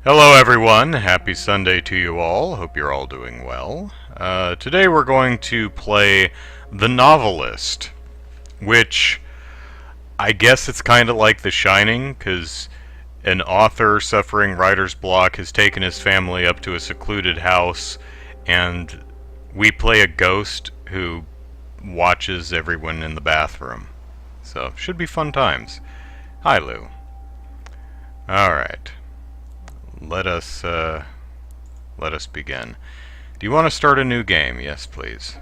Hello everyone, happy Sunday to you all, hope you're all doing well. Today we're going to play The Novelist, which I guess it's kind of like The Shining, because an author suffering writer's block has taken his family up to a secluded house, and we play a ghost who watches everyone in the bathroom. So, should be fun times. Hi Lou. Alright. Let us begin. Do you want to start a new game? Yes, please.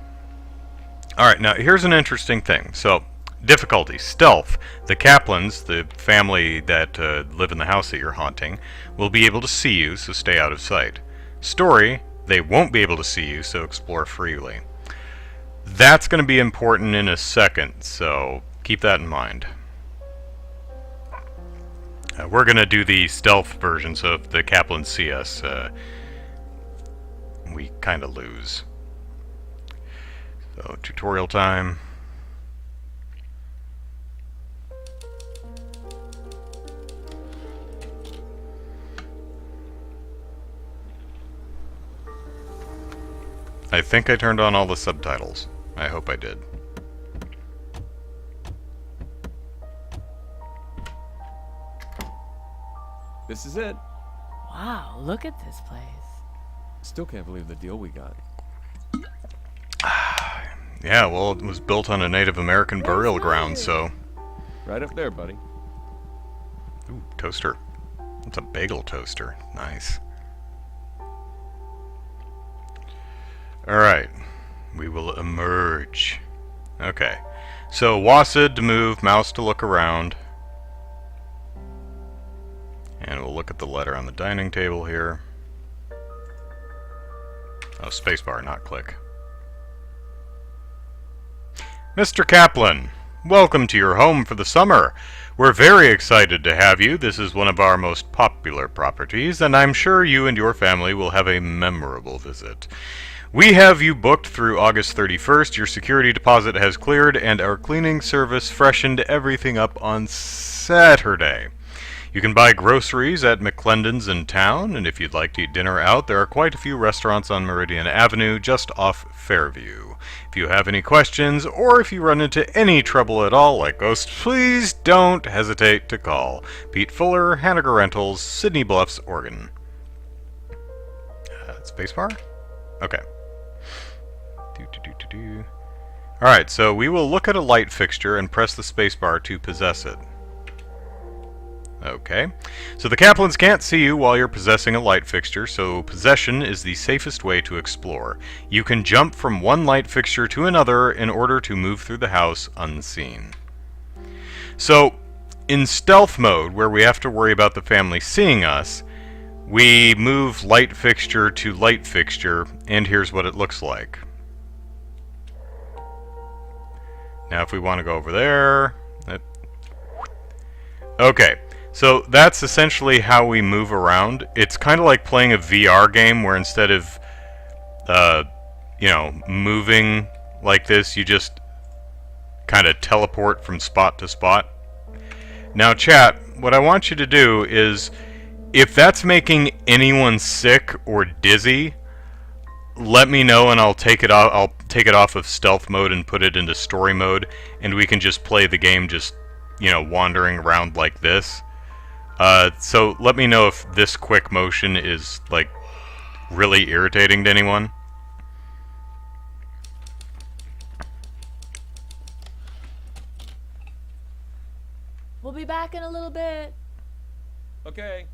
Alright, now here's an interesting thing. So, difficulty, stealth. The Kaplans, the family that live in the house that you're haunting, will be able to see you, so stay out of sight. Story, they won't be able to see you, so explore freely. That's going to be important in a second, so keep that in mind. We're going to do the stealth version, so if the Kaplans see us, we kind of lose. So, tutorial time. I think I turned on all the subtitles. I hope I did. This is it. Wow, look at this place. Still can't believe the deal we got. Yeah, well, it was built on a Native American burial ground, so... Right up there, buddy. Ooh, toaster. That's a bagel toaster. Nice. Alright. We will emerge. Okay. So, WASD to move, mouse to look around. And we'll look at the letter on the dining table here. Oh, spacebar, not click. Mr. Kaplan, welcome to your home for the summer. We're very excited to have you. This is one of our most popular properties, and I'm sure you and your family will have a memorable visit. We have you booked through August 31st. Your security deposit has cleared, and our cleaning service freshened everything up on Saturday. You can buy groceries at McClendon's in town, and if you'd like to eat dinner out, there are quite a few restaurants on Meridian Avenue, just off Fairview. If you have any questions, or if you run into any trouble at all, like ghosts, please don't hesitate to call. Pete Fuller, Hanager Rentals, Sydney Bluffs, Oregon. Spacebar? Okay. Alright, so we will look at a light fixture and press the spacebar to possess it. Okay, so the Kaplans can't see you while you're possessing a light fixture, so possession is the safest way to explore. You can jump from one light fixture to another in order to move through the house unseen. So, in stealth mode, where we have to worry about the family seeing us, we move light fixture to light fixture, and here's what it looks like. Now if we want to go over there... Okay. So that's essentially how we move around. It's kind of like playing a VR game where instead of, moving like this, you just kind of teleport from spot to spot. Now, chat, what I want you to do is, if that's making anyone sick or dizzy, let me know and I'll take it off. I'll take it off of stealth mode and put it into story mode, and we can just play the game just, wandering around like this. So let me know if this quick motion is, like, really irritating to anyone. We'll be back in a little bit. Okay.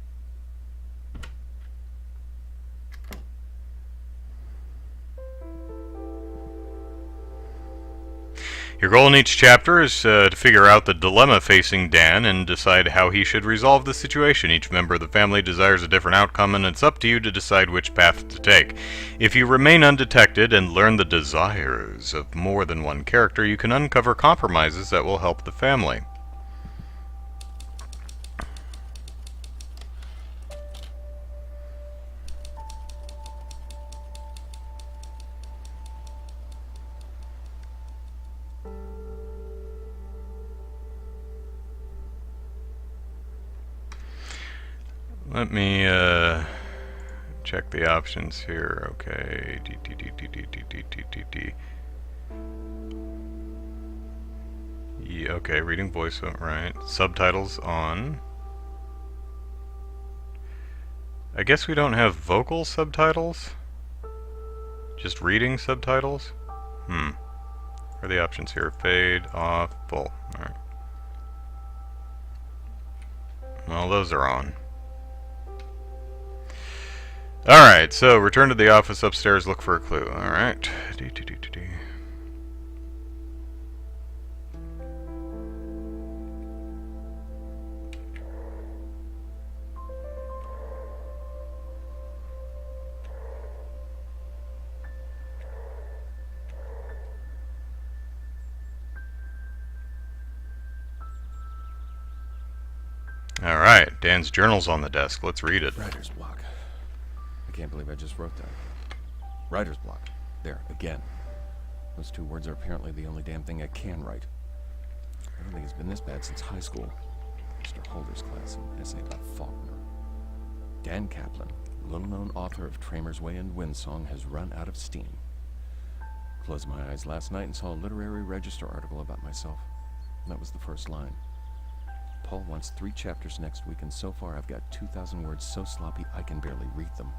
Your goal in each chapter is to figure out the dilemma facing Dan and decide how he should resolve the situation. Each member of the family desires a different outcome, and it's up to you to decide which path to take. If you remain undetected and learn the desires of more than one character, you can uncover compromises that will help the family. Let me check the options here. Okay. Yeah, okay, reading voice, right. Subtitles on. I guess we don't have vocal subtitles? Just reading subtitles? What are the options here? Fade, off, full. Alright. Well, those are on. Alright, so return to the office upstairs, look for a clue. Alright. Alright, Dan's journal's on the desk. Let's read it. Writer's block. I can't believe I just wrote that. Writer's block. There, again. Those two words are apparently the only damn thing I can write. I don't think it's been this bad since high school. Mr. Holder's class, an essay about Faulkner. Dan Kaplan, little-known author of Tramer's Way and Windsong, has run out of steam. Closed my eyes last night and saw a literary register article about myself. That was the first line. Paul wants 3 chapters next week, and so far I've got 2,000 words so sloppy I can barely read them.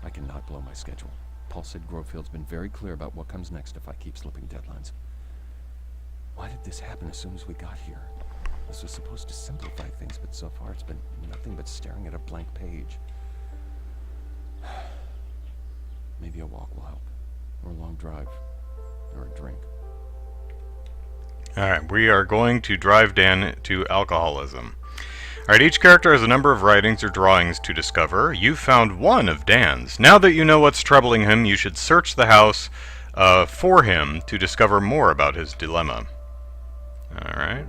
I cannot blow my schedule. Paul said Grofield's been very clear about what comes next if I keep slipping deadlines. Why did this happen as soon as we got here? This was supposed to simplify things, but so far it's been nothing but staring at a blank page. Maybe a walk will help, or a long drive, or a drink. Alright, we are going to drive Dan to alcoholism. Alright, each character has a number of writings or drawings to discover. You've found one of Dan's. Now that you know what's troubling him, you should search the house for him to discover more about his dilemma. Alright.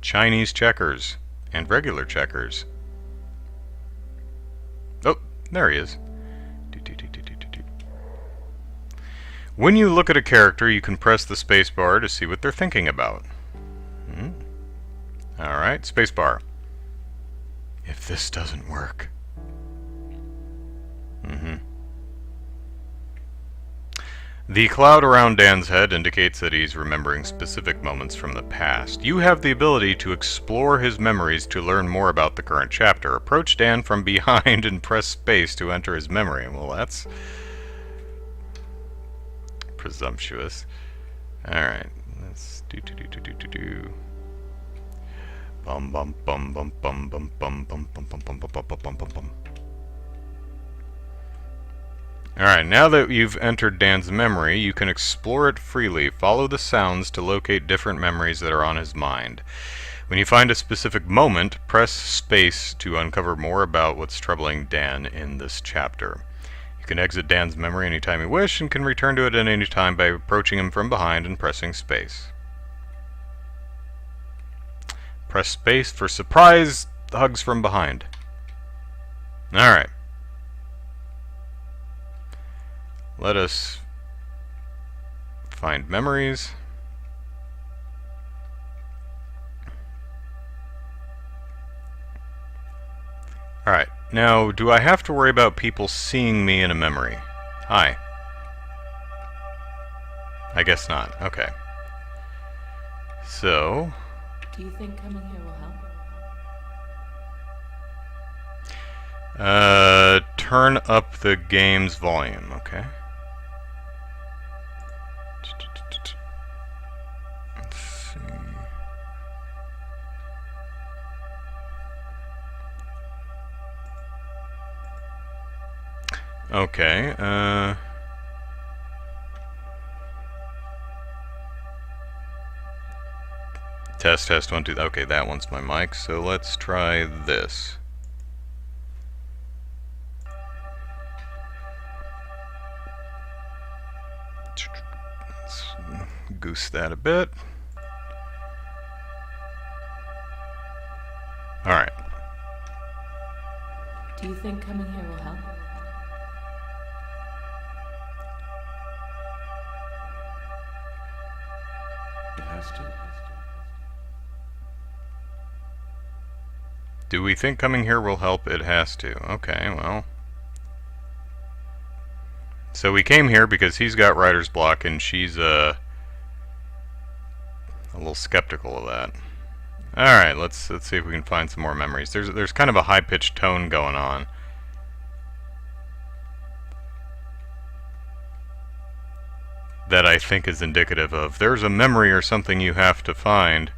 Chinese checkers and regular checkers. Oh, there he is. When you look at a character, you can press the spacebar to see what they're thinking about. Alright, spacebar. If this doesn't work. The cloud around Dan's head indicates that he's remembering specific moments from the past. You have the ability to explore his memories to learn more about the current chapter. Approach Dan from behind and press space to enter his memory. Well, that's presumptuous. Alright, let's do. Bum bum bum bum bum bum bum bum bum bum bum bum bum bum bum. Alright, now that you've entered Dan's memory, you can explore it freely. Follow the sounds to locate different memories that are on his mind. When you find a specific moment, press space to uncover more about what's troubling Dan in this chapter. You can exit Dan's memory anytime you wish and can return to it at any time by approaching him from behind and pressing space. Press space for surprise hugs from behind. Alright. Let us find memories. Alright, now do I have to worry about people seeing me in a memory? Hi. I guess not. Okay. So... Do you think coming here will help? Turn up the game's volume, okay? Let's see. Okay, test 1 2. Okay, that one's my mic, so let's try this. Let's goose that a bit. Alright. Do you think coming here will help? It has to. Do we think coming here will help? It has to. Okay, well. So we came here because he's got writer's block and she's a little skeptical of that. Alright, let's see if we can find some more memories. There's kind of a high-pitched tone going on. That I think is indicative of there's a memory or something you have to find.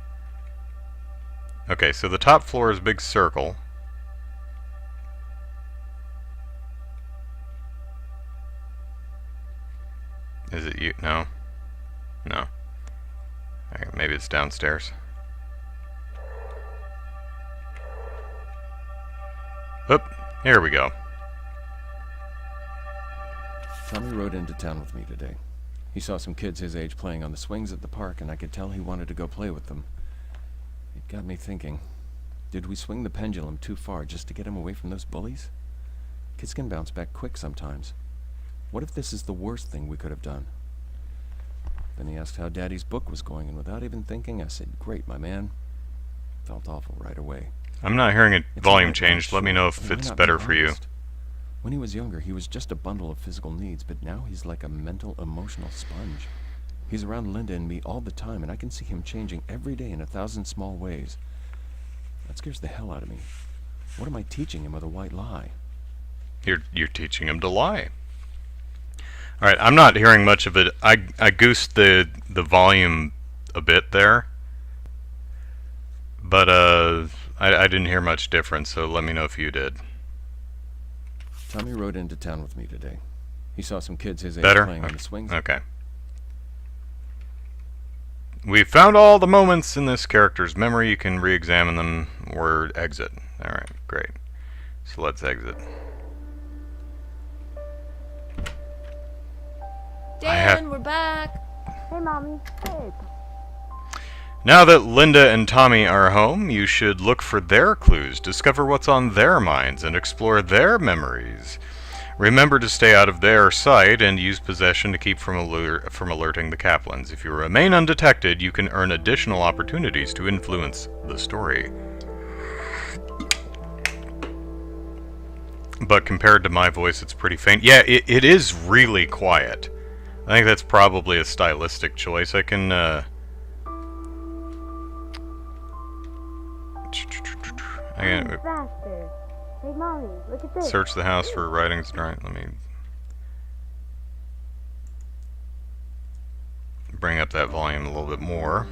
Okay, so the top floor is a big circle. Is it you? No. No. Okay, maybe it's downstairs. Oop, here we go. Tommy rode into town with me today. He saw some kids his age playing on the swings at the park, and I could tell he wanted to go play with them. It got me thinking, did we swing the pendulum too far just to get him away from those bullies? Kids can bounce back quick sometimes. What if this is the worst thing we could have done? Then he asked how Daddy's book was going, and without even thinking, I said, "Great, my man." Felt awful right away. I'm not hearing a It's volume all right, change. Let me know if why it's not be better for you. honest? When he was younger, he was just a bundle of physical needs, but now he's like a mental, emotional sponge. He's around Linda and me all the time, and I can see him changing every day in 1,000 small ways. That scares the hell out of me. What am I teaching him with a white lie? You're teaching him to lie. Alright, I'm not hearing much of it. I goosed the volume a bit there. But I didn't hear much difference, so let me know if you did. Tommy rode into town with me today. He saw some kids his age Better? playing on the swings. Okay. We've found all the moments in this character's memory. You can re-examine them or exit. Alright, great. So let's exit. Dan, we're back. Hey, Mommy. Hey. Now that Linda and Tommy are home, you should look for their clues, discover what's on their minds, and explore their memories. Remember to stay out of their sight and use possession to keep from alerting the Kaplans. If you remain undetected, you can earn additional opportunities to influence the story. But compared to my voice, it's pretty faint. Yeah, it is really quiet. I think that's probably a stylistic choice. I can, Faster. Hey, Mommy, look at this. search the house for writings. Right, let me bring up that volume a little bit more.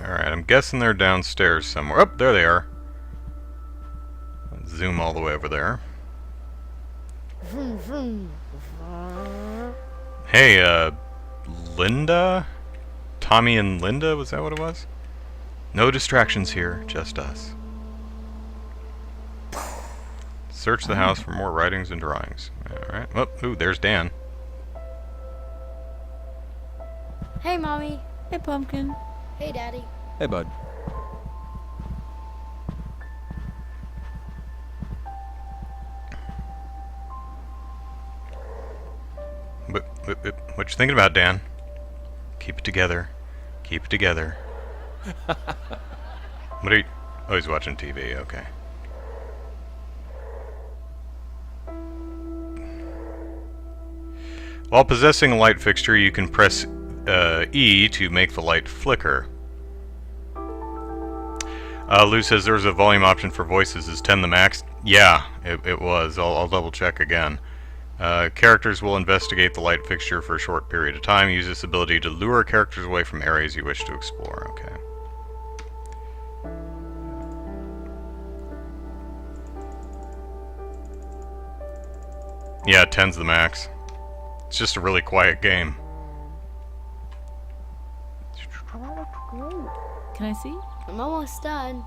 Alright, I'm guessing they're downstairs somewhere. Oh, there they are. Let's zoom all the way over there. Vroom, vroom. Hey, Linda? Tommy and Linda, was that what it was? No distractions here, just us. Search the house for more writings and drawings. Alright, oh, ooh, there's Dan. Hey, Mommy. Hey, Pumpkin. Hey, Daddy. Hey, bud. What you thinking about, Dan? Keep it together. Keep it together. What are you... Oh, he's watching TV, okay. While possessing a light fixture, you can press E to make the light flicker. Lou says there's a volume option for voices. Is 10 the max? Yeah, it was. I'll double check again. Characters will investigate the light fixture for a short period of time. Use this ability to lure characters away from areas you wish to explore. Okay. Yeah, 10's the max. It's just a really quiet game. Oh, that looks great. Can I see? I'm almost done.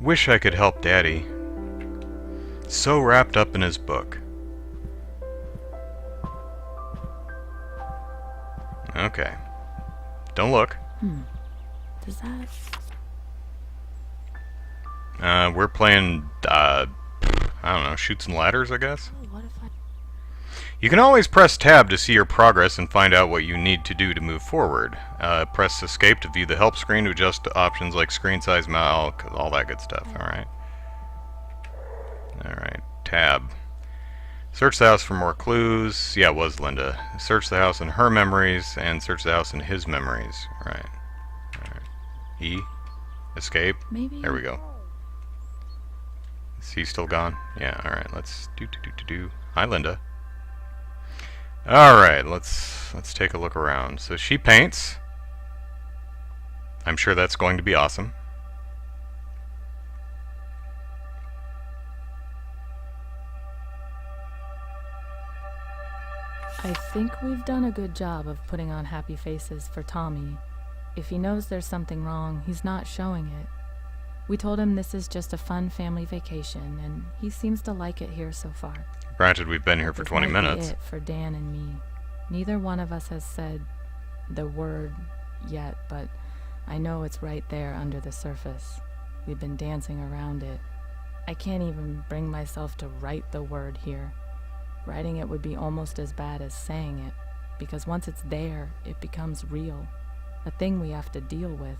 Wish I could help Daddy. So wrapped up in his book. Okay. Don't look. Does that... We're playing, I don't know, Chutes and Ladders, I guess? Oh, what if I... You can always press tab to see your progress and find out what you need to do to move forward. Press escape to view the help screen to adjust options like screen size, mouse, all that good stuff. Alright. Alright, tab. Search the house for more clues. Yeah, it was Linda. Search the house in her memories and search the house in his memories. Alright. Alright. E. Escape. Maybe. There we go. Is he still gone? Yeah, alright, let's do. Hi, Linda. Alright, let's take a look around. So she paints. I'm sure that's going to be awesome. I think we've done a good job of putting on happy faces for Tommy. If he knows there's something wrong, he's not showing it. We told him this is just a fun family vacation, and he seems to like it here so far. Granted, we've been here for 20 This might be minutes. it for Dan and me. Neither one of us has said the word yet, but I know it's right there under the surface. We've been dancing around it. I can't even bring myself to write the word here. Writing it would be almost as bad as saying it, because once it's there, it becomes real, a thing we have to deal with.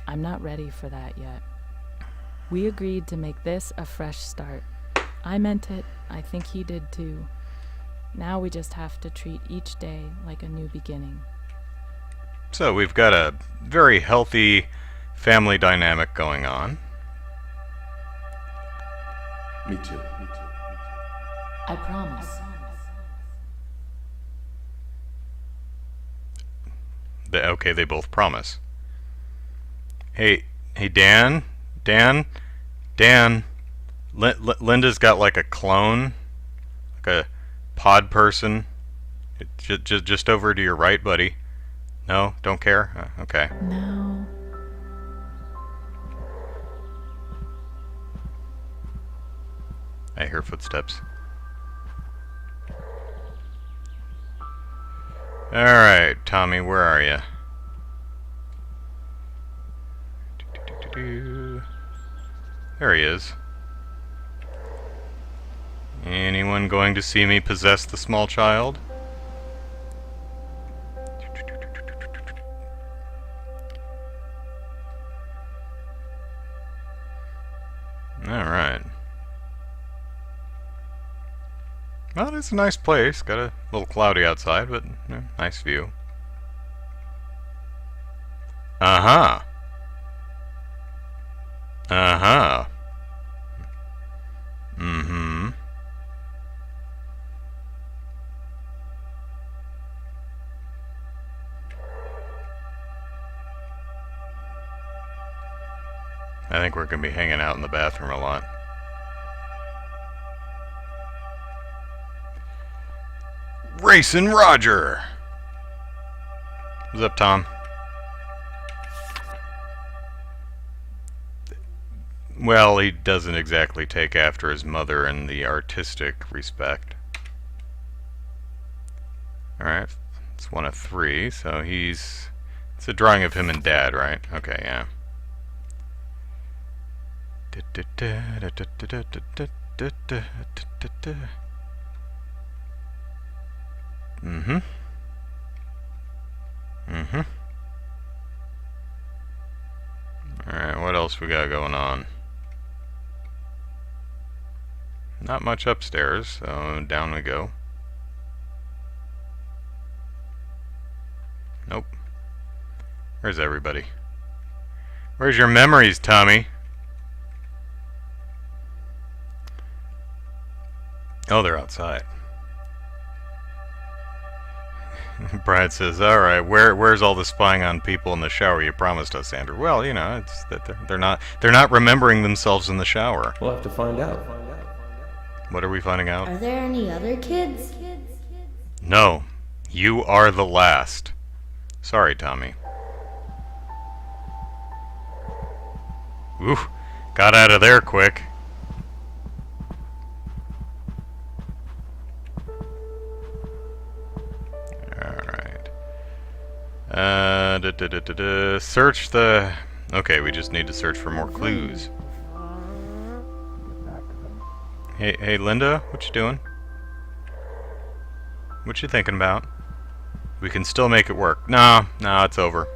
I'm not ready for that yet. We agreed to make this a fresh start. I meant it. I think he did too. Now we just have to treat each day like a new beginning. So we've got a very healthy family dynamic going on. Me too. I promise. Okay, they both promise. Hey, Dan. Linda's got like a clone, like a pod person. Just over to your right, buddy. No, don't care? Okay. Now, I hear footsteps. Alright, Tommy, where are you? There he is. Anyone going to see me possess the small child? Alright. Well, it's a nice place. Got a little cloudy outside, but nice view. Uh-huh. Uh-huh. Mm-hmm. I think we're going to be hanging out in the bathroom a lot. Racing Roger! What's up, Tom? Well, he doesn't exactly take after his mother in the artistic respect. Alright, it's one of three, so he's... It's a drawing of him and Dad, right? Okay, yeah. Mm-hmm. Mm-hmm. Alright, what else we got going on? Not much upstairs, so down we go. Nope. Where's everybody? Where's your memories, Tommy? Oh, they're outside. Brad says, "All right, where's all the spying on people in the shower you promised us, Andrew?" Well, you know, it's that they're not remembering themselves in the shower. We'll have to find out. What are we finding out? Are there any other kids? No, you are the last. Sorry, Tommy. Ooh, got out of there quick. Search the... Okay, we just need to search for more clues. Hey, Linda, what you doing? What you thinking about? We can still make it work. No, it's over.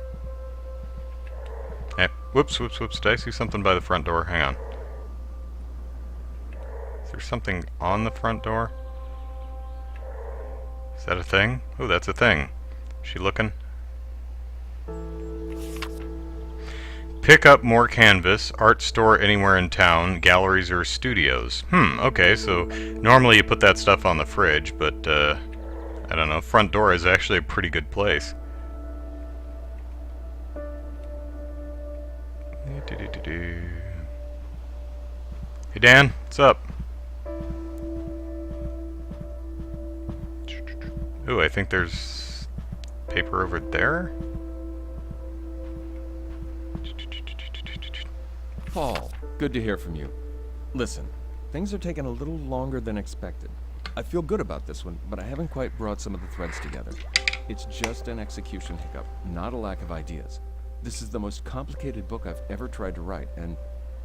Hey, whoops. Did I see something by the front door? Hang on. Is there something on the front door? Is that a thing? Oh, that's a thing. Is she looking? Pick up more canvas, art store anywhere in town, galleries or studios. Okay, so normally you put that stuff on the fridge, but I don't know, front door is actually a pretty good place. Hey Dan, what's up? Ooh, I think there's paper over there? Paul, good to hear from you. Listen, things are taking a little longer than expected. I feel good about this one, but I haven't quite brought some of the threads together. It's just an execution hiccup, not a lack of ideas. This is the most complicated book I've ever tried to write, and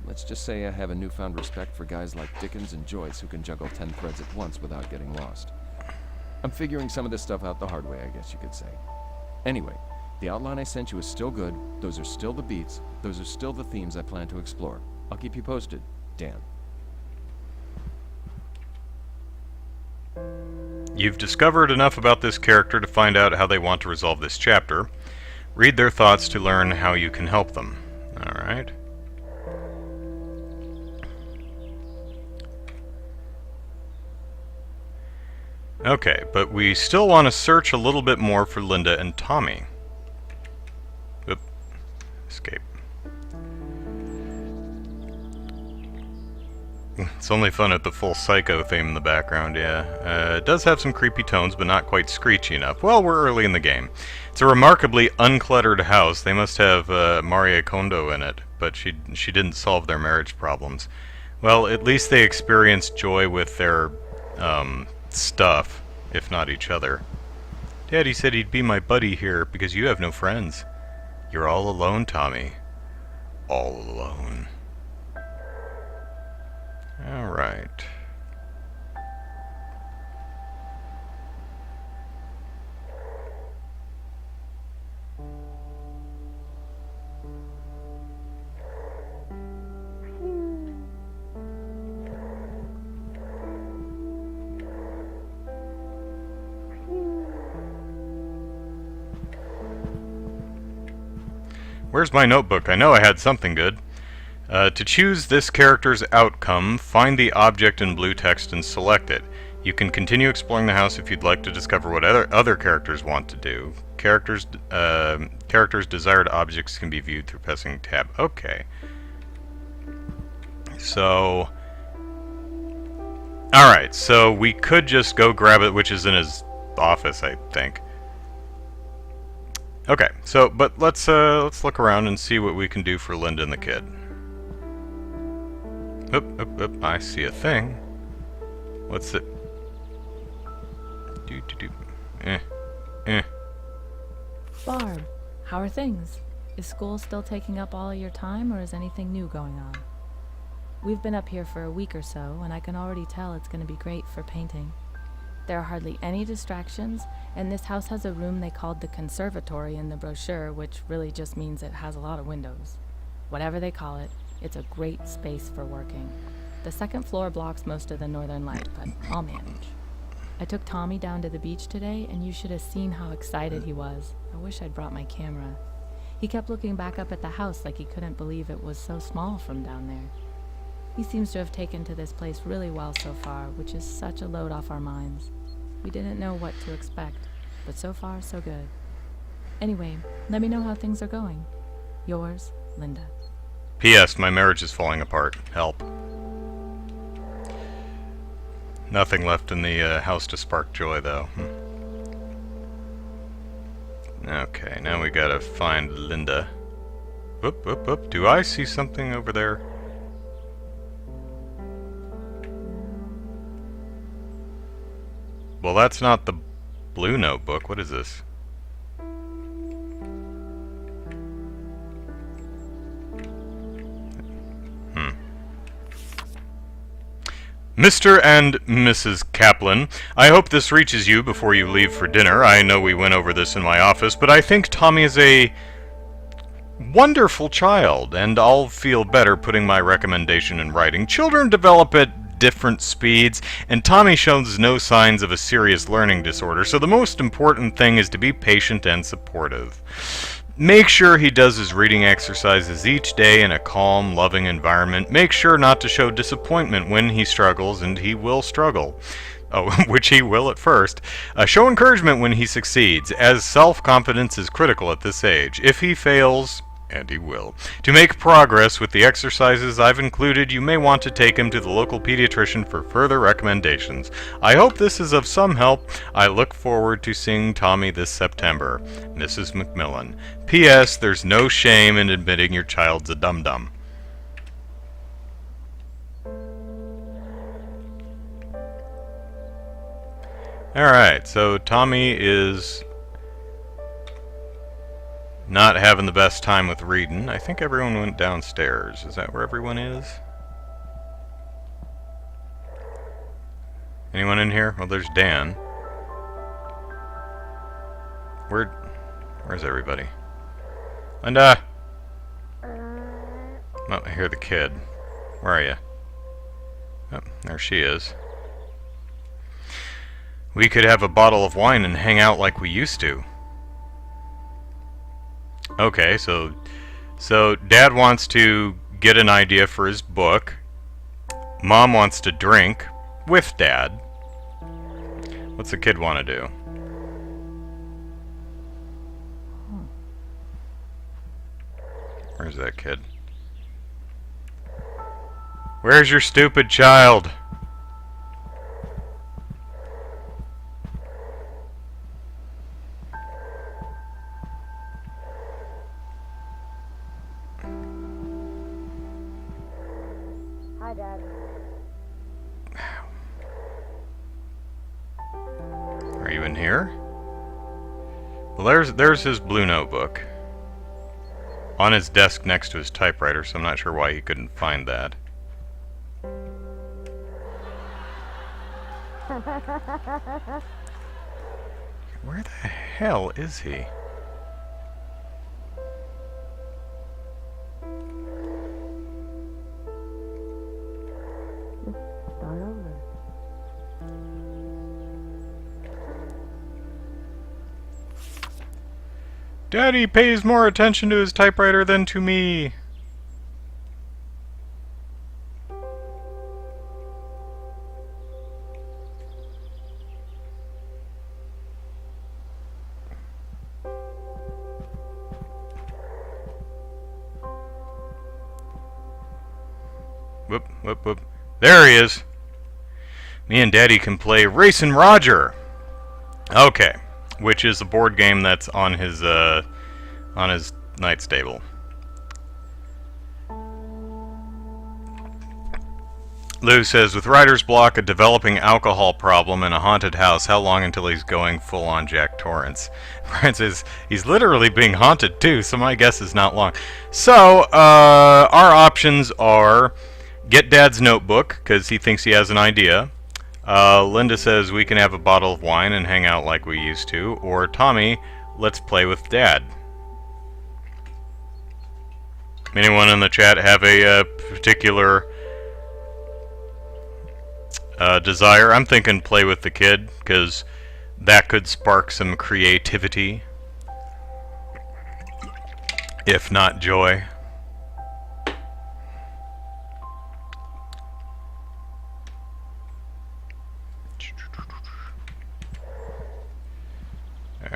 let's just say I have a newfound respect for guys like Dickens and Joyce who can juggle 10 threads at once without getting lost. I'm figuring some of this stuff out the hard way, I guess you could say. Anyway, the outline I sent you is still good, those are still the beats, those are still the themes I plan to explore. I'll keep you posted, Dan. You've discovered enough about this character to find out how they want to resolve this chapter. Read their thoughts to learn how you can help them. Alright. Okay, but we still want to search a little bit more for Linda and Tommy. Oop. Escape. It's only fun at the full Psycho theme in the background, yeah. It does have some creepy tones, but not quite screechy enough. Well, we're early in the game. It's a remarkably uncluttered house. They must have Maria Kondo in it, but she didn't solve their marriage problems. Well, at least they experienced joy with their stuff, if not each other. Daddy said he'd be my buddy here because you have no friends. You're all alone, Tommy. All alone. Alright. Where's my notebook? I know I had something good. To choose this character's outcome, find the object in blue text and select it. You can continue exploring the house if you'd like to discover what other characters want to do. Characters' desired objects can be viewed through pressing tab. Okay. So... Alright, so we could just go grab it, which is in his office, I think. Okay, so, but let's look around and see what we can do for Linda and the kid. Oop, I see a thing. What's it? Barb, how are things? Is school still taking up all of your time, or is anything new going on? We've been up here for a week or so, and I can already tell it's going to be great for painting. There are hardly any distractions, and this house has a room they called the conservatory in the brochure, which really just means it has a lot of windows. Whatever they call it, it's a great space for working. The second floor blocks most of the northern light, but I'll manage. I took Tommy down to the beach today, and you should have seen how excited he was. I wish I'd brought my camera. He kept looking back up at the house like he couldn't believe it was so small from down there. He seems to have taken to this place really well so far, which is such a load off our minds. We didn't know what to expect, but so far, so good. Anyway, let me know how things are going. Yours, Linda. P.S. My marriage is falling apart. Help. Nothing left in the house to spark joy, though. Okay, now we gotta find Linda. Whoop. Do I see something over there? Well, that's not the blue notebook. What is this? Mr. and Mrs. Kaplan, I hope this reaches you before you leave for dinner. I know we went over this in my office, but I think Tommy is a wonderful child, and I'll feel better putting my recommendation in writing. Children develop at different speeds, and Tommy shows no signs of a serious learning disorder, so the most important thing is to be patient and supportive. Make sure he does his reading exercises each day in a calm, loving environment. Make sure not to show disappointment when he struggles, and he will struggle. Oh, which he will at first. Show encouragement when he succeeds, as self-confidence is critical at this age. If he fails, and he will, to make progress with the exercises I've included, you may want to take him to the local pediatrician for further recommendations. I hope this is of some help. I look forward to seeing Tommy this September. Mrs. Macmillan. P.S. There's no shame in admitting your child's a dum-dum. Alright, so Tommy is not having the best time with reading. I think everyone went downstairs. Is that where everyone is? Anyone in here? Well, there's Dan. Where's everybody? Linda! Oh, I hear the kid. Where are you? Oh, there she is. We could have a bottle of wine and hang out like we used to. Okay, so Dad wants to get an idea for his book. Mom wants to drink with Dad. What's the kid want to do? Where's that kid? Where's your stupid child? Hi, Dad. Are you in here? Well, there's his blue notebook on his desk next to his typewriter, so I'm not sure why he couldn't find that. Where the hell is he? Start over. Daddy pays more attention to his typewriter than to me. Whoop, whoop, whoop. There he is. Me and Daddy can play Racin' Roger. Okay. Which is a board game that's on his night table. Lou says, with writer's block, a developing alcohol problem, and a haunted house, how long until he's going full-on Jack Torrance? Brian says, he's literally being haunted too, so my guess is not long. So, our options are get Dad's notebook, because he thinks he has an idea. Linda says we can have a bottle of wine and hang out like we used to. Or Tommy, let's play with Dad. Anyone in the chat have a particular desire? I'm thinking play with the kid, because that could spark some creativity, if not joy.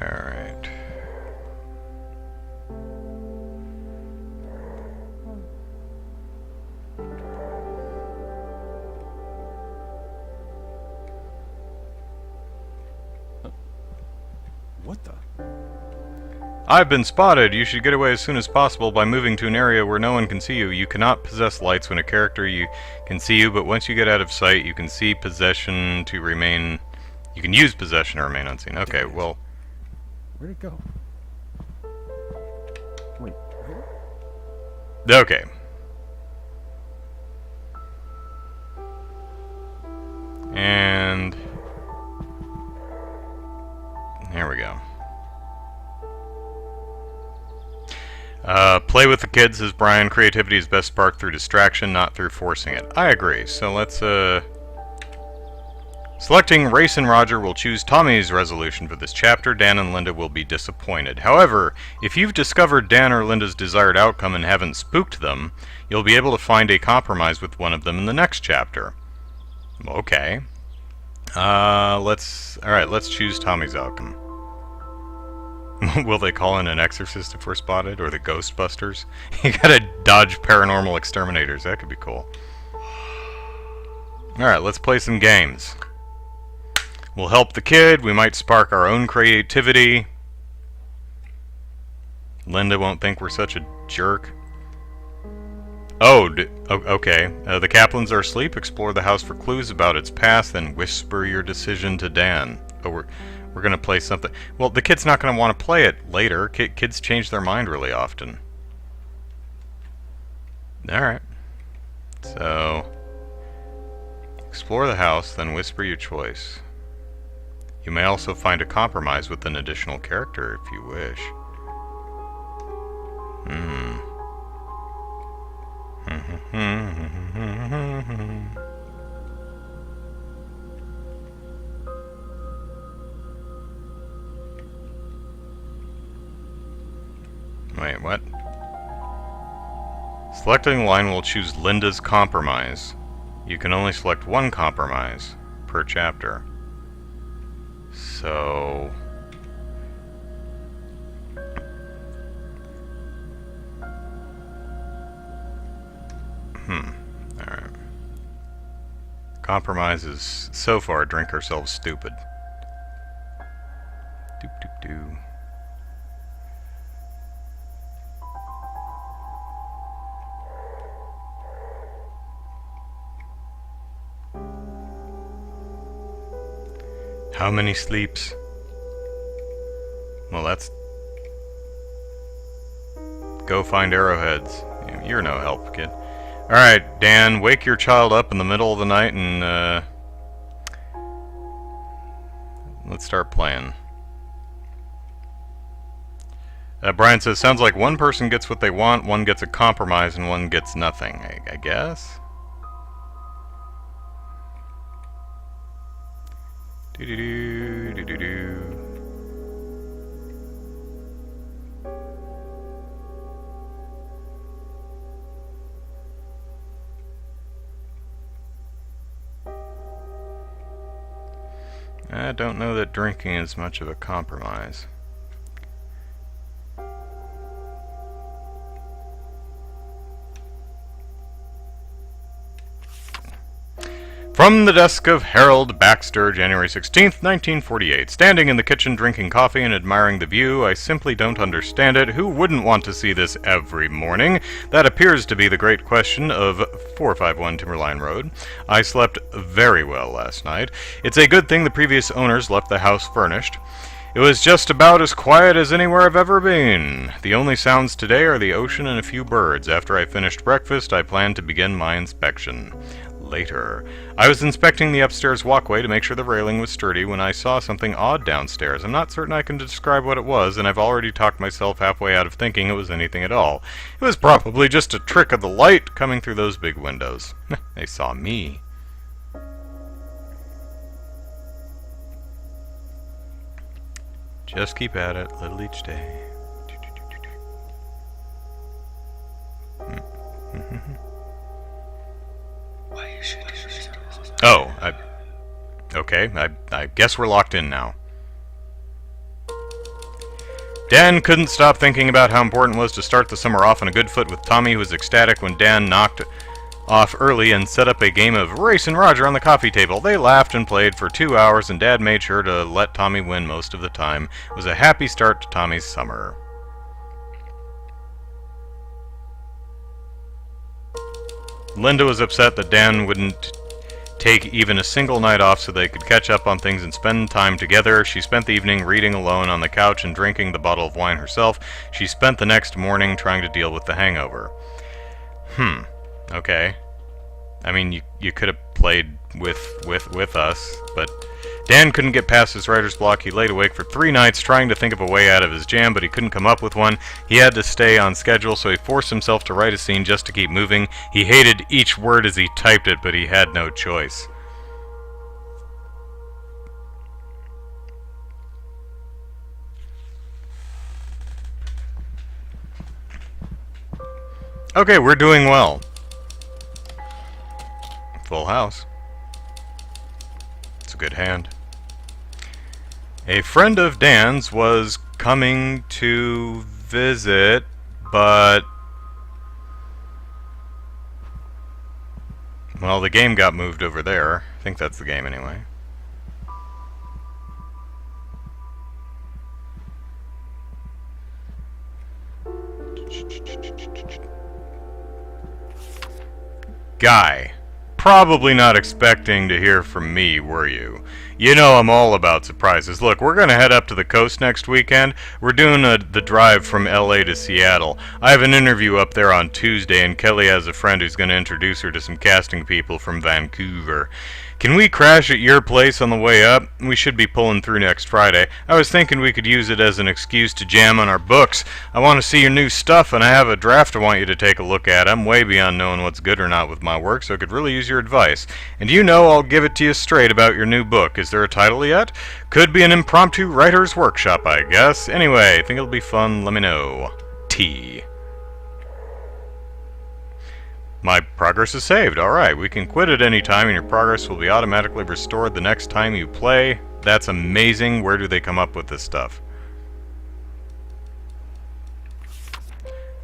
Alright. What the? I've been spotted. You should get away as soon as possible by moving to an area where no one can see you. You cannot possess lights when a character you can see you, but once you get out of sight, you can see possession to remain... You can use possession to remain unseen. Okay, well... Where'd it go? Wait, where? Okay. And there we go. Play with the kids, says Brian. Creativity is best sparked through distraction, not through forcing it. I agree. So let's, selecting Race and Roger will choose Tommy's resolution for this chapter. Dan and Linda will be disappointed. However, if you've discovered Dan or Linda's desired outcome and haven't spooked them, you'll be able to find a compromise with one of them in the next chapter. Okay. Let's choose Tommy's outcome. Will they call in an exorcist if we're spotted? Or the Ghostbusters? You gotta dodge paranormal exterminators. That could be cool. Alright, let's play some games. We'll help the kid. We might spark our own creativity. Linda won't think we're such a jerk. Oh, okay. The Kaplans are asleep. Explore the house for clues about its past, then whisper your decision to Dan. Oh, we're gonna play something. Well, the kid's not gonna want to play it later. Kids change their mind really often. Alright. So, explore the house, then whisper your choice. You may also find a compromise with an additional character if you wish. Wait, what? Selecting line will choose Linda's compromise. You can only select one compromise per chapter. So... Alright. Compromise is, so far, drink ourselves stupid. Doop doop doo. How many sleeps? Well, that's... Go find arrowheads. You're no help, kid. Alright, Dan, wake your child up in the middle of the night and, let's start playing. Brian says, sounds like one person gets what they want, one gets a compromise, and one gets nothing, I guess? Do-do-do, do-do-do. I don't know that drinking is much of a compromise. From the desk of Harold Baxter, January 16th, 1948. Standing in the kitchen drinking coffee and admiring the view, I simply don't understand it. Who wouldn't want to see this every morning? That appears to be the great question of 451 Timberline Road. I slept very well last night. It's a good thing the previous owners left the house furnished. It was just about as quiet as anywhere I've ever been. The only sounds today are the ocean and a few birds. After I finished breakfast, I planned to begin my inspection. Later. I was inspecting the upstairs walkway to make sure the railing was sturdy when I saw something odd downstairs. I'm not certain I can describe what it was, and I've already talked myself halfway out of thinking it was anything at all. It was probably just a trick of the light coming through those big windows. They saw me. Just keep at it, little each day. Oh, okay, I guess we're locked in now. Dan couldn't stop thinking about how important it was to start the summer off on a good foot with Tommy, who was ecstatic when Dan knocked off early and set up a game of Race and Roger on the coffee table. They laughed and played for 2 hours, and Dad made sure to let Tommy win most of the time. It was a happy start to Tommy's summer. Linda was upset that Dan wouldn't take even a single night off so they could catch up on things and spend time together. She spent the evening reading alone on the couch and drinking the bottle of wine herself. She spent the next morning trying to deal with the hangover. Okay. I mean, you could have played with us, but Dan couldn't get past his writer's block. He laid awake for 3 nights trying to think of a way out of his jam, but he couldn't come up with one. He had to stay on schedule, so he forced himself to write a scene just to keep moving. He hated each word as he typed it, but he had no choice. Okay, we're doing well. Full house. It's a good hand. A friend of Dan's was coming to visit, but... well, the game got moved over there. I think that's the game anyway. Guy. Probably not expecting to hear from me, were you? You know I'm all about surprises. Look, we're gonna head up to the coast next weekend. We're doing the drive from LA to Seattle. I have an interview up there on Tuesday, and Kelly has a friend who's gonna introduce her to some casting people from Vancouver. Can we crash at your place on the way up? We should be pulling through next Friday. I was thinking we could use it as an excuse to jam on our books. I want to see your new stuff, and I have a draft I want you to take a look at. I'm way beyond knowing what's good or not with my work, so I could really use your advice. And you know I'll give it to you straight about your new book. Is there a title yet? Could be an impromptu writer's workshop, I guess. Anyway, think it'll be fun. Let me know. T. My progress is saved. Alright, we can quit at any time and your progress will be automatically restored the next time you play. That's amazing. Where do they come up with this stuff?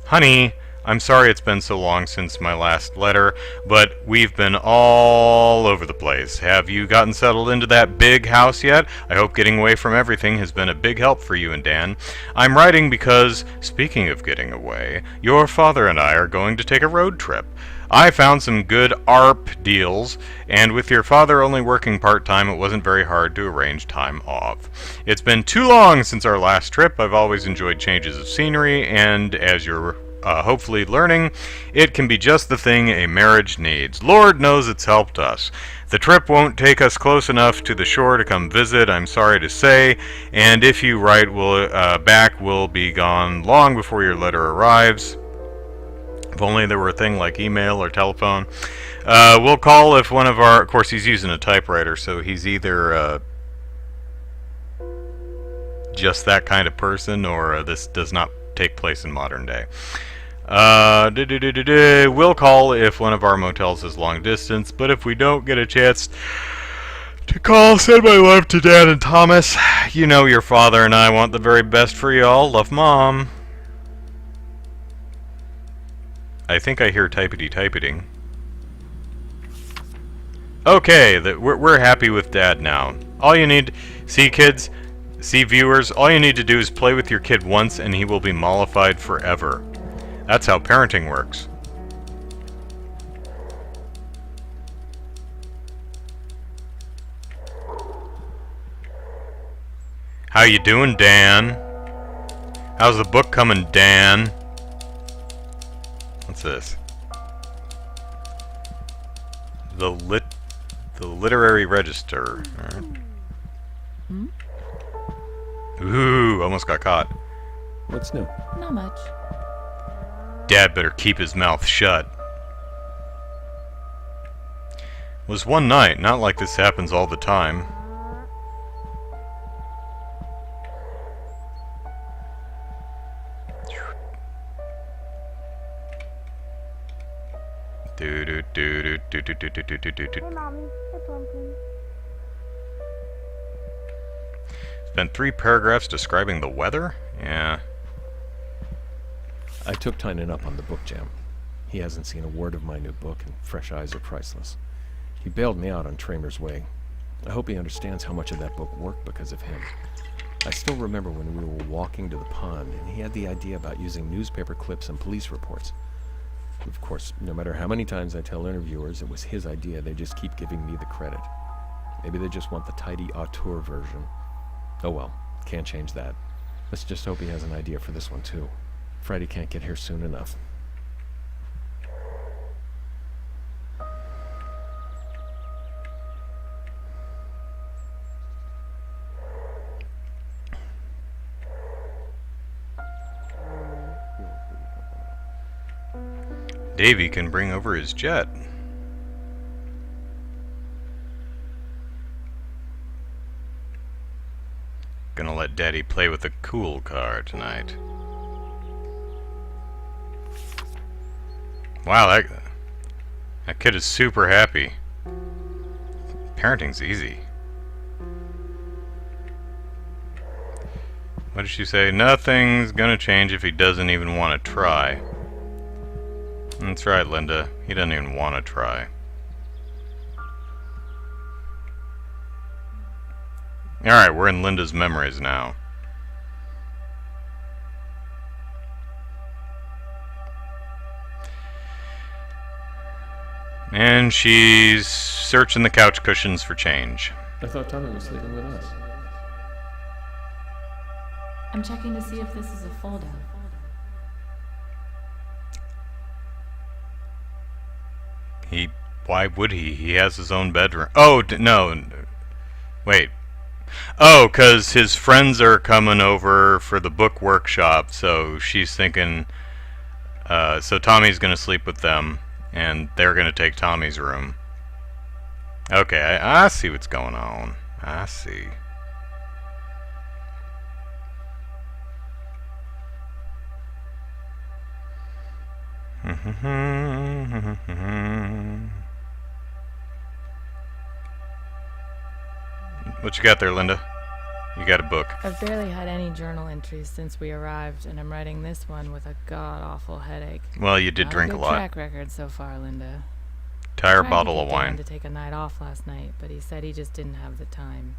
Honey, I'm sorry it's been so long since my last letter, but we've been all over the place. Have you gotten settled into that big house yet? I hope getting away from everything has been a big help for you and Dan. I'm writing because, speaking of getting away, your father and I are going to take a road trip. I found some good ARP deals, and with your father only working part-time, it wasn't very hard to arrange time off. It's been too long since our last trip. I've always enjoyed changes of scenery, and as you're hopefully learning, it can be just the thing a marriage needs. Lord knows it's helped us. The trip won't take us close enough to the shore to come visit, I'm sorry to say, and if you write back, we'll be gone long before your letter arrives. If only there were a thing like email or telephone. We'll call if one of our... of course, he's using a typewriter, so he's either just that kind of person, or this does not take place in modern day. We'll call if one of our motels is long distance, but if we don't get a chance to call, send my love to Dad and Thomas. You know your father and I want the very best for y'all. Love, Mom. I think I hear typity-typeting. Okay, we're happy with Dad now. All you need... see, kids? See, viewers? All you need to do is play with your kid once and he will be mollified forever. That's how parenting works. How you doing, Dan? How's the book coming, Dan? What's this? The Literary Register. All right. Ooh, almost got caught. What's new? Not much. Dad better keep his mouth shut. It was one night, not like this happens all the time. Hey, Mommy. Hey, Pumpkin. Spent 3 paragraphs describing the weather? Yeah. I took Tynan up on the book jam. He hasn't seen a word of my new book, and fresh eyes are priceless. He bailed me out on Tramer's Way. I hope he understands how much of that book worked because of him. I still remember when we were walking to the pond, and he had the idea about using newspaper clips and police reports. Of course, no matter how many times I tell interviewers it was his idea, they just keep giving me the credit. Maybe they just want the tidy auteur version. Oh well, can't change that. Let's just hope he has an idea for this one too. Friday can't get here soon enough. Davy can bring over his jet. Gonna let Daddy play with the cool car tonight. Wow, that kid is super happy. Parenting's easy. What did she say? Nothing's gonna change if he doesn't even want to try. That's right, Linda. He doesn't even want to try. Alright, we're in Linda's memories now. And she's searching the couch cushions for change. I thought Tommy was sleeping with us. I'm checking to see if this is a fold-out. Why would he? He has his own bedroom. Oh, no. Wait. Oh, 'cause his friends are coming over for the book workshop, so she's thinking, so Tommy's gonna sleep with them, and they're gonna take Tommy's room. Okay, I see what's going on. I see. What you got there, Linda? You got a book. I've barely had any journal entries since we arrived, and I'm writing this one with a god-awful headache. Well, you did Not drink a good lot. track record so far, Linda. Entire Tried bottle to of get Dan wine. to take a night off last night, but he said he just didn't have the time.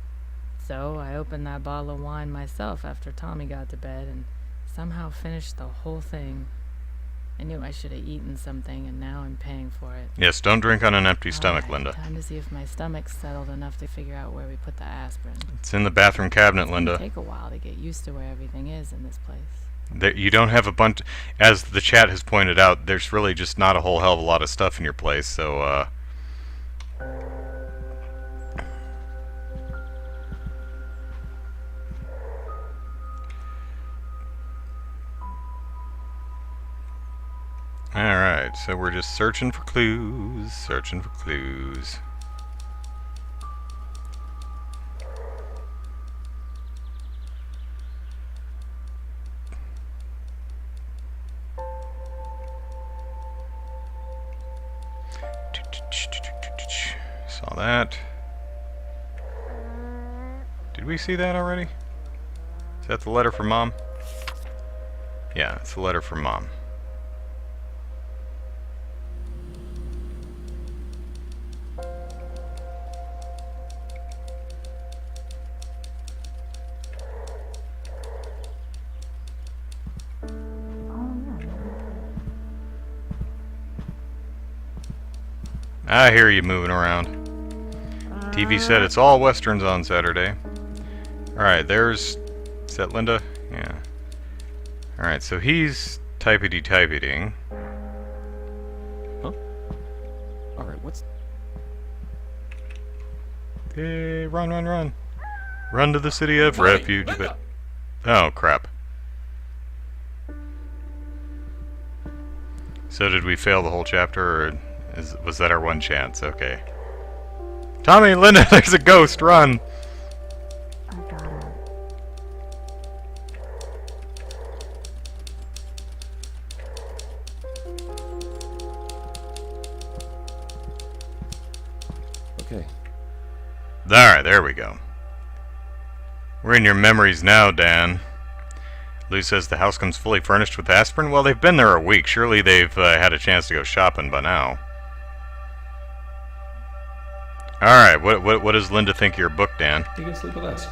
So I opened that bottle of wine myself after Tommy got to bed, and somehow finished the whole thing. I knew I should have eaten something, and now I'm paying for it. Yes, don't drink on an empty stomach, Alright, Linda. Time to see if my stomach's settled enough to figure out where we put the aspirin. It's in the bathroom cabinet, It'll Linda. take a while to get used to where everything is in this place. You don't have a bunch, as the chat has pointed out, there's really just not a whole hell of a lot of stuff in your place, so, Alright, so we're just searching for clues, searching for clues. Saw that. Did we see that already? Is that the letter from Mom? Yeah, it's the letter from Mom. I hear you moving around. TV said it's all westerns on Saturday. Alright, there's... Is that Linda? Yeah. Alright, so he's typity-typeting. Huh? Alright, what's... Hey, run, run, run. Run to the city of Tommy, refuge. Linda! Oh, crap. So did we fail the whole chapter, or was that our one chance? Okay. Tommy, Linda, there's a ghost, run! I got it. Okay. Alright, there we go. We're in your memories now, Dan. Lou says the house comes fully furnished with aspirin. Well, they've been there a week. Surely they've had a chance to go shopping by now. Alright, what does Linda think of your book, Dan? You can sleep with us.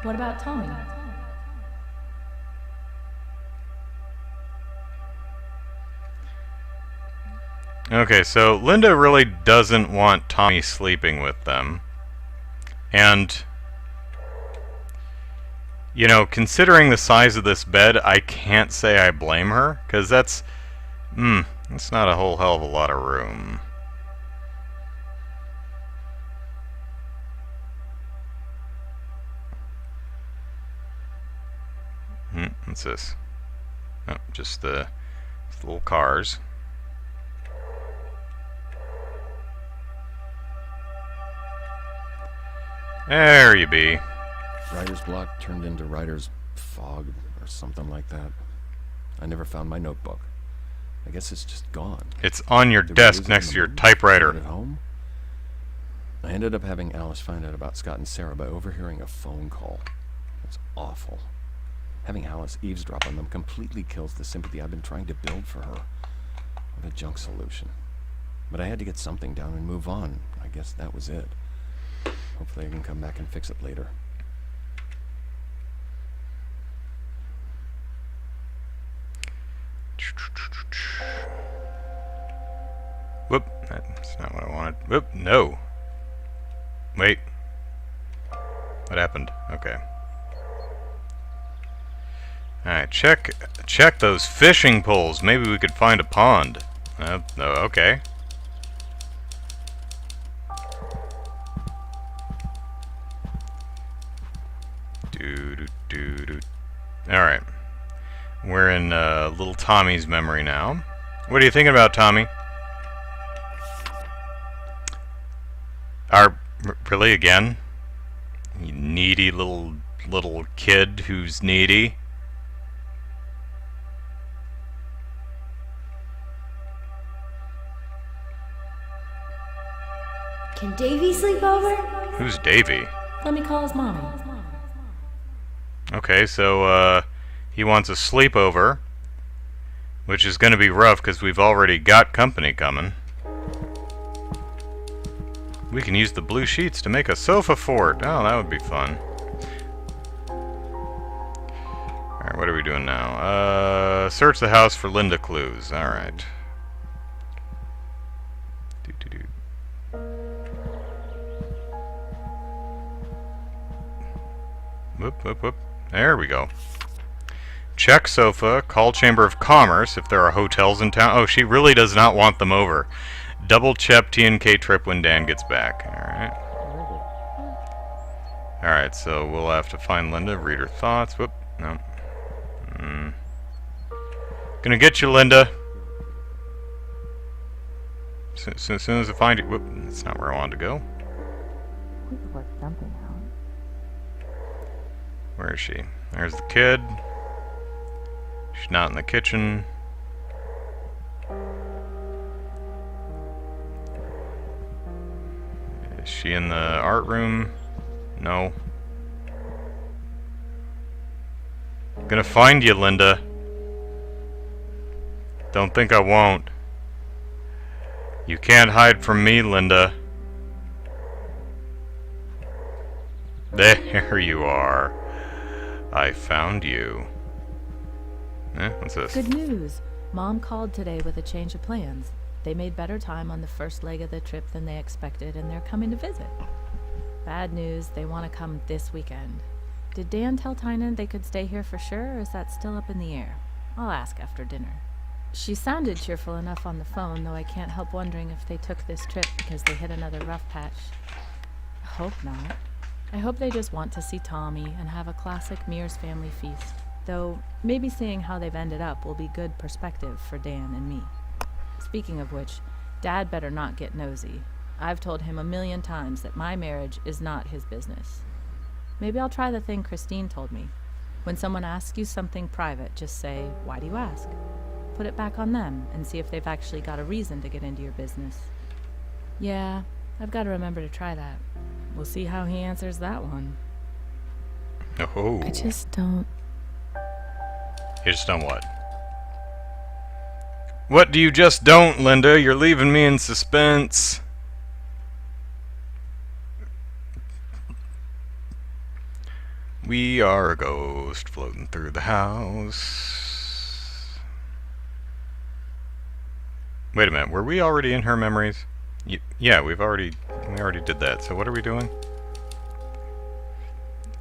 What about Tommy? Okay, so Linda really doesn't want Tommy sleeping with them. And, you know, considering the size of this bed, I can't say I blame her, because that's not a whole hell of a lot of room. What's this? Oh, just the little cars. There you be. Writer's block turned into writer's fog or something like that. I never found my notebook. I guess it's just gone. It's on your Did we desk lose it next in to the your moment? typewriter. At home? I ended up having Alice find out about Scott and Sarah by overhearing a phone call. It's awful. Having Alice eavesdrop on them completely kills the sympathy I've been trying to build for her. What a junk solution. But I had to get something down and move on. I guess that was it. Hopefully I can come back and fix it later. Whoop, that's not what I wanted. Whoop, no. Wait. What happened? Okay. Alright, check those fishing poles. Maybe we could find a pond. No, okay. Alright. We're in little Tommy's memory now. What are you thinking about, Tommy? Really again? You needy little kid who's needy. Can Davy sleep over? Who's Davy? Let me call his mommy. Okay, so he wants a sleepover, which is going to be rough because we've already got company coming. We can use the blue sheets to make a sofa fort. Oh, that would be fun. Alright, what are we doing now? Search the house for Linda clues. Alright. Whoop, whoop, whoop. There we go. Check sofa, call Chamber of Commerce if there are hotels in town. Oh, she really does not want them over. Double check T&K trip when Dan gets back. Alright. Alright, so we'll have to find Linda, read her thoughts. Whoop, no. Gonna get you, Linda. As soon as I find you. Whoop, that's not where I wanted to go. We could work something out. Where is she? There's the kid. She's not in the kitchen. Is she in the art room? No. I'm gonna find you, Linda. Don't think I won't. You can't hide from me, Linda. There you are. I found you. What's this? Good news. Mom called today with a change of plans. They made better time on the first leg of the trip than they expected, and they're coming to visit. Bad news, they want to come this weekend. Did Dan tell Tynan they could stay here for sure, or is that still up in the air? I'll ask after dinner. She sounded cheerful enough on the phone, though I can't help wondering if they took this trip because they hit another rough patch. I hope not. I hope they just want to see Tommy and have a classic Mears family feast. Though, maybe seeing how they've ended up will be good perspective for Dan and me. Speaking of which, Dad better not get nosy. I've told him 1,000,000 times that my marriage is not his business. Maybe I'll try the thing Christine told me. When someone asks you something private, just say, "Why do you ask?" Put it back on them and see if they've actually got a reason to get into your business. Yeah, I've got to remember to try that. We'll see how he answers that one. Oh. I just don't... You just don't what? What do you just don't, Linda? You're leaving me in suspense. We are a ghost floating through the house. Wait a minute, were we already in her memories? Yeah, we already did that. So what are we doing?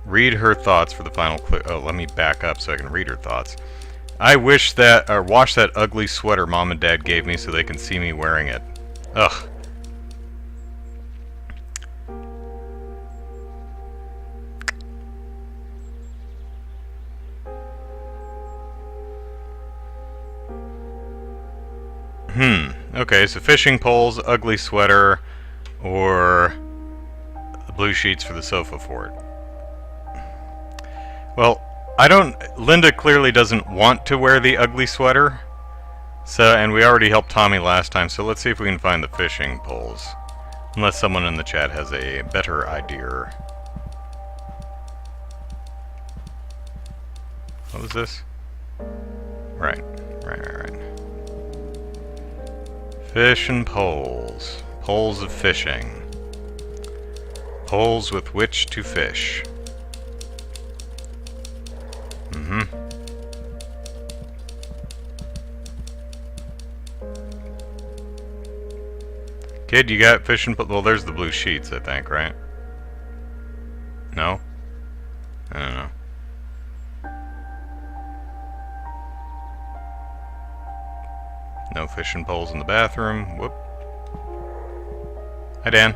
Read her thoughts for the final clip. Oh, let me back up so I can read her thoughts. I wish that, or wash that ugly sweater Mom and Dad gave me so they can see me wearing it. Ugh. Okay, so fishing poles, ugly sweater, or the blue sheets for the sofa fort. Well, Linda clearly doesn't want to wear the ugly sweater. So, and we already helped Tommy last time, so let's see if we can find the fishing poles. Unless someone in the chat has a better idea. What was this? Right. Fish and poles. Poles of fishing. Poles with which to fish. Kid, you got fish and well, there's the blue sheets, I think, right? No? I don't know. No fishing poles in the bathroom. Whoop. Hi, Dan.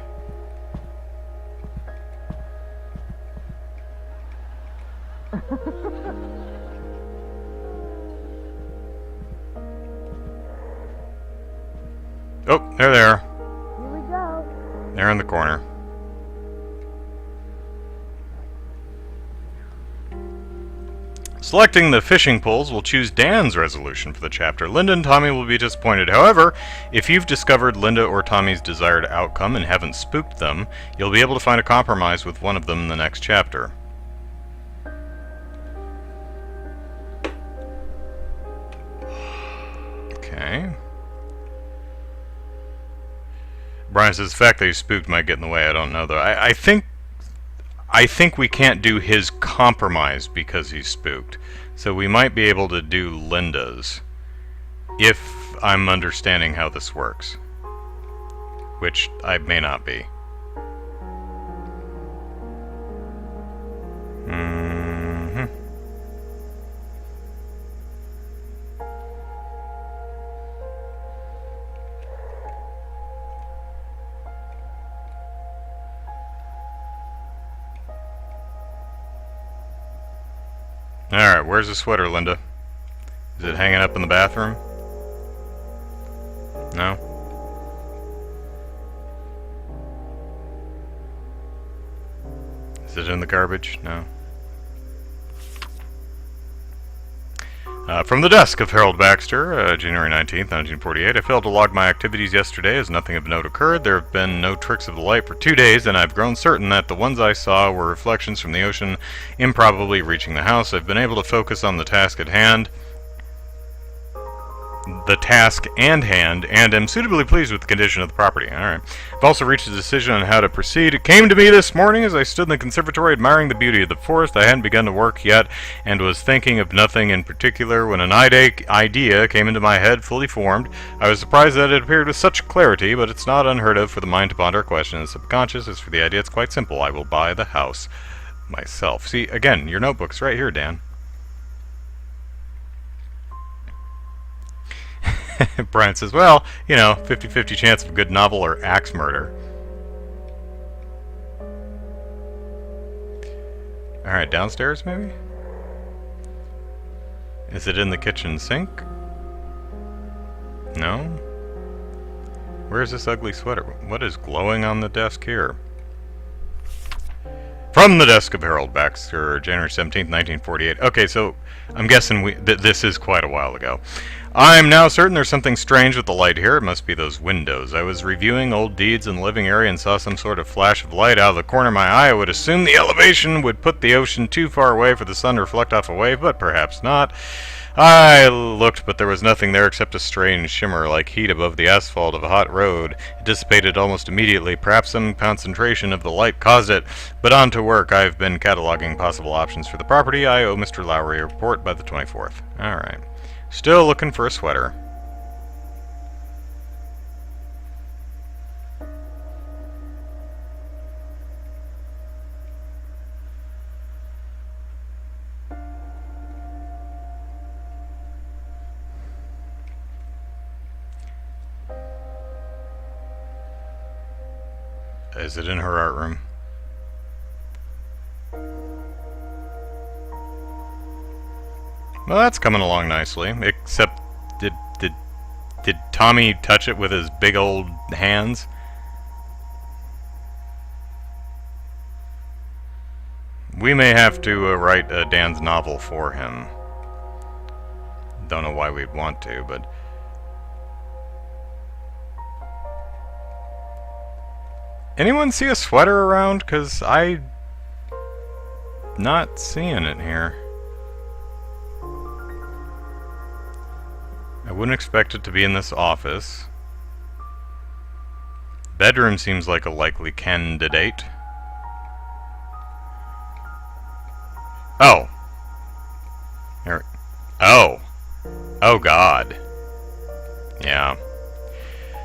Oh, there they are. Here we go. They're in the corner. Selecting the fishing poles will choose Dan's resolution for the chapter. Linda and Tommy will be disappointed. However, if you've discovered Linda or Tommy's desired outcome and haven't spooked them, you'll be able to find a compromise with one of them in the next chapter. Okay. Brian says the fact that he's spooked might get in the way. I don't know though. I think we can't do his compromise because he's spooked. So we might be able to do Linda's, if I'm understanding how this works. Which I may not be. Alright, where's the sweater, Linda? Is it hanging up in the bathroom? No? Is it in the garbage? No. From the desk of Harold Baxter, January 19th, 1948. I failed to log my activities yesterday as nothing of note occurred. There have been no tricks of the light for 2 days, and I've grown certain that the ones I saw were reflections from the ocean improbably reaching the house. I've been able to focus on the task at hand. And am suitably pleased with the condition of the property. Alright. I've also reached a decision on how to proceed. It came to me this morning as I stood in the conservatory admiring the beauty of the forest. I hadn't begun to work yet and was thinking of nothing in particular when an idea came into my head, fully formed. I was surprised that it appeared with such clarity, but it's not unheard of for the mind to ponder a question in the subconscious. As for the idea, it's quite simple. I will buy the house myself. See, again, your notebook's right here, Dan. Brian says, well, 50-50 chance of a good novel or axe murder. Alright, downstairs maybe? Is it in the kitchen sink? No? Where's this ugly sweater? What is glowing on the desk here? From the desk of Harold Baxter, January 17th, 1948. Okay, so I'm guessing this is quite a while ago. I'm now certain there's something strange with the light here. It must be those windows. I was reviewing old deeds in the living area and saw some sort of flash of light out of the corner of my eye. I would assume the elevation would put the ocean too far away for the sun to reflect off a wave, but perhaps not. I looked, but there was nothing there except a strange shimmer like heat above the asphalt of a hot road. It dissipated almost immediately. Perhaps some concentration of the light caused it. But on to work. I've been cataloging possible options for the property. I owe Mr. Lowry a report by the 24th. Alright. Still looking for a sweater. Is it in her art room? Well, that's coming along nicely, except Did Tommy touch it with his big old hands? We may have to write Dan's novel for him. Don't know why we'd want to, but... Anyone see a sweater around? 'Cause I... not seeing it here. I wouldn't expect it to be in this office. Bedroom seems like a likely candidate. Oh. Here. Oh. Oh God. Yeah.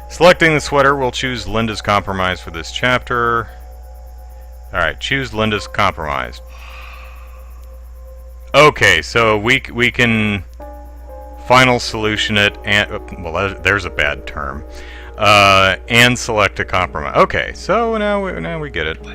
Selecting the sweater, we'll choose Linda's compromise for this chapter. Alright, choose Linda's compromise. Okay, so we can final solution it, and well, there's a bad term, and select a compromise. Okay, so now we get it.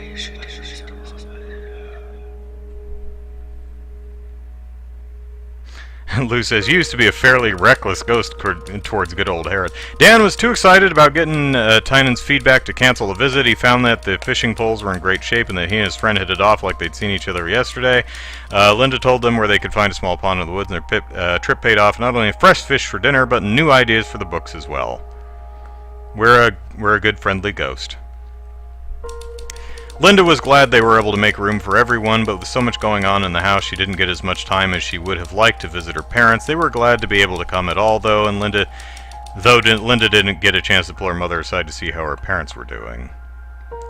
Lou says, used to be a fairly reckless ghost towards good old Herod. Dan was too excited about getting Tynan's feedback to cancel the visit. He found that the fishing poles were in great shape and that he and his friend hit it off like they'd seen each other yesterday. Linda told them where they could find a small pond in the woods, and their trip paid off not only fresh fish for dinner, but new ideas for the books as well. We're a good friendly ghost. Linda was glad they were able to make room for everyone, but with so much going on in the house, she didn't get as much time as she would have liked to visit her parents. They were glad to be able to come at all, though, and Linda didn't get a chance to pull her mother aside to see how her parents were doing.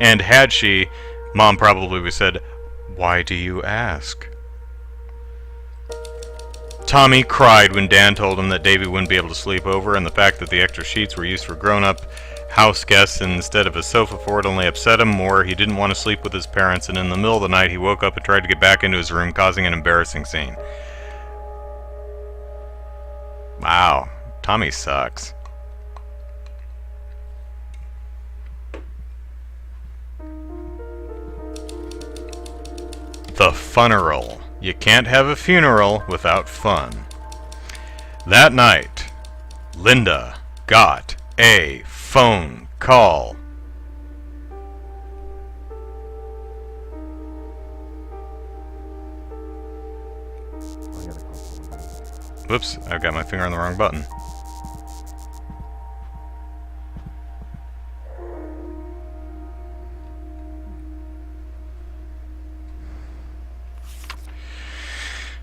And had she, Mom probably would have said, "Why do you ask?" Tommy cried when Dan told him that Davy wouldn't be able to sleep over, and the fact that the extra sheets were used for grown-up house guests instead of a sofa for it only upset him more. He didn't want to sleep with his parents, and in the middle of the night he woke up and tried to get back into his room, causing an embarrassing scene. Wow, Tommy sucks. The funeral. You can't have a funeral without fun. That night, Linda got a phone call. Whoops, I've got my finger on the wrong button.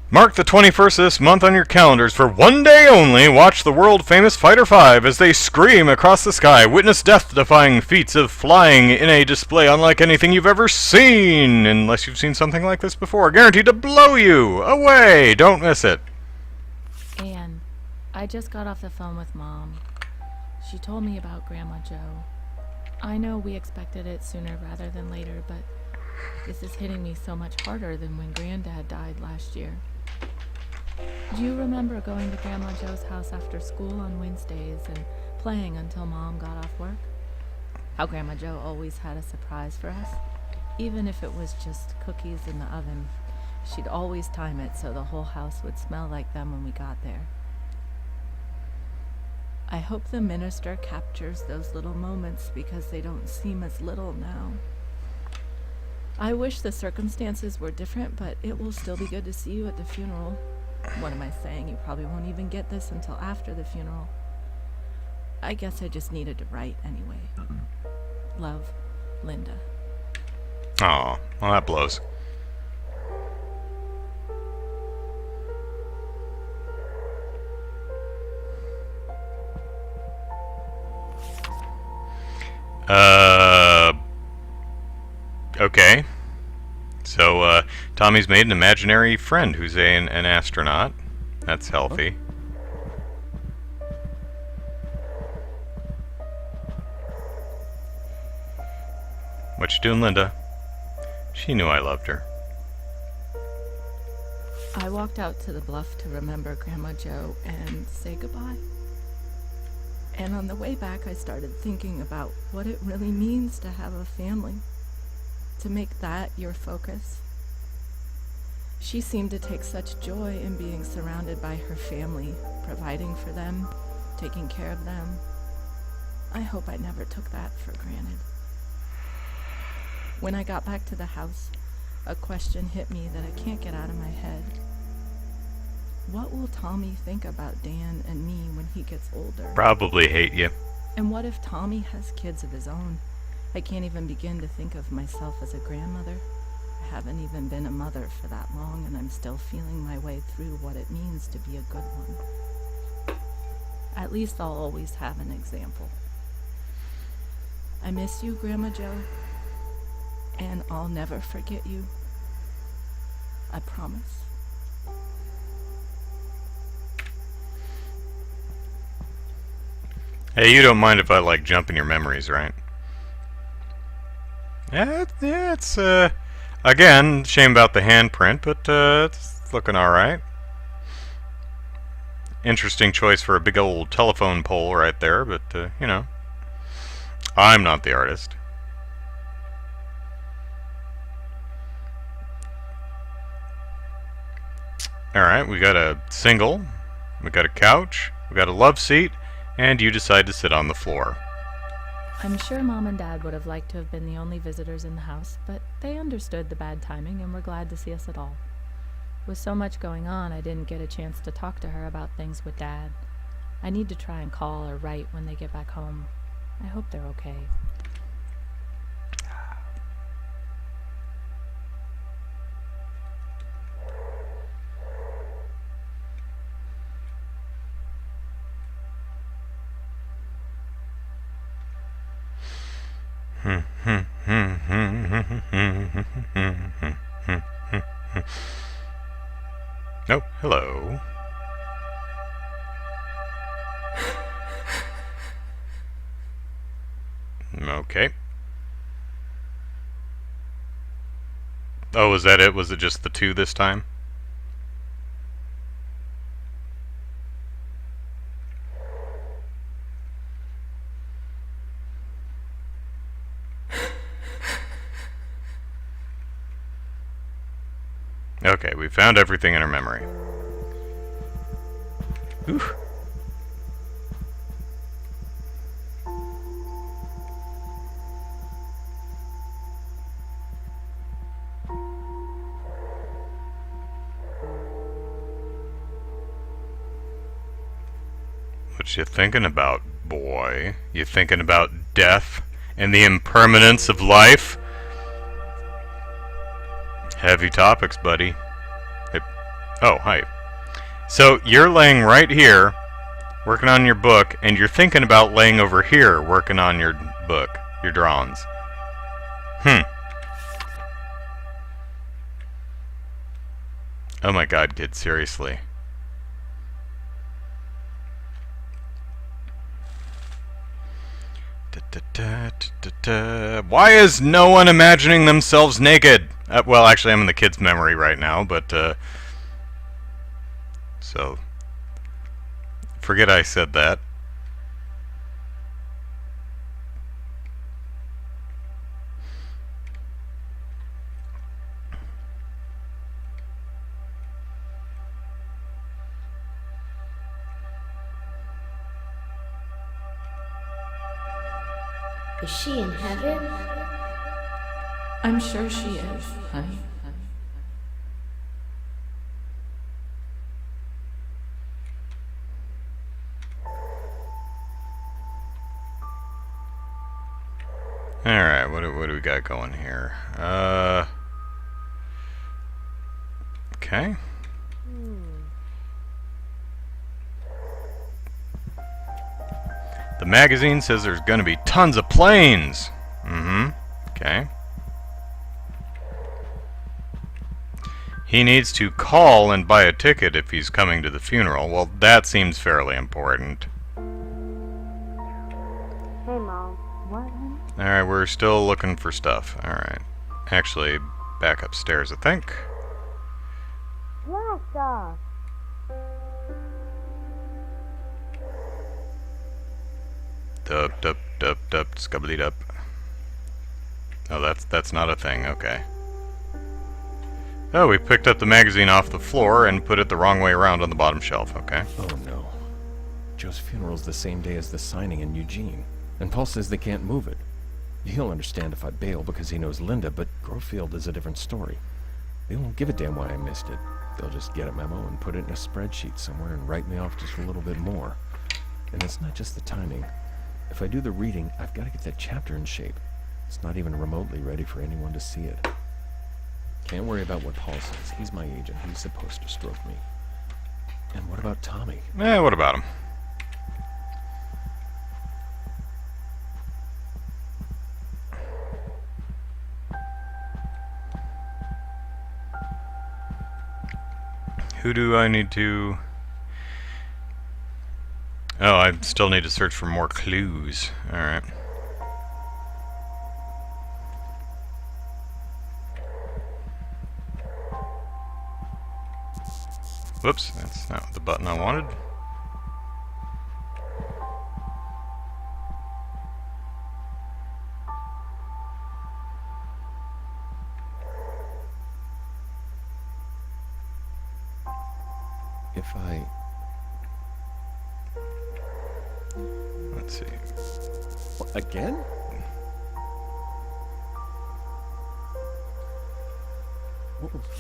Mark the 21st of this month on your calendars. For one day only, watch the world-famous Fighter 5 as they scream across the sky. Witness death-defying feats of flying in a display unlike anything you've ever seen. Unless you've seen something like this before. Guaranteed to blow you away. Don't miss it. Anne, I just got off the phone with Mom. She told me about Grandma Joe. I know we expected it sooner rather than later, but this is hitting me so much harder than when Granddad died last year. Do you remember going to Grandma Joe's house after school on Wednesdays and playing until Mom got off work? How Grandma Joe always had a surprise for us? Even if it was just cookies in the oven, she'd always time it so the whole house would smell like them when we got there. I hope the minister captures those little moments because they don't seem as little now. I wish the circumstances were different, but it will still be good to see you at the funeral. What am I saying? You probably won't even get this until after the funeral. I guess I just needed to write anyway. Love, Linda. Aw, well that blows. Okay. So, Tommy's made an imaginary friend who's an astronaut. That's healthy. What you doing, Linda? She knew I loved her. I walked out to the bluff to remember Grandma Joe and say goodbye. And on the way back, I started thinking about what it really means to have a family. To make that your focus. She seemed to take such joy in being surrounded by her family, providing for them, taking care of them. I hope I never took that for granted. When I got back to the house, a question hit me that I can't get out of my head. What will Tommy think about Dan and me when he gets older? Probably hate you. And what if Tommy has kids of his own? I can't even begin to think of myself as a grandmother. I haven't even been a mother for that long, and I'm still feeling my way through what it means to be a good one. At least I'll always have an example. I miss you, Grandma Joe, and I'll never forget you. I promise. Hey, you don't mind if I, like, jump in your memories, right? Yeah, it's, again, shame about the handprint, but, it's looking alright. Interesting choice for a big old telephone pole right there, but, you know. I'm not the artist. Alright, we got a single, we got a couch, we got a love seat, and you decide to sit on the floor. I'm sure Mom and Dad would have liked to have been the only visitors in the house, but they understood the bad timing and were glad to see us at all. With so much going on, I didn't get a chance to talk to her about things with Dad. I need to try and call or write when they get back home. I hope they're okay. Oh, hello. Okay. Oh, was that it? Was it just the two this time? Okay, we found everything in our memory. Oof. What you thinking about, boy? You thinking about death and the impermanence of life? Heavy topics, buddy. Oh, hi. So, you're laying right here, working on your book, and you're thinking about laying over here, working on your book, your drawings. Oh my god, kid, seriously. Why is no one imagining themselves naked? Well, actually, I'm in the kid's memory right now, but, so, forget I said that. Is she in heaven? I'm sure she is, honey. Alright, what do we got going here? Okay. The magazine says there's gonna be tons of planes! Okay. He needs to call and buy a ticket if he's coming to the funeral. Well, that seems fairly important. Hey, Mom. What? Alright, we're still looking for stuff. Alright. Actually, back upstairs, I think. Blast off. Dup, dup, dup, dup, scubbly dup. Oh, that's not a thing, okay. Oh, we picked up the magazine off the floor and put it the wrong way around on the bottom shelf, okay. Oh no. Joe's funeral's the same day as the signing in Eugene, and Paul says they can't move it. He'll understand if I bail because he knows Linda, but Grovefield is a different story. They won't give a damn why I missed it. They'll just get a memo and put it in a spreadsheet somewhere and write me off just a little bit more. And it's not just the timing. If I do the reading, I've got to get that chapter in shape. It's not even remotely ready for anyone to see it. Can't worry about what Paul says. He's my agent. He's supposed to stroke me. And what about Tommy? What about him? Who do I need to... Oh, I still need to search for more clues. Alright. Whoops, that's not the button I wanted. If I... Let's see. What, again?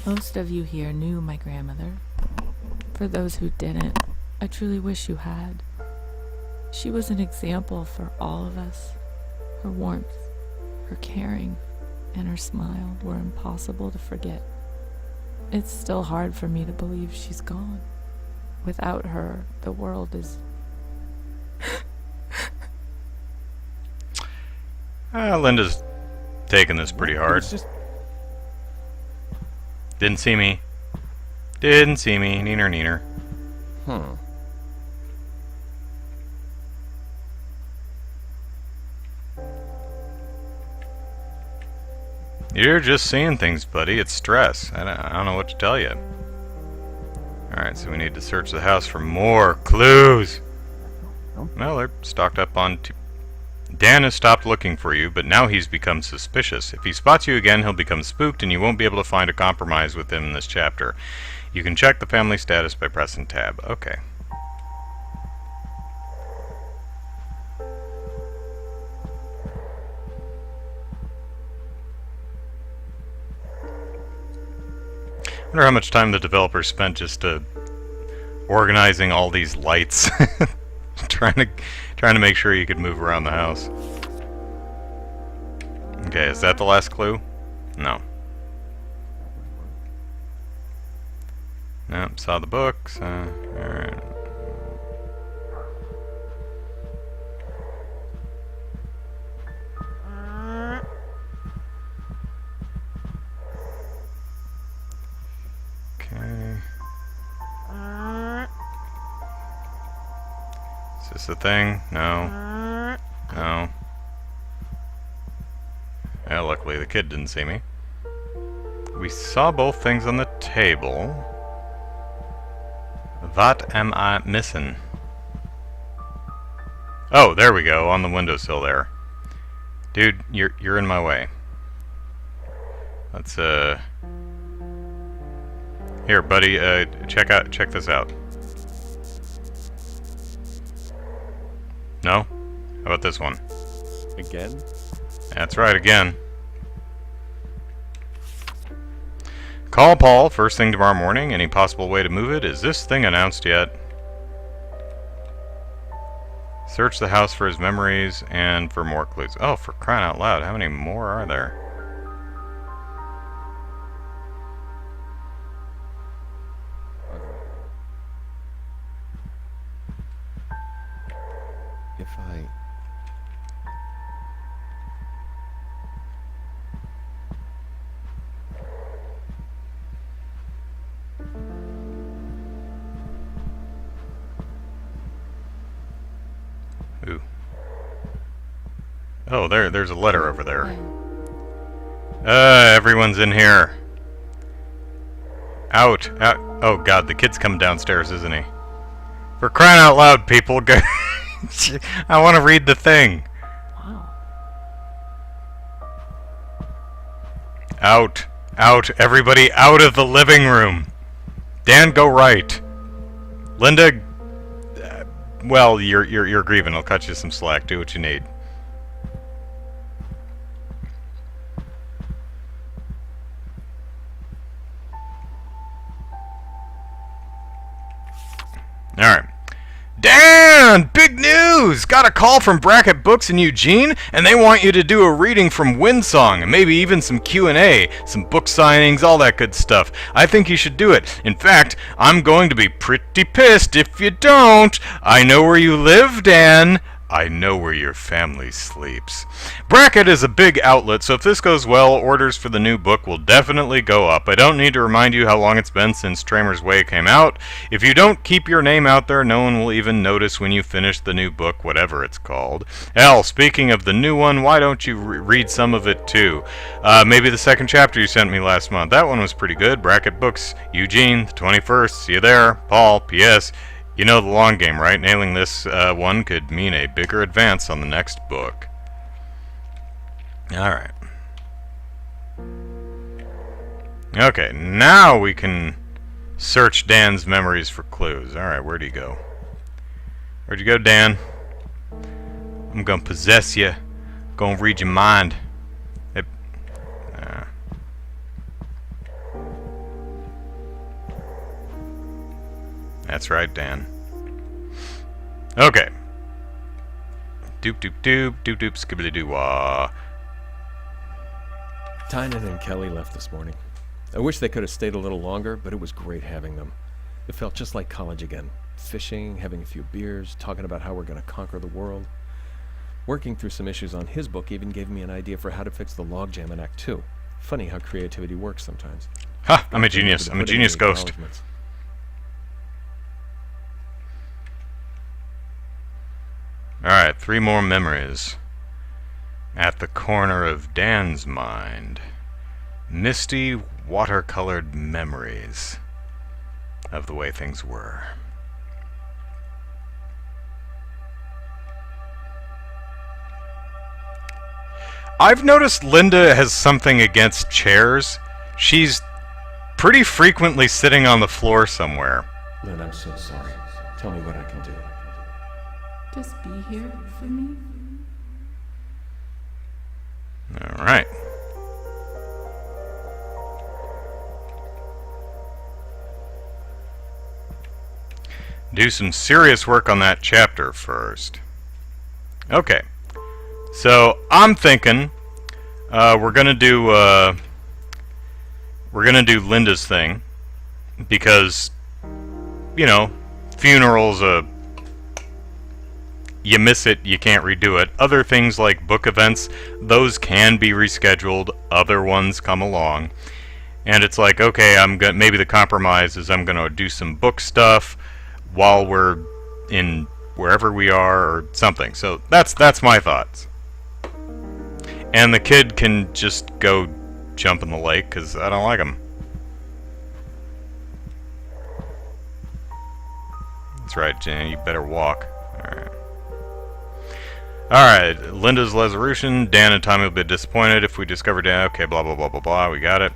Most of you here knew my grandmother. For those who didn't, I truly wish you had. She was an example for all of us. Her warmth, her caring, and her smile were impossible to forget. It's still hard for me to believe she's gone. Without her, the world is... Linda's taking this pretty hard. Didn't see me. Didn't see me. Neener, neener. Huh. You're just seeing things, buddy. It's stress. I don't know what to tell you. Alright, so we need to search the house for more clues. Well, they're stocked up on... Dan has stopped looking for you, but now he's become suspicious. If he spots you again, he'll become spooked, and you won't be able to find a compromise with him in this chapter. You can check the family status by pressing tab. Okay. I wonder how much time the developers spent just organizing all these lights, trying to make sure you could move around the house. Okay, is that the last clue? No. Nope, saw the books. Alright. Okay. Is this a thing? No. No. Yeah, luckily the kid didn't see me. We saw both things on the table. What am I missing? Oh, there we go, on the windowsill there. Dude, you're in my way. Let's here, buddy, check this out. No? How about this one? Again? That's right, again. Call Paul first thing tomorrow morning. Any possible way to move it? Is this thing announced yet? Search the house for his memories and for more clues. Oh, for crying out loud, how many more are there? If I... Ooh. Oh, there's a letter over there. Everyone's in here. Out. Oh god, the kid's coming downstairs, isn't he? For crying out loud, people. I want to read the thing. Wow. Out. Out. Everybody out of the living room. Dan, go right. Linda, well, you're grieving. I'll cut you some slack. Do what you need. Alright. Dan! Big news! Got a call from Bracket Books in Eugene, and they want you to do a reading from Windsong, and maybe even some Q&A, some book signings, all that good stuff. I think you should do it. In fact, I'm going to be pretty pissed if you don't. I know where you live, Dan. I know where your family sleeps. Bracket is a big outlet, so if this goes well, orders for the new book will definitely go up. I don't need to remind you how long it's been since Tramer's Way came out. If you don't keep your name out there, no one will even notice when you finish the new book, whatever it's called. Hell, speaking of the new one, why don't you read some of it too? Maybe the second chapter you sent me last month. That one was pretty good. Bracket Books, Eugene, the 21st. See you there. Paul, P.S. You know the long game, right? Nailing this one could mean a bigger advance on the next book. Alright. Okay, now we can search Dan's memories for clues. Alright, where'd he go? Where'd you go, Dan? I'm gonna possess you. Gonna read your mind. That's right, Dan. Okay. Doop doop doop doop doop skibbity doo wah. Tynan and Kelly left this morning. I wish they could have stayed a little longer, but it was great having them. It felt just like college again. Fishing, having a few beers, talking about how we're going to conquer the world. Working through some issues on his book even gave me an idea for how to fix the logjam in Act 2. Funny how creativity works sometimes. Ha! I'm a genius. I'm a genius ghost. Alright, 3 more memories. At the corner of Dan's mind. Misty, watercolored memories of the way things were. I've noticed Linda has something against chairs. She's pretty frequently sitting on the floor somewhere. Lynn, I'm so sorry. Tell me what I can do. Just be here for me. Alright. Do some serious work on that chapter first. Okay. So, I'm thinking we're gonna do Linda's thing because, you know, funeral's you miss it, you can't redo it. Other things like book events, those can be rescheduled. Other ones come along. And it's like, okay, maybe the compromise is I'm going to do some book stuff while we're in wherever we are or something. So that's my thoughts. And the kid can just go jump in the lake because I don't like him. That's right, Jenny, you better walk. Alright. Alright, Linda's resolution. Dan and Tommy will be disappointed if we discover Dan. Okay, blah, blah, blah, blah, blah. We got it.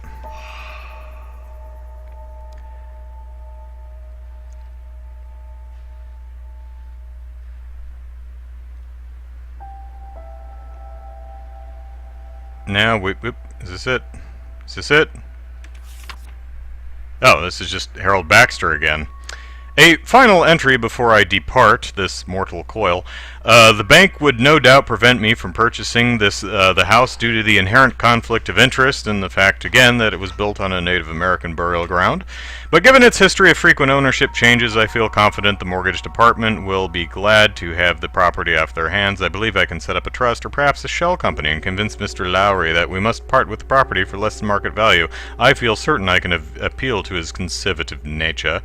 Now, wait, is this it? Is this it? Oh, this is just Harold Baxter again. A final entry before I depart this mortal coil. The bank would no doubt prevent me from purchasing the house due to the inherent conflict of interest and the fact, again, that it was built on a Native American burial ground. But given its history of frequent ownership changes, I feel confident the mortgage department will be glad to have the property off their hands. I believe I can set up a trust or perhaps a shell company and convince Mr. Lowry that we must part with the property for less than market value. I feel certain I can appeal to his conservative nature.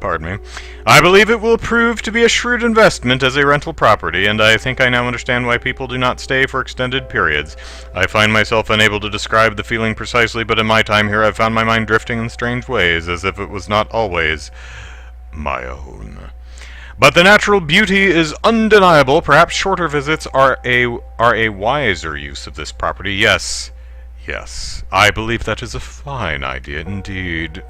Pardon me. I believe it will prove to be a shrewd investment as a rental property, and I think I now understand why people do not stay for extended periods. I find myself unable to describe the feeling precisely, but in my time here I've found my mind drifting in strange ways, as if it was not always my own. But the natural beauty is undeniable. Perhaps shorter visits are a wiser use of this property. Yes. Yes. I believe that is a fine idea indeed.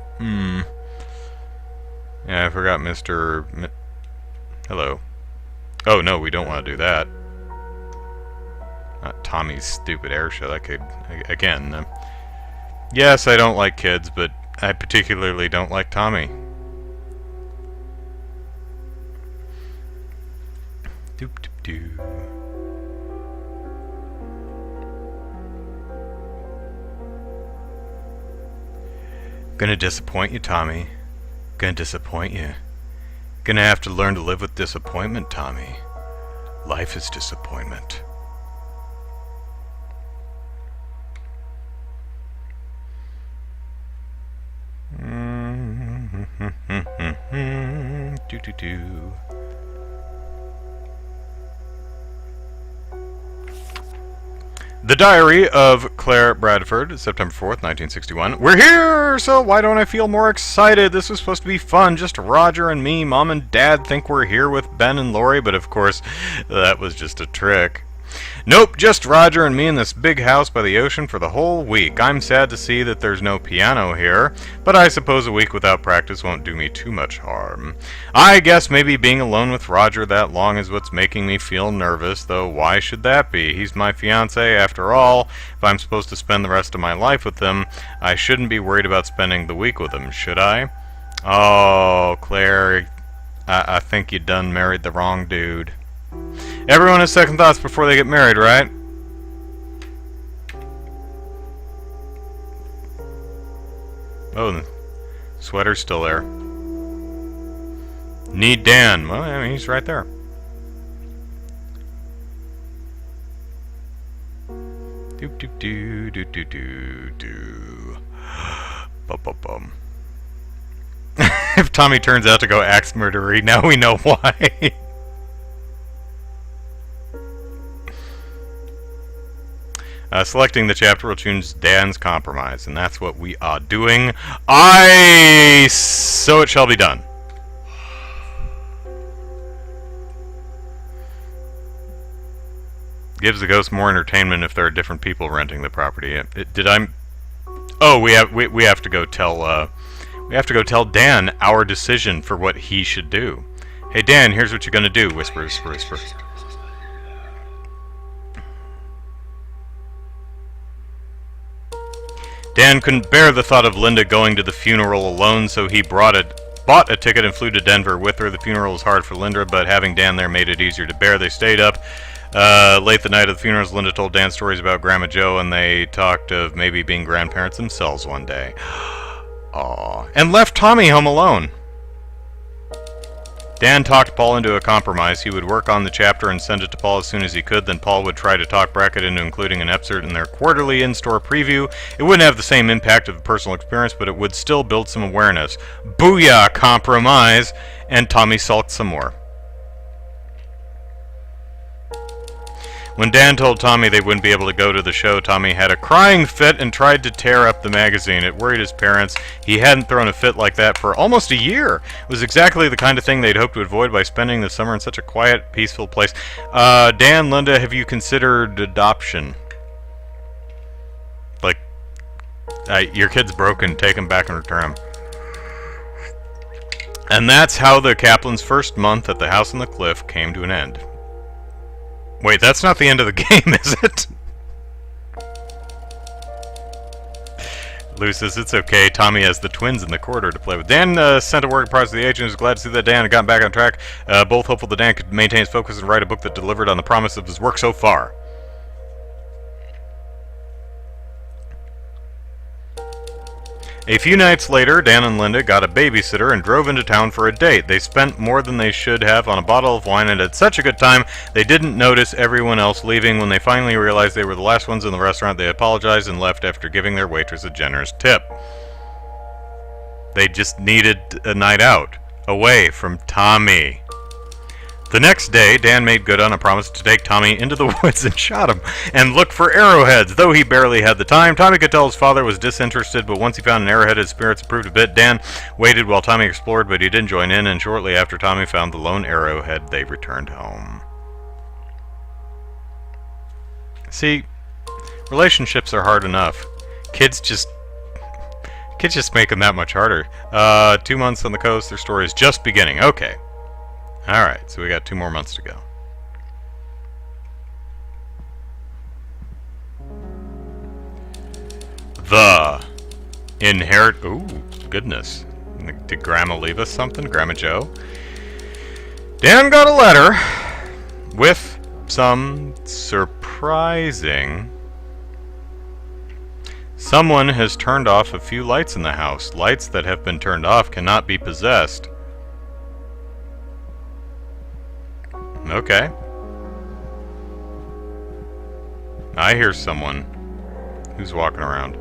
Yeah, I forgot Mr. Hello. Oh, no, we don't want to do that. Not Tommy's stupid air show. That could... Again, yes, I don't like kids, but I particularly don't like Tommy. Doop doop doo. Gonna disappoint you, Tommy. Gonna disappoint you. Gonna have to learn to live with disappointment, Tommy. Life is disappointment. Do do do. The Diary of Claire Bradford, September 4th, 1961. We're here, so why don't I feel more excited? This was supposed to be fun, just Roger and me. Mom and Dad think we're here with Ben and Lori, but of course, that was just a trick. Nope, just Roger and me in this big house by the ocean for the whole week. I'm sad to see that there's no piano here, but I suppose a week without practice won't do me too much harm. I guess maybe being alone with Roger that long is what's making me feel nervous, though why should that be? He's my fiancé after all. If I'm supposed to spend the rest of my life with him, I shouldn't be worried about spending the week with him, should I? Oh, Claire, I think you done married the wrong dude. Everyone has second thoughts before they get married, right? Oh, the sweater's still there. Need Dan. Well, I mean, he's right there. Doop doop doo doo doo doo doo. Bum bum bum. If Tommy turns out to go axe murdery, now we know why. Selecting the chapter will choose Dan's compromise, and that's what we are doing. So it shall be done. Gives the ghost more entertainment if there are different people renting the property. Oh, we have to go tell Dan our decision for what he should do. Hey Dan, here's what you're gonna do. Whisper, whisper, whisper. Dan couldn't bear the thought of Linda going to the funeral alone, so he bought a ticket and flew to Denver with her. The funeral was hard for Linda, but having Dan there made it easier to bear. They stayed up late the night of the funerals. Linda told Dan stories about Grandma Joe, and they talked of maybe being grandparents themselves one day. Aww. And left Tommy home alone. Dan talked Paul into a compromise. He would work on the chapter and send it to Paul as soon as he could. Then Paul would try to talk Brackett into including an excerpt in their quarterly in-store preview. It wouldn't have the same impact of a personal experience, but it would still build some awareness. Booyah! Compromise! And Tommy sulked some more. When Dan told Tommy they wouldn't be able to go to the show, Tommy had a crying fit and tried to tear up the magazine. It worried his parents. He hadn't thrown a fit like that for almost a year. It was exactly the kind of thing they'd hoped to avoid by spending the summer in such a quiet, peaceful place. Dan, Linda, have you considered adoption? Like, your kid's broken, take him back and return him. And that's how the Kaplan's first month at the house on the cliff came to an end. Wait, that's not the end of the game, is it? Lou says it's okay. Tommy has the twins in the corridor to play with. Dan sent a work in progress to the agent. Was glad to see that Dan had gotten back on track. Both hopeful that Dan could maintain his focus and write a book that delivered on the promise of his work so far. A few nights later, Dan and Linda got a babysitter and drove into town for a date. They spent more than they should have on a bottle of wine and had such a good time they didn't notice everyone else leaving. When they finally realized they were the last ones in the restaurant, they apologized and left after giving their waitress a generous tip. They just needed a night out, away from Tommy. The next day, Dan made good on a promise to take Tommy into the woods and shot him, and look for arrowheads. Though he barely had the time, Tommy could tell his father was disinterested, but once he found an arrowhead, his spirits improved a bit. Dan waited while Tommy explored, but he didn't join in, and shortly after Tommy found the lone arrowhead, they returned home. See, relationships are hard enough. Kids just make them that much harder. 2 months on the coast, their story is just beginning. Okay. Alright, so we got 2 more months to go. The inherit... Ooh, goodness. Did Grandma leave us something? Grandma Joe? Dan got a letter with some surprising... Someone has turned off a few lights in the house. Lights that have been turned off cannot be possessed. Okay. I hear someone who's walking around.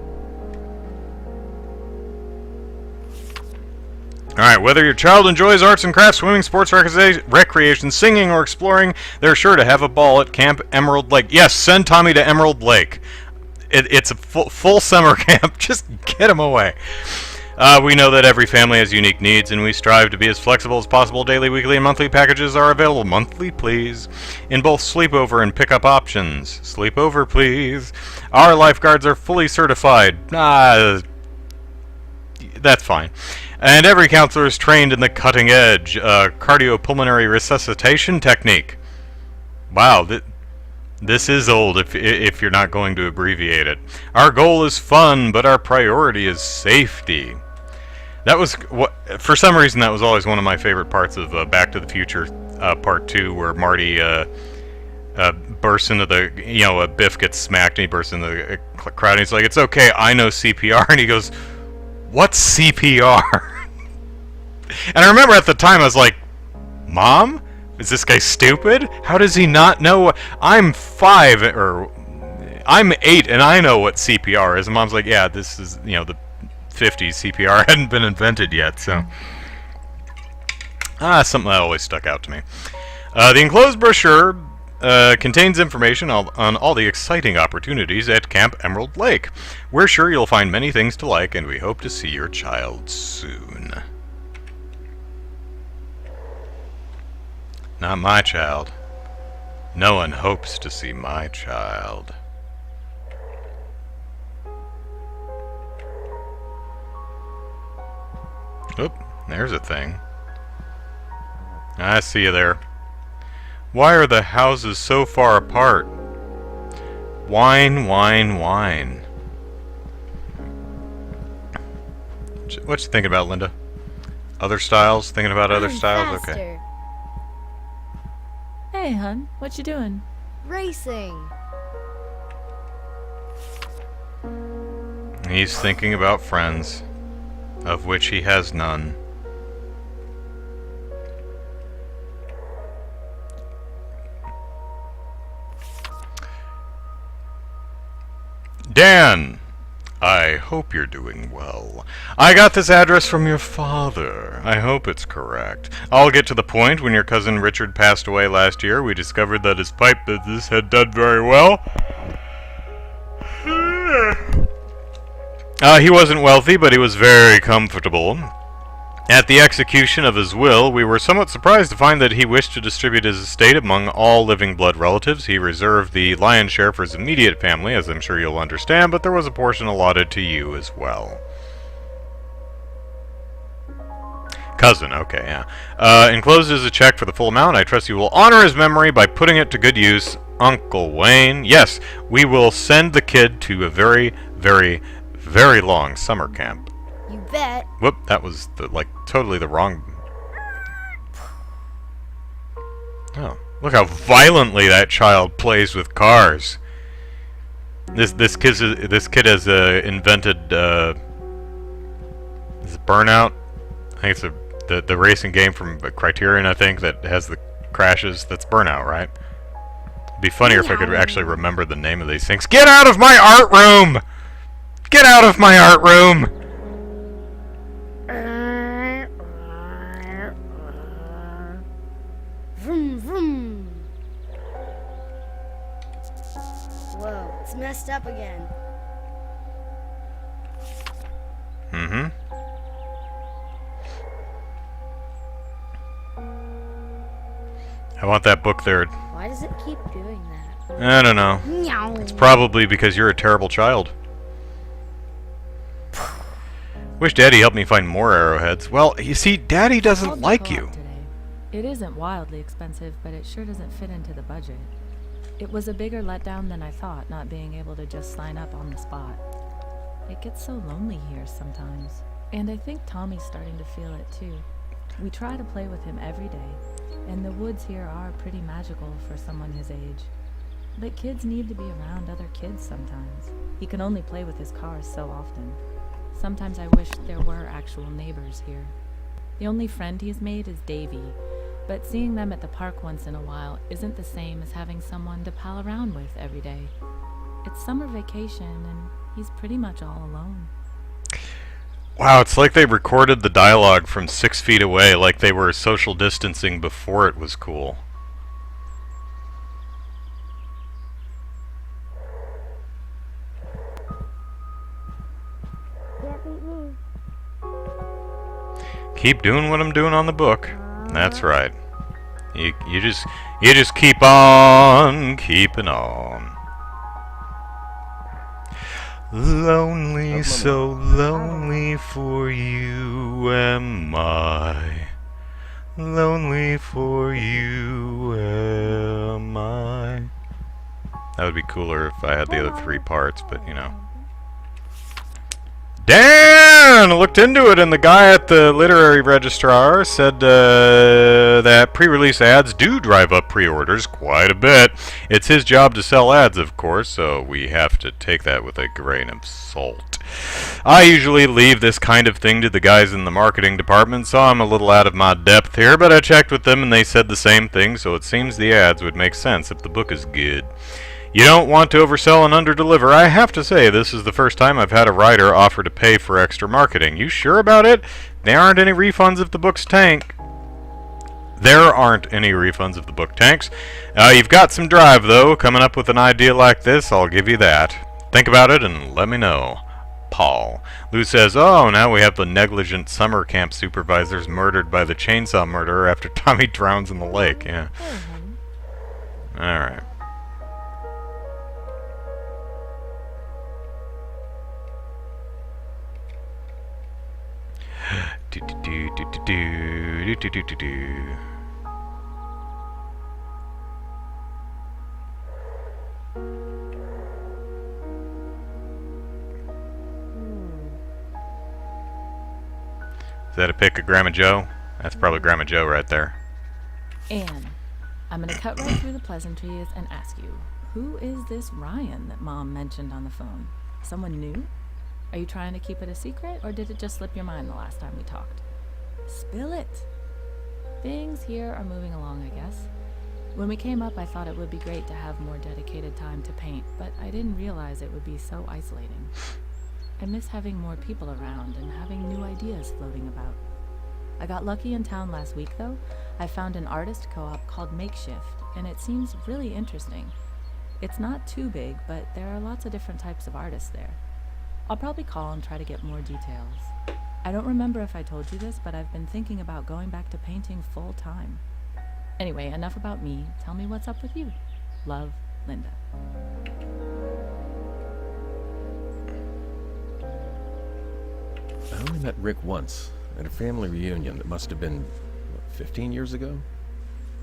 Alright, whether your child enjoys arts and crafts, swimming, sports, recreation, singing, or exploring, they're sure to have a ball at Camp Emerald Lake. Yes, send Tommy to Emerald Lake. It's a full summer camp. Just get him away. We know that every family has unique needs, and we strive to be as flexible as possible. Daily, weekly, and monthly packages are available. Monthly, please. In both sleepover and pickup options. Sleepover, please. Our lifeguards are fully certified. That's fine. And every counselor is trained in the cutting-edge cardiopulmonary resuscitation technique. Wow, this is old if you're not going to abbreviate it. Our goal is fun, but our priority is safety. That was for some reason that was always one of my favorite parts of Back to the Future Part 2, where Marty bursts into the, Biff gets smacked and he bursts into the crowd and he's like, "It's okay, I know CPR," and he goes, "What's CPR?" And I remember at the time I was like, "Mom? Is this guy stupid? How does he not know? I'm 5 or I'm 8 and I know what CPR is." And Mom's like, "Yeah, this is, the 50s. CPR hadn't been invented yet." So something that always stuck out to me. The enclosed brochure contains information on all the exciting opportunities at Camp Emerald Lake. We're sure you'll find many things to like, and we hope to see your child soon. Not my child. No one hopes to see my child. Oop, there's a thing. I see you there. Why are the houses so far apart? Wine, wine, wine. What you thinking about, Linda? Other styles? Thinking about other styles? Faster. Hey, hun, what you doing? Racing. He's thinking about friends, of which he has none. Dan, I hope you're doing well. I got this address from your father. I hope it's correct. I'll get to the point. When your cousin Richard passed away last year, we discovered that his pipe business had done very well. He wasn't wealthy, but he was very comfortable. At the execution of his will, we were somewhat surprised to find that he wished to distribute his estate among all living blood relatives. He reserved the lion's share for his immediate family, as I'm sure you'll understand, but there was a portion allotted to you as well. Cousin, okay, yeah. Enclosed is a check for the full amount. I trust you will honor his memory by putting it to good use. Uncle Wayne. Yes, we will send the kid to a very, very, very long summer camp. You bet. Whoop, that was totally the wrong... Oh, look how violently that child plays with cars. This kid has invented is it Burnout? I think it's the racing game from Criterion, I think, that has the crashes. That's Burnout, right? It'd be funnier if I could actually remember the name of these things. Get out of my art room! Get out of my art room! Vroom, vroom. Whoa, it's messed up again. Mm-hmm. I want that book there. Why does it keep doing that? I don't know. Meow. It's probably because you're a terrible child. Wish Daddy helped me find more arrowheads. Well, you see, Daddy doesn't like you. It isn't wildly expensive, but it sure doesn't fit into the budget. It was a bigger letdown than I thought, not being able to just sign up on the spot. It gets so lonely here sometimes, and I think Tommy's starting to feel it too. We try to play with him every day, and the woods here are pretty magical for someone his age. But kids need to be around other kids sometimes. He can only play with his cars so often. Sometimes I wish there were actual neighbors here. The only friend he's made is Davy, but seeing them at the park once in a while isn't the same as having someone to pal around with every day. It's summer vacation, and he's pretty much all alone. Wow, it's like they recorded the dialogue from 6 feet away, like they were social distancing before it was cool. Can't beat me. Keep doing what I'm doing on the book. That's right. You just keep on keeping on. Lonely, so lonely for you am I. Lonely for you am I. That would be cooler if I had the other 3 parts, but you know. Dan! I looked into it, and the guy at the literary registrar said that pre-release ads do drive up pre-orders quite a bit. It's his job to sell ads, of course, so we have to take that with a grain of salt. I usually leave this kind of thing to the guys in the marketing department, so I'm a little out of my depth here, but I checked with them and they said the same thing, so it seems the ads would make sense if the book is good. You don't want to oversell and underdeliver. I have to say, this is the first time I've had a writer offer to pay for extra marketing. You sure about it? There aren't any refunds if the books tank. There aren't any refunds if the book tanks. You've got some drive, though. Coming up with an idea like this, I'll give you that. Think about it and let me know. Paul. Lou says, oh, now we have the negligent summer camp supervisors murdered by the chainsaw murderer after Tommy drowns in the lake. Yeah. Alright. Is that a pic of Grandma Joe? That's probably Grandma Joe right there. Anne, I'm gonna cut right through the pleasantries and ask you, who is this Ryan that Mom mentioned on the phone? Someone new? Are you trying to keep it a secret, or did it just slip your mind the last time we talked? Spill it! Things here are moving along, I guess. When we came up, I thought it would be great to have more dedicated time to paint, but I didn't realize it would be so isolating. I miss having more people around and having new ideas floating about. I got lucky in town last week, though. I found an artist co-op called Makeshift, and it seems really interesting. It's not too big, but there are lots of different types of artists there. I'll probably call and try to get more details. I don't remember if I told you this, but I've been thinking about going back to painting full time. Anyway, enough about me. Tell me what's up with you. Love, Linda. I only met Rick once, at a family reunion that must have been, what, 15 years ago?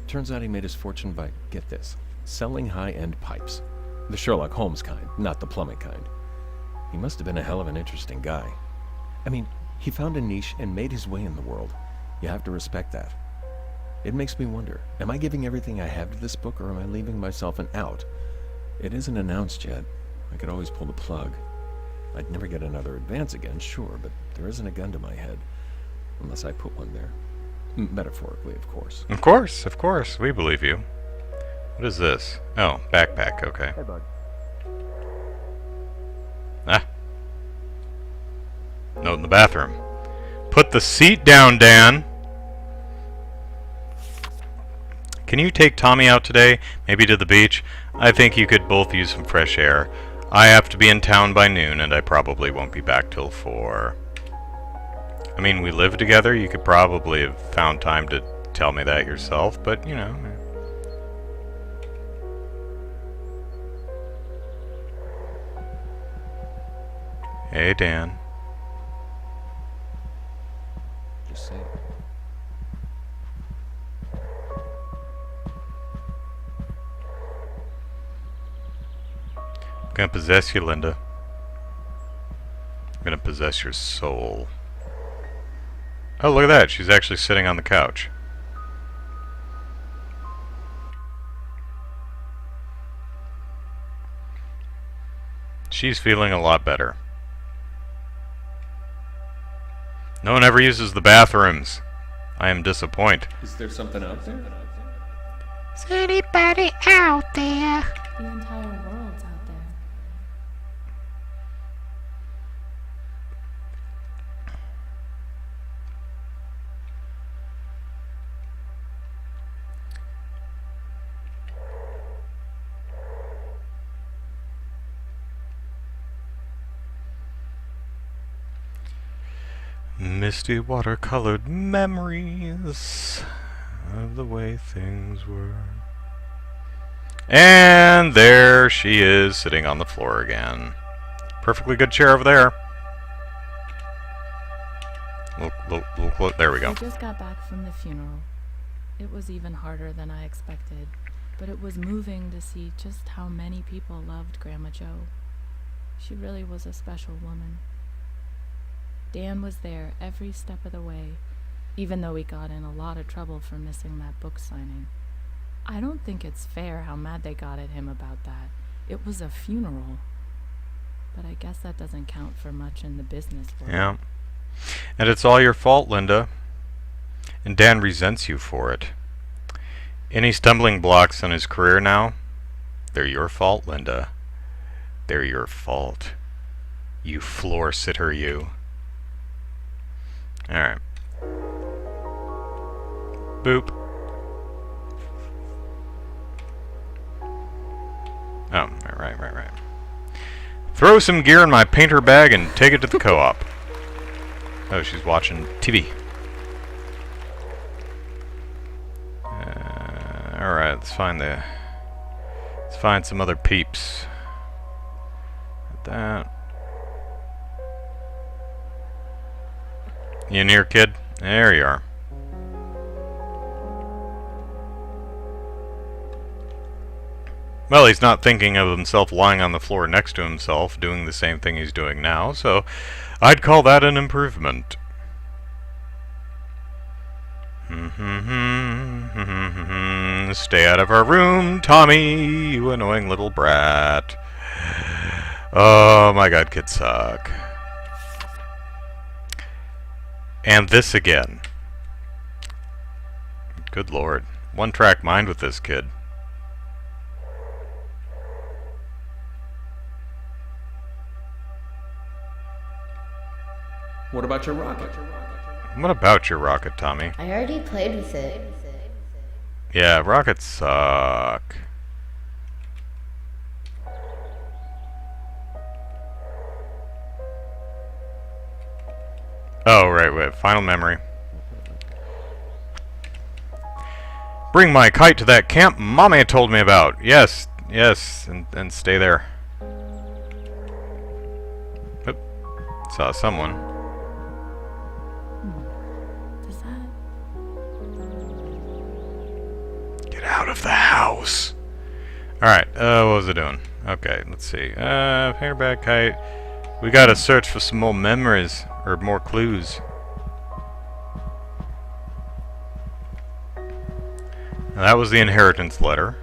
Turns out he made his fortune by, get this, selling high-end pipes. The Sherlock Holmes kind, not the plumbing kind. He must have been a hell of an interesting guy. I mean, he found a niche and made his way in the world. You have to respect that. It makes me wonder, am I giving everything I have to this book, or am I leaving myself an out? It isn't announced yet. I could always pull the plug. I'd never get another advance again, sure, but there isn't a gun to my head. Unless I put one there. Metaphorically, of course. Of course, we believe you. What is this? Oh, backpack, okay. Hey, bud. Ah. Note in the bathroom. Put the seat down, Dan! Can you take Tommy out today? Maybe to the beach? I think you could both use some fresh air. I have to be in town by noon, and I probably won't be back till 4. I mean, we live together. You could probably have found time to tell me that yourself, but, you know. Hey, Dan. Just say it. Gonna possess you, Linda. I'm gonna possess your soul. Oh, look at that. She's actually sitting on the couch. She's feeling a lot better. No one ever uses the bathrooms. I am disappointed. Is there something out there? Is anybody out there? The entire world's out there. Misty watercolored memories of the way things were. And there she is, sitting on the floor again. Perfectly good chair over there. Look, there we go. I just got back from the funeral. It was even harder than I expected, but it was moving to see just how many people loved Grandma Jo. She really was a special woman. Dan was there every step of the way, even though we got in a lot of trouble for missing that book signing. I don't think it's fair how mad they got at him about that. It was a funeral. But I guess that doesn't count for much in the business world. Yeah. And it's all your fault, Linda. And Dan resents you for it. Any stumbling blocks on his career now? They're your fault, Linda. They're your fault. You floor sitter, you. Alright. Boop. Oh, right. Throw some gear in my painter bag and take it to the co-op. Oh, she's watching TV. Alright, let's find some other peeps. Like that. You in here, kid? There you are. Well, he's not thinking of himself lying on the floor next to himself, doing the same thing he's doing now, so I'd call that an improvement. Stay out of our room, Tommy, you annoying little brat. Oh my god, kids suck. And this again. Good lord. One-track mind with this kid. What about your rocket? What about your rocket, Tommy? I already played with it. Yeah, rockets suck. Oh, right, final memory. Bring my kite to that camp Mommy told me about. Yes, and stay there. Oop, saw someone. Does that... Get out of the house. Alright, what was it doing? Okay, let's see. Painter bag kite. We gotta search for some more memories, or more clues. Now, that was the inheritance letter.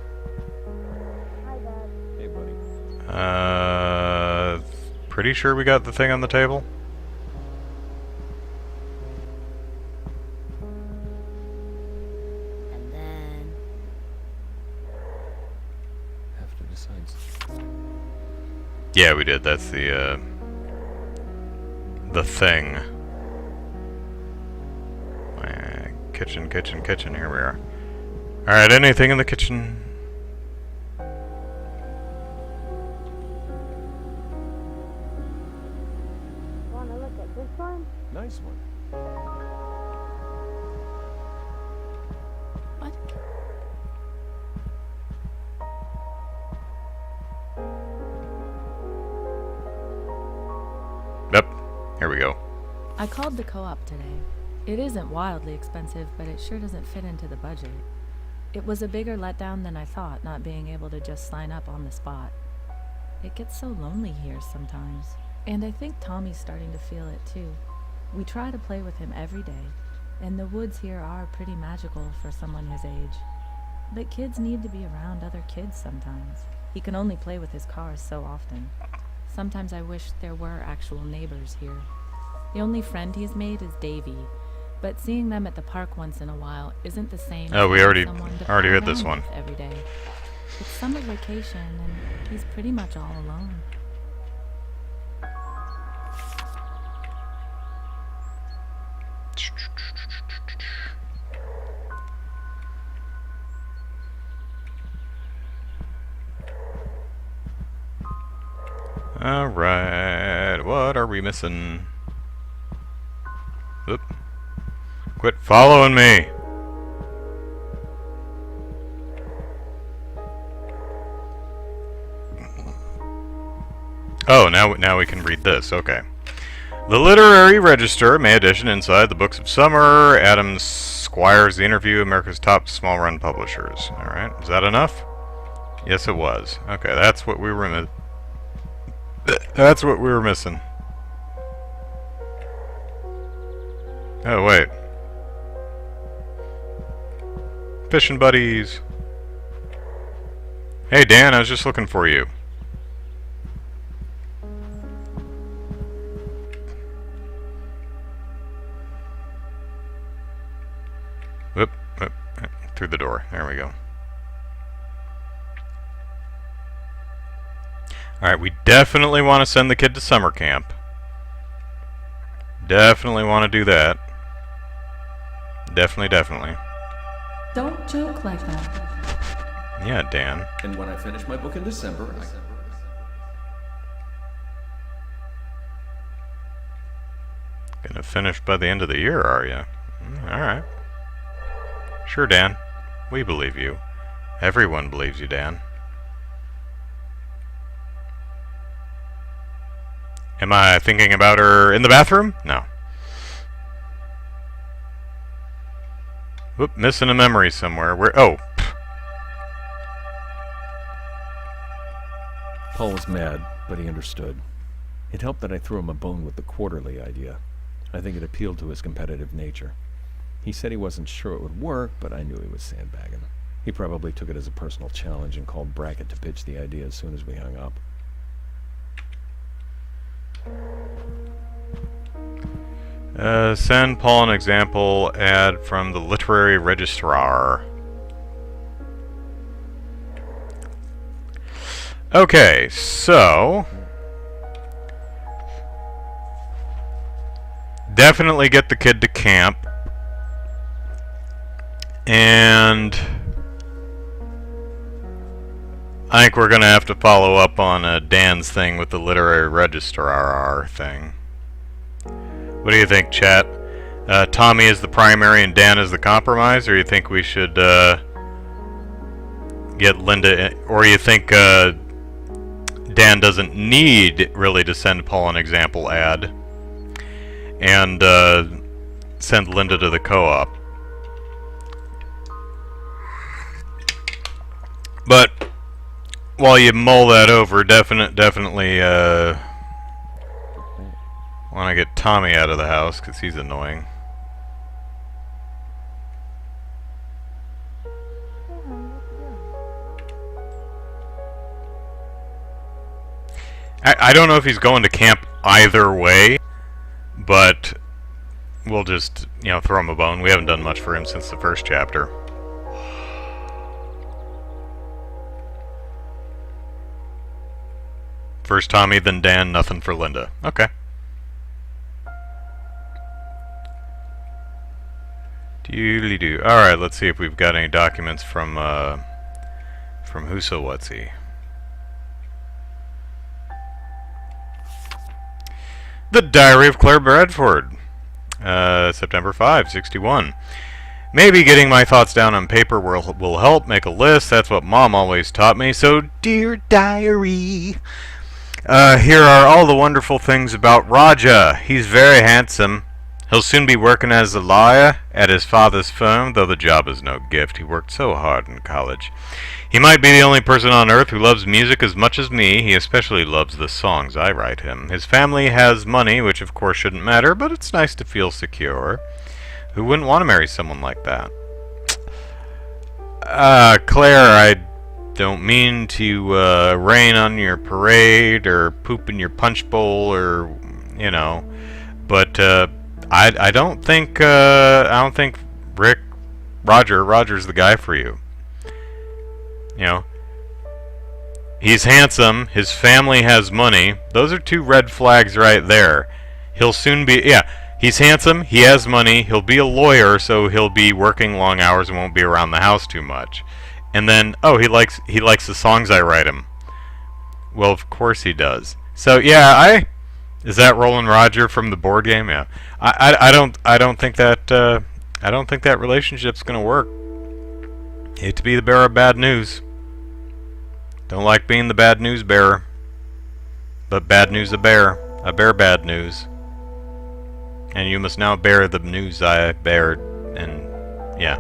Hey, buddy. Pretty sure we got the thing on the table? And then... Have to decide. Yeah, we did. That's the thing. Kitchen. Here we are. Alright, anything in the kitchen? Want to look at this one? Nice one. What? Yep. Here we go. I called the co-op today. It isn't wildly expensive, but it sure doesn't fit into the budget. It was a bigger letdown than I thought, not being able to just sign up on the spot. It gets so lonely here sometimes. And I think Tommy's starting to feel it too. We try to play with him every day, and the woods here are pretty magical for someone his age. But kids need to be around other kids sometimes. He can only play with his cars so often. Sometimes I wish there were actual neighbors here. The only friend he's made is Davy, but seeing them at the park once in a while isn't the same. Oh, we as already someone to already play heard this around one. with every day. It's summer vacation, and he's pretty much all alone. Alright, what are we missing? Oop. Quit following me! Oh, now we can read this, okay. The Literary Register, May edition, inside the Books of Summer, Adams Squires, The Interview, America's Top Small Run Publishers. Alright, is that enough? Yes, it was. Okay, that's what we were That's what we were missing. Oh, wait. Fishing buddies. Hey, Dan, I was just looking for you. Whoop, whoop, through the door. There we go. Alright, we definitely want to send the kid to summer camp. Definitely want to do that. Definitely. Don't joke like that. Yeah, Dan. And when I finish my book in December, Gonna finish by the end of the year, are you? Alright. Sure, Dan. We believe you. Everyone believes you, Dan. Am I thinking about her in the bathroom? No. Whoop, missing a memory somewhere. Where? Oh. Paul was mad, but he understood. It helped that I threw him a bone with the quarterly idea. I think it appealed to his competitive nature. He said he wasn't sure it would work, but I knew he was sandbagging. He probably took it as a personal challenge and called Brackett to pitch the idea as soon as we hung up. Send Paul an example ad from the Literary Registrar. Okay, so definitely get the kid to camp, and I think we're gonna have to follow up on Dan's thing with the Literary Registrar thing. What do you think, chat? Tommy is the primary and Dan is the compromise, or you think we should get Linda in, or you think Dan doesn't need really to send Paul an example ad and send Linda to the co-op? But while you mull that over, definitely want to get Tommy out of the house because he's annoying. I don't know if he's going to camp either way, but we'll just, throw him a bone. We haven't done much for him since the first chapter. First Tommy, then Dan, nothing for Linda. Okay. Doodly-doo. Alright, let's see if we've got any documents from Whoso Whatsy. The Diary of Claire Bradford. September 5, 61. Maybe getting my thoughts down on paper will help. Make a list. That's what Mom always taught me. So, dear diary, here are all the wonderful things about Raja. He's very handsome. He'll soon be working as a lawyer at his father's firm, though the job is no gift. He worked so hard in college. He might be the only person on earth who loves music as much as me. He especially loves the songs I write him. His family has money, which of course shouldn't matter, but it's nice to feel secure. Who wouldn't want to marry someone like that? Claire, I don't mean to rain on your parade or poop in your punch bowl or, you know, but I don't think Roger's the guy for you. You know, he's handsome, his family has money. Those are 2 red flags right there. He'll soon be, yeah, he's handsome, he has money, he'll be a lawyer, so he'll be working long hours and won't be around the house too much. And then, oh, he likes the songs I write him. Well, of course he does. So yeah, is that Roland Roger from the board game? Yeah. I don't think that relationship's gonna work. Hate to be the bearer of bad news. Don't like being the bad news bearer. But bad news a bear. I bear bad news. And you must now bear the news I bared. And yeah.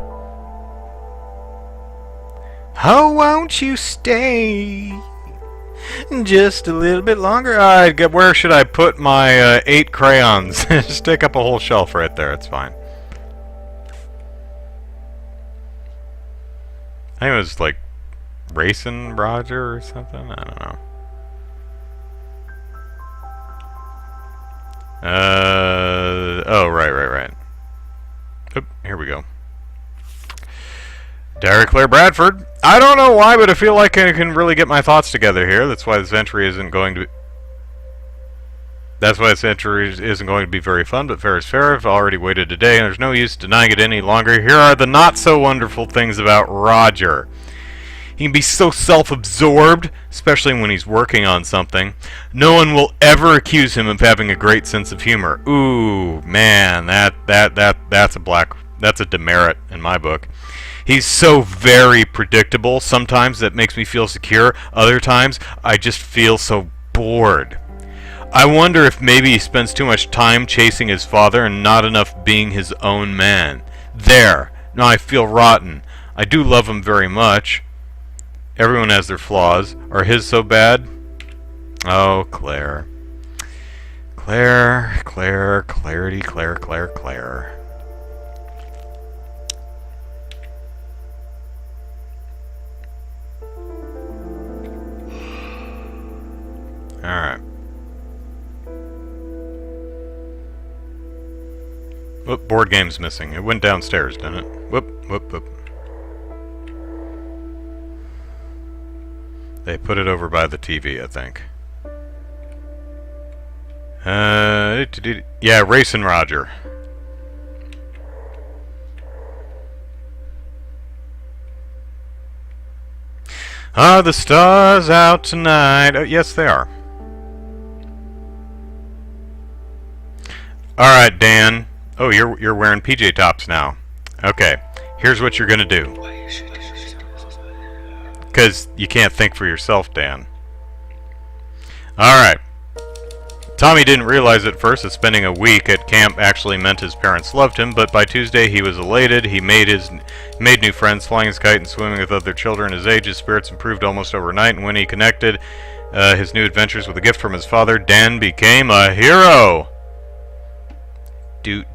Oh, won't you stay just a little bit longer? Where should I put my 8 crayons? Just take up a whole shelf right there. It's fine. I think it was like Racing Roger or something. I don't know. Oh, right. Oop, here we go. Diary Claire Bradford. I don't know why, but I feel like I can really get my thoughts together here. That's why this entry isn't going to be very fun, but fair is fair. I've already waited a day, and there's no use denying it any longer. Here are the not-so-wonderful things about Roger. He can be so self-absorbed, especially when he's working on something. No one will ever accuse him of having a great sense of humor. Ooh, man, that's a demerit in my book. He's so very predictable. Sometimes that makes me feel secure. Other times, I just feel so bored. I wonder if maybe he spends too much time chasing his father and not enough being his own man. There. Now I feel rotten. I do love him very much. Everyone has their flaws. Are his so bad? Oh, Claire. Clarity, Claire. Alright. Whoop, board game's missing. It went downstairs, didn't it? Whoop. They put it over by the TV, I think. Yeah, Racing Roger. Are the stars out tonight? Oh, yes, they are. Alright, Dan. Oh, you're wearing PJ tops now. Okay, here's what you're gonna do. Because you can't think for yourself, Dan. Alright. Tommy didn't realize at first that spending a week at camp actually meant his parents loved him, but by Tuesday he was elated. He made new friends, flying his kite and swimming with other children his age. His spirits improved almost overnight, and when he connected his new adventures with a gift from his father, Dan became a hero! Dan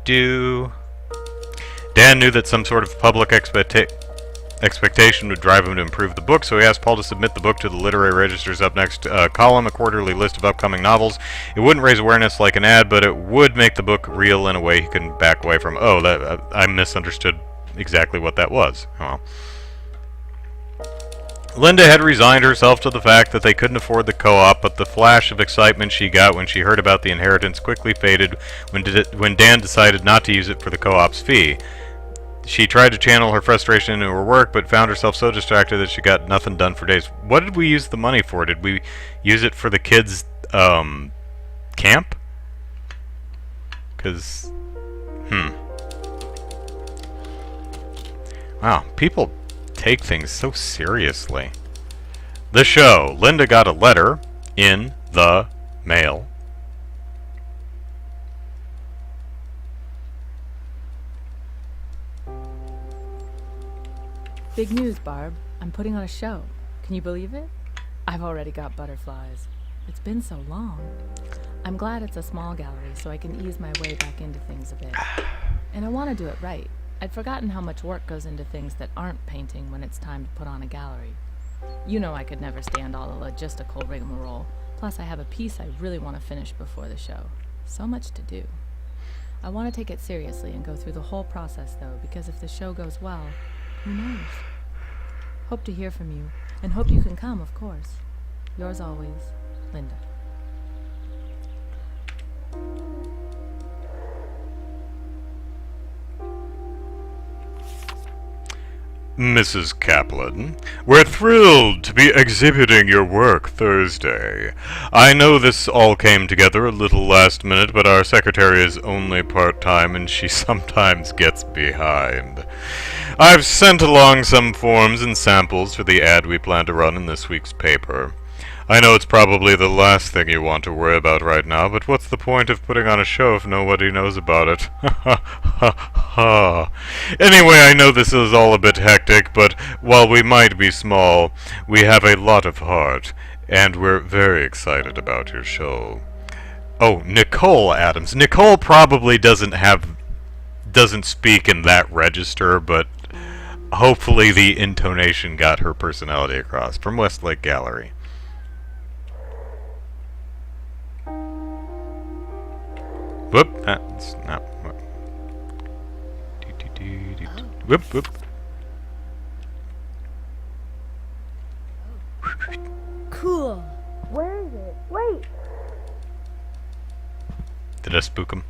knew that some sort of public expectation would drive him to improve the book, so he asked Paul to submit the book to the Literary Register's Up Next column, a quarterly list of upcoming novels. It wouldn't raise awareness like an ad, but it would make the book real in a way he couldn't back away from. Oh, I misunderstood exactly what that was. Well, Linda had resigned herself to the fact that they couldn't afford the co-op, but the flash of excitement she got when she heard about the inheritance quickly faded when Dan decided not to use it for the co-op's fee. She tried to channel her frustration into her work, but found herself so distracted that she got nothing done for days. What did we use the money for? Did we use it for the kids' camp? Because, Wow, people take things so seriously. The show. Linda got a letter in the mail. Big news, Barb. I'm putting on a show. Can you believe it? I've already got butterflies. It's been so long. I'm glad it's a small gallery so I can ease my way back into things a bit. And I want to do it right. I'd forgotten how much work goes into things that aren't painting when it's time to put on a gallery. You know I could never stand all the logistical rigmarole. Plus I have a piece I really want to finish before the show. So much to do. I want to take it seriously and go through the whole process though, because if the show goes well, who knows? Hope to hear from you, and hope you can come, of course. Yours always, Linda. Mrs. Kaplan, we're thrilled to be exhibiting your work Thursday. I know this all came together a little last minute, but our secretary is only part-time and she sometimes gets behind. I've sent along some forms and samples for the ad we plan to run in this week's paper. I know it's probably the last thing you want to worry about right now, but what's the point of putting on a show if nobody knows about it? Ha ha ha. Anyway, I know this is all a bit hectic, but while we might be small, we have a lot of heart, and we're very excited about your show. Oh, Nicole Adams. Nicole probably doesn't speak in that register, but hopefully the intonation got her personality across. From Westlake Gallery. Whoop, that's not what. Whoop, whoop. Cool. Where is it? Wait. Did I spook him?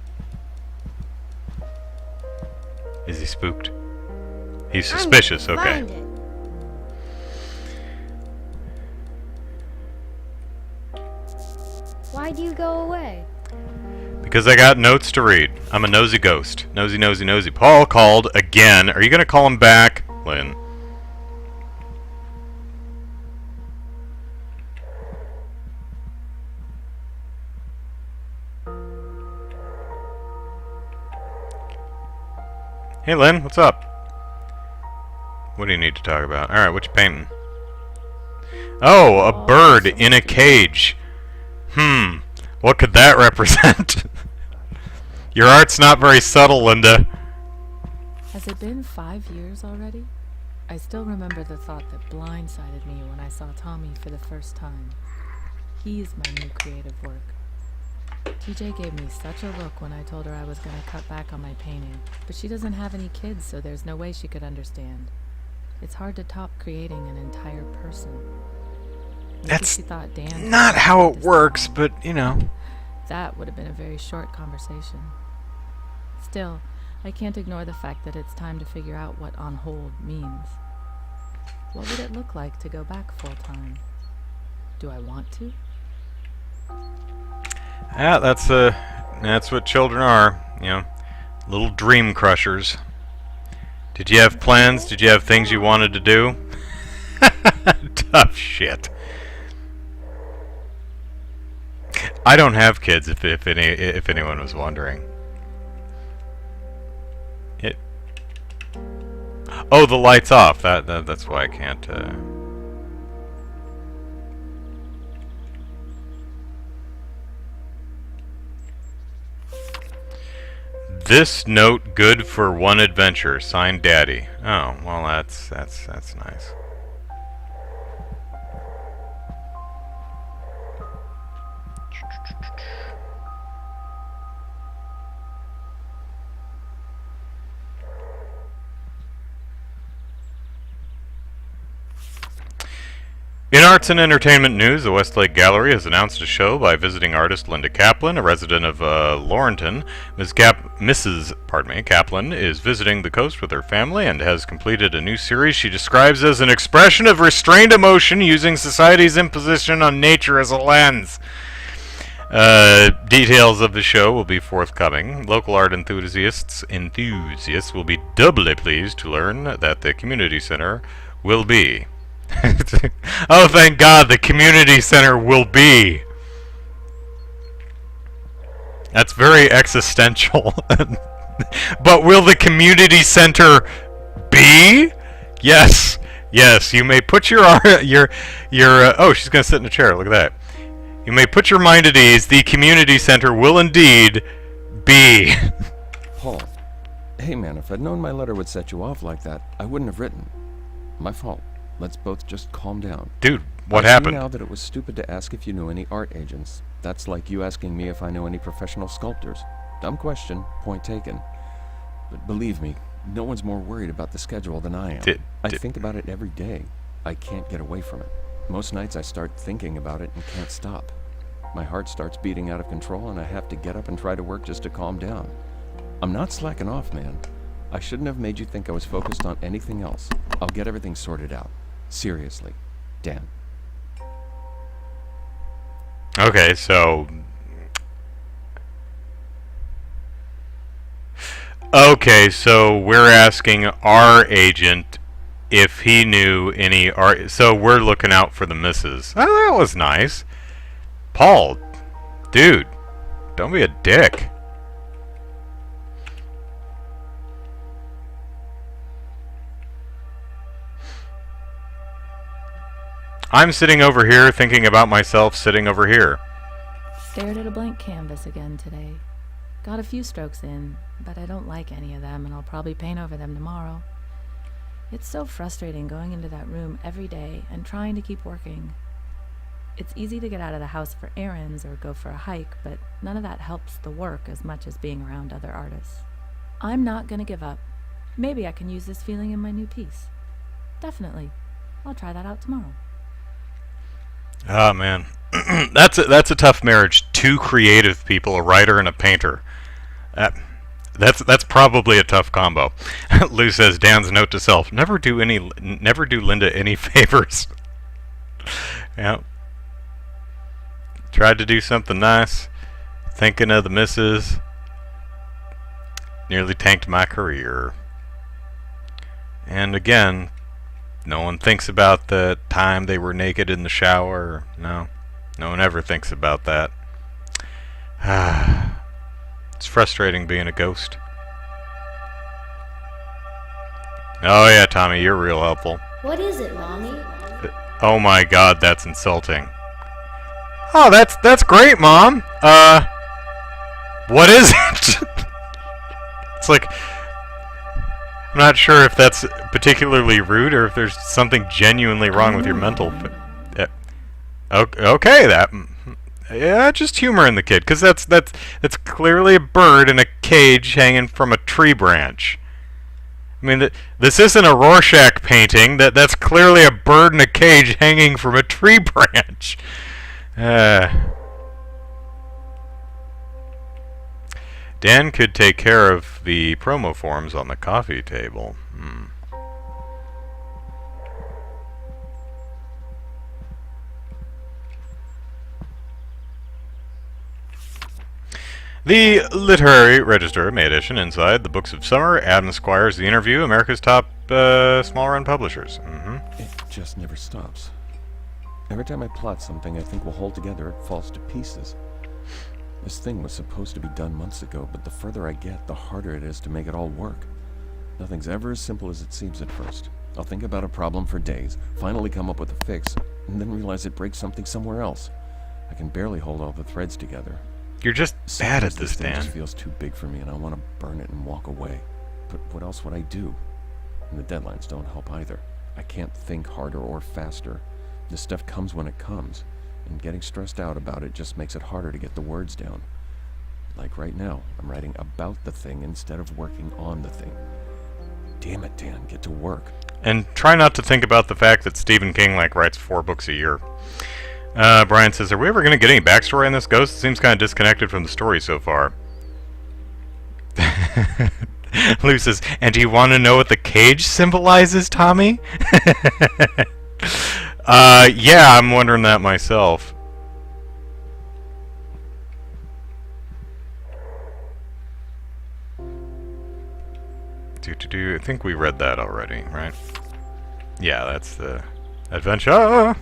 Is he spooked? He's suspicious, I'm gonna okay. find it. Why do you go away? Because I got notes to read. I'm a nosy ghost. Nosy, nosy, nosy. Paul called again. Are you going to call him back, Lynn? Hey, Lynn, what's up? What do you need to talk about? Alright, what you painting? Oh, a bird in a cage. What could that represent? Your art's not very subtle, Linda. Has it been 5 years already? I still remember the thought that blindsided me when I saw Tommy for the first time. He's my new creative work. TJ gave me such a look when I told her I was going to cut back on my painting, but she doesn't have any kids, so there's no way she could understand. It's hard to top creating an entire person. Maybe That's she thought Dan not how it works, but, you know. That would have been a very short conversation. Still, I can't ignore the fact that it's time to figure out what on hold means. What would it look like to go back full-time? Do I want to? Yeah, that's what children are, you know. Little dream crushers. Did you have plans? Did you have things you wanted to do? Tough shit. I don't have kids, if anyone was wondering. Oh, the light's off. That's why I can't. This note good for one adventure. Signed, Daddy. Oh, well, that's nice. In arts and entertainment news, the Westlake Gallery has announced a show by visiting artist Linda Kaplan, a resident of Laurenton. Mrs. Kaplan is visiting the coast with her family and has completed a new series she describes as an expression of restrained emotion using society's imposition on nature as a lens. Details of the show will be forthcoming. Local art enthusiasts will be doubly pleased to learn that the community center will be. Oh, thank God, the community center will be. That's very existential. But will the community center be? Yes, yes. You may put your oh, she's gonna sit in a chair. Look at that. You may put your mind at ease. The community center will indeed be. Paul, hey man, if I'd known my letter would set you off like that, I wouldn't have written. My fault. Let's both just calm down. Dude, what I see happened? now that it was stupid to ask if you knew any art agents. That's like you asking me if I know any professional sculptors. Dumb question, point taken. But believe me, no one's more worried about the schedule than I am. I think about it every day. I can't get away from it. Most nights I start thinking about it and can't stop. My heart starts beating out of control and I have to get up and try to work just to calm down. I'm not slacking off, man. I shouldn't have made you think I was focused on anything else. I'll get everything sorted out. Seriously, Dan. Okay, so... Okay, so we're asking our agent if he knew any art... So we're looking out for the misses. Oh, that was nice. Paul, dude, don't be a dick. I'm sitting over here thinking about myself sitting over here. Stared at a blank canvas again today. Got a few strokes in, but I don't like any of them and I'll probably paint over them tomorrow. It's so frustrating going into that room every day and trying to keep working. It's easy to get out of the house for errands or go for a hike, but none of that helps the work as much as being around other artists. I'm not gonna give up. Maybe I can use this feeling in my new piece. Definitely. I'll try that out tomorrow. Oh man, that's a tough marriage. Two creative people, a writer and a painter. That's probably a tough combo. Lou says Dan's note to self: never do Linda any favors. Yeah. Tried to do something nice, thinking of the missus. Nearly tanked my career. And again, no one thinks about the time they were naked in the shower. No one ever thinks about that. It's frustrating being a ghost. Oh yeah, Tommy, you're real helpful. What is it, Mommy? Oh my God, that's insulting. Oh, that's great, Mom. What is it? It's like, I'm not sure if that's particularly rude or if there's something genuinely wrong with your mental. But, okay, yeah, just humor in the kid, because that's clearly a bird in a cage hanging from a tree branch. I mean, this isn't a Rorschach painting. That's clearly a bird in a cage hanging from a tree branch. Dan could take care of the promo forms on the coffee table. The Literary Register, May edition, inside the Books of Summer, Adam Squire's The Interview, America's top small-run publishers. It just never stops. Every time I plot something I think will hold together, it falls to pieces. This thing was supposed to be done months ago, but the further I get, the harder it is to make it all work. Nothing's ever as simple as it seems at first. I'll think about a problem for days, finally come up with a fix, and then realize it breaks something somewhere else. I can barely hold all the threads together. You're just bad at Sometimes this, thing Dan. just feels too big for me, and I want to burn it and walk away. But what else would I do? And the deadlines don't help either. I can't think harder or faster. This stuff comes when it comes, and getting stressed out about it just makes it harder to get the words down. Like right now, I'm writing about the thing instead of working on the thing. Damn it, Dan, get to work. And try not to think about the fact that Stephen King writes 4 books a year. Brian says, are we ever going to get any backstory on this ghost? It seems kind of disconnected from the story so far. Lou says, and do you want to know what the cage symbolizes, Tommy? Yeah, I'm wondering that myself. I think we read that already, right? Yeah, that's the adventure.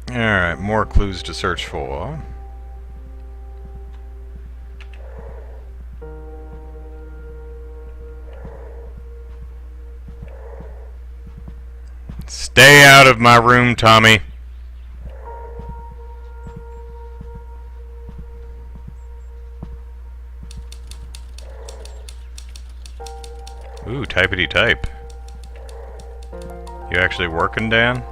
Alright, more clues to search for. Stay out of my room, Tommy. Ooh, typity type. You actually working, Dan?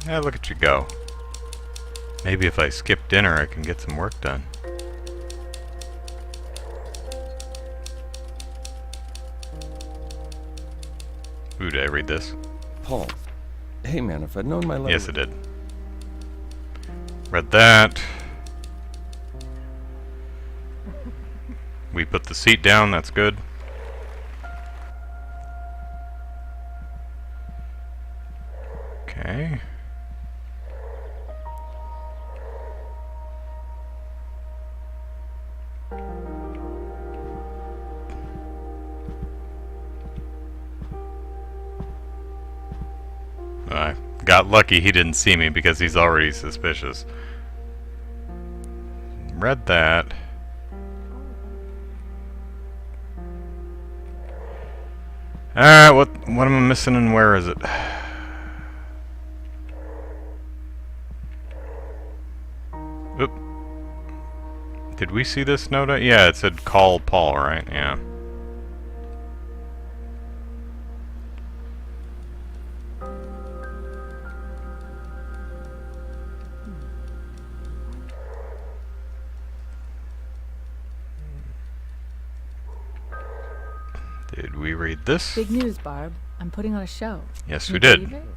Yeah, look at you go. Maybe if I skip dinner I can get some work done. Ooh, did I read this? Paul. Hey man, if I'd known my letter... Yes, I did. Read that. We put the seat down, that's good. Okay. I got lucky he didn't see me because he's already suspicious. Read that. Alright, what am I missing and where is it? Oop. Did we see this note? Yeah, it said call Paul, right? Yeah. Did we read this? Big news, Barb. I'm putting on a show. Yes, Can we you did. believe it?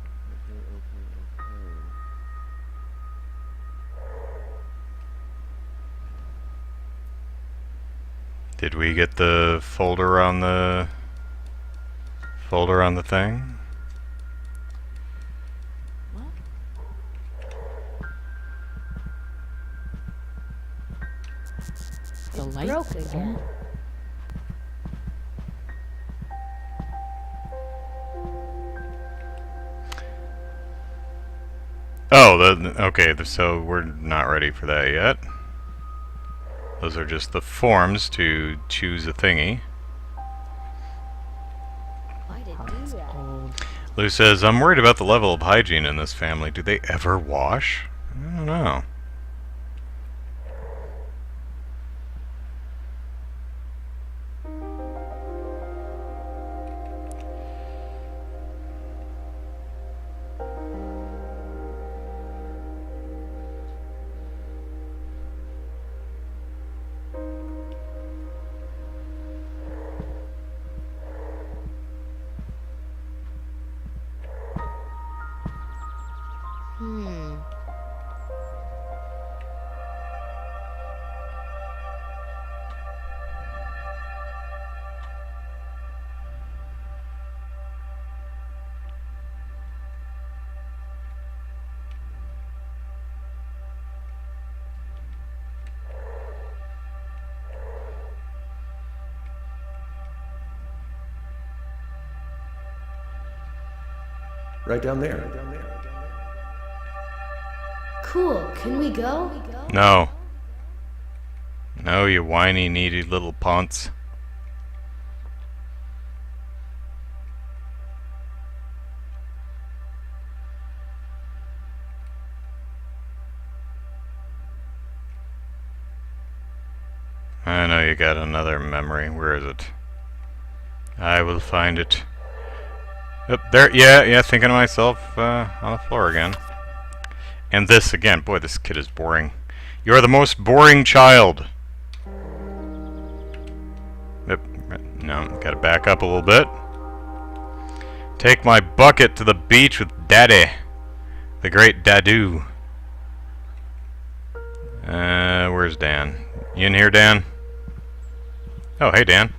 Did we get the folder on the thing? The light Broke again. Oh, okay, so we're not ready for that yet. Those are just the forms to choose a thingy. Why did do that? Lou says, I'm worried about the level of hygiene in this family. Do they ever wash? I don't know. Right down there. Cool. Can we go? No. No, you whiny, needy little ponce. I know you got another memory. Where is it? I will find it. Up there. Yeah, thinking to myself on the floor again. And this again. Boy, this kid is boring. You're the most boring child. Yep. No, gotta back up a little bit. Take my bucket to the beach with Daddy. The great Dadu. Where's Dan? You in here, Dan? Oh, hey, Dan.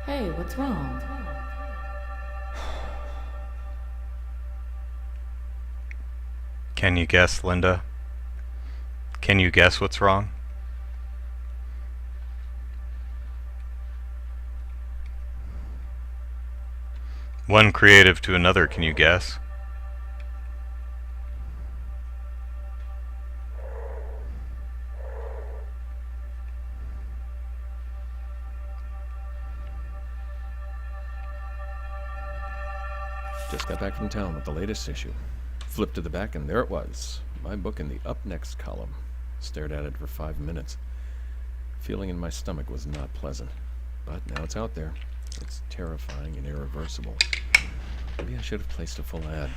Hey, what's wrong? Can you guess, Linda? Can you guess what's wrong? One creative to another, can you guess? Just got back from town with the latest issue. Flipped to the back and there it was. My book in the up next column. Stared at it for 5 minutes. Feeling in my stomach was not pleasant. But now it's out there. It's terrifying and irreversible. Maybe I should have placed a full ad.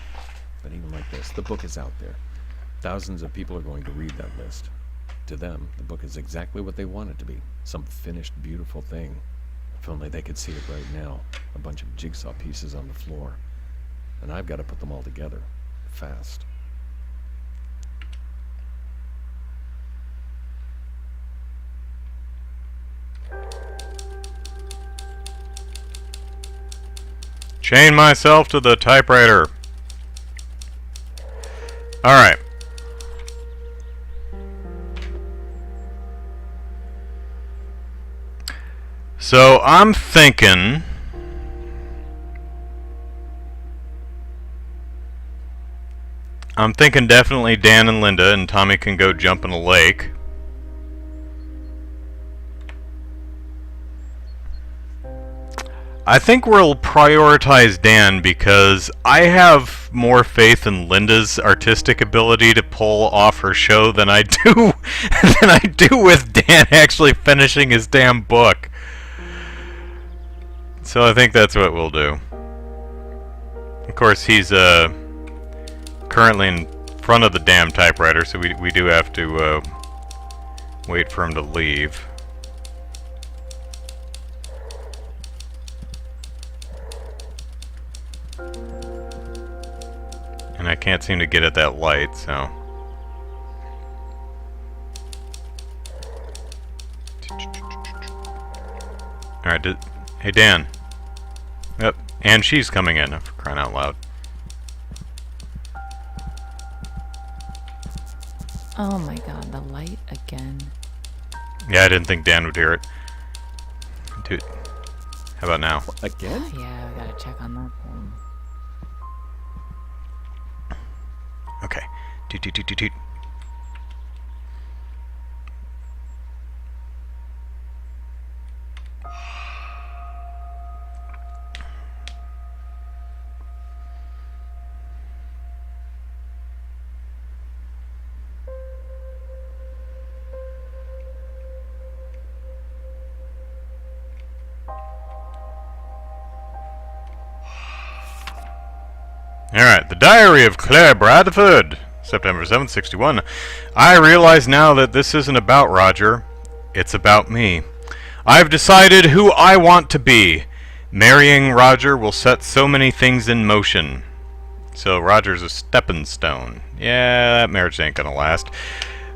But even like this, the book is out there. Thousands of people are going to read that list. To them, the book is exactly what they want it to be. Some finished, beautiful thing. If only they could see it right now. A bunch of jigsaw pieces on the floor. And I've got to put them all together. Fast. Chain myself to the typewriter. Alright. So I'm thinking definitely Dan and Linda and Tommy can go jump in a lake. I think we'll prioritize Dan because I have more faith in Linda's artistic ability to pull off her show than I do with Dan actually finishing his damn book. So I think that's what we'll do. Of course, he's currently in front of the damn typewriter, so we do have to wait for him to leave. And I can't seem to get at that light, so... Alright, hey Dan. Yep, and she's coming in, for crying out loud. Oh my god, the light again. Yeah, I didn't think Dan would hear it. Dude, how about now? Again? Yeah, we gotta check on that one. Okay. Toot toot toot toot toot. Alright, the Diary of Claire Bradford, September 7th, 61. I realize now that this isn't about Roger. It's about me. I've decided who I want to be. Marrying Roger will set so many things in motion. So Roger's a stepping stone. Yeah, that marriage ain't gonna last.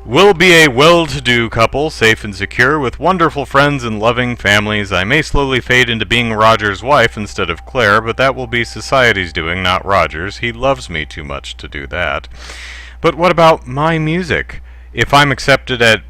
We'll be a well-to-do couple, safe and secure, with wonderful friends and loving families. I may slowly fade into being Roger's wife instead of Claire, but that will be society's doing, not Roger's. He loves me too much to do that. But what about my music? If I'm accepted at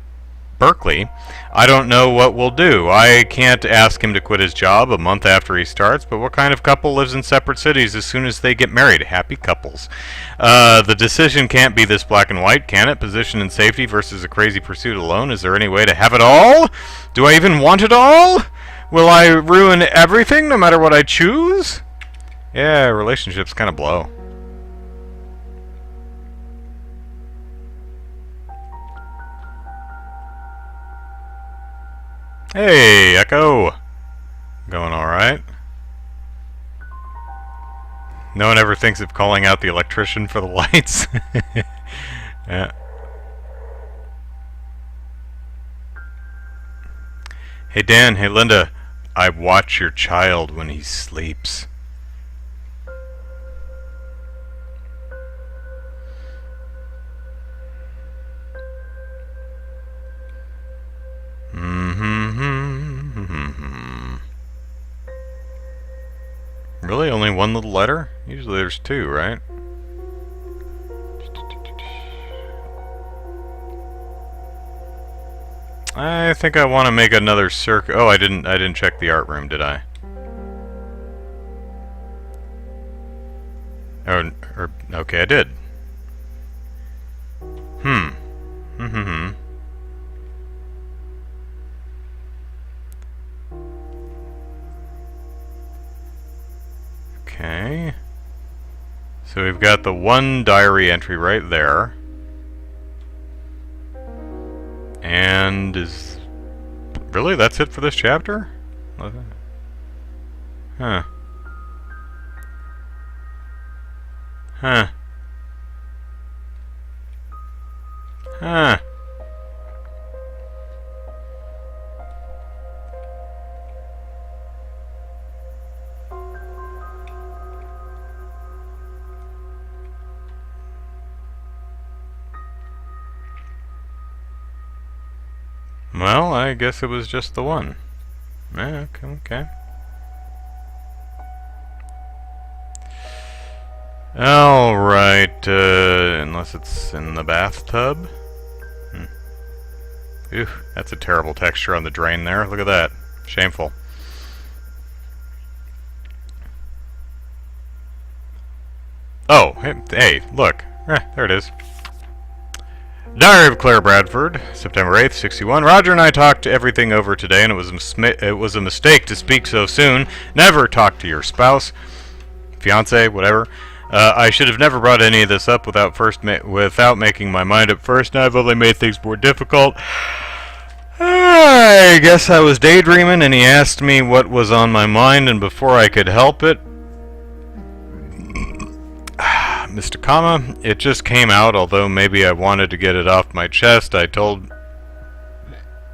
Berkeley, I don't know what we'll do. I can't ask him to quit his job a month after he starts, but what kind of couple lives in separate cities as soon as they get married? Happy couples. The decision can't be this black and white, can it? Position and safety versus a crazy pursuit alone. Is there any way to have it all? Do I even want it all? Will I ruin everything no matter what I choose? Yeah, relationships kind of blow. Hey, Echo! Going alright? No one ever thinks of calling out the electrician for the lights. Yeah. Hey Dan, hey Linda. I watch your child when he sleeps. Really? Only one little letter? Usually there's two, right? I think I want to make another circuit. Oh, I didn't check the art room, did I? Or okay, I did. Okay. So we've got the one diary entry right there. And is... Really? That's it for this chapter? Huh. Huh. Huh. Well, I guess it was just the one. Okay. Alright, unless it's in the bathtub. Ew, that's a terrible texture on the drain there. Look at that. Shameful. Oh, hey, look. There it is. Diary of Claire Bradford, September 8th, 61. Roger and I talked everything over today, and it was a mistake to speak so soon. Never talk to your spouse, fiance, whatever. I should have never brought any of this up without making my mind up first, and I've only made things more difficult. I guess I was daydreaming, and he asked me what was on my mind, and before I could help it, Mr. Kama, it just came out, although maybe I wanted to get it off my chest. I told him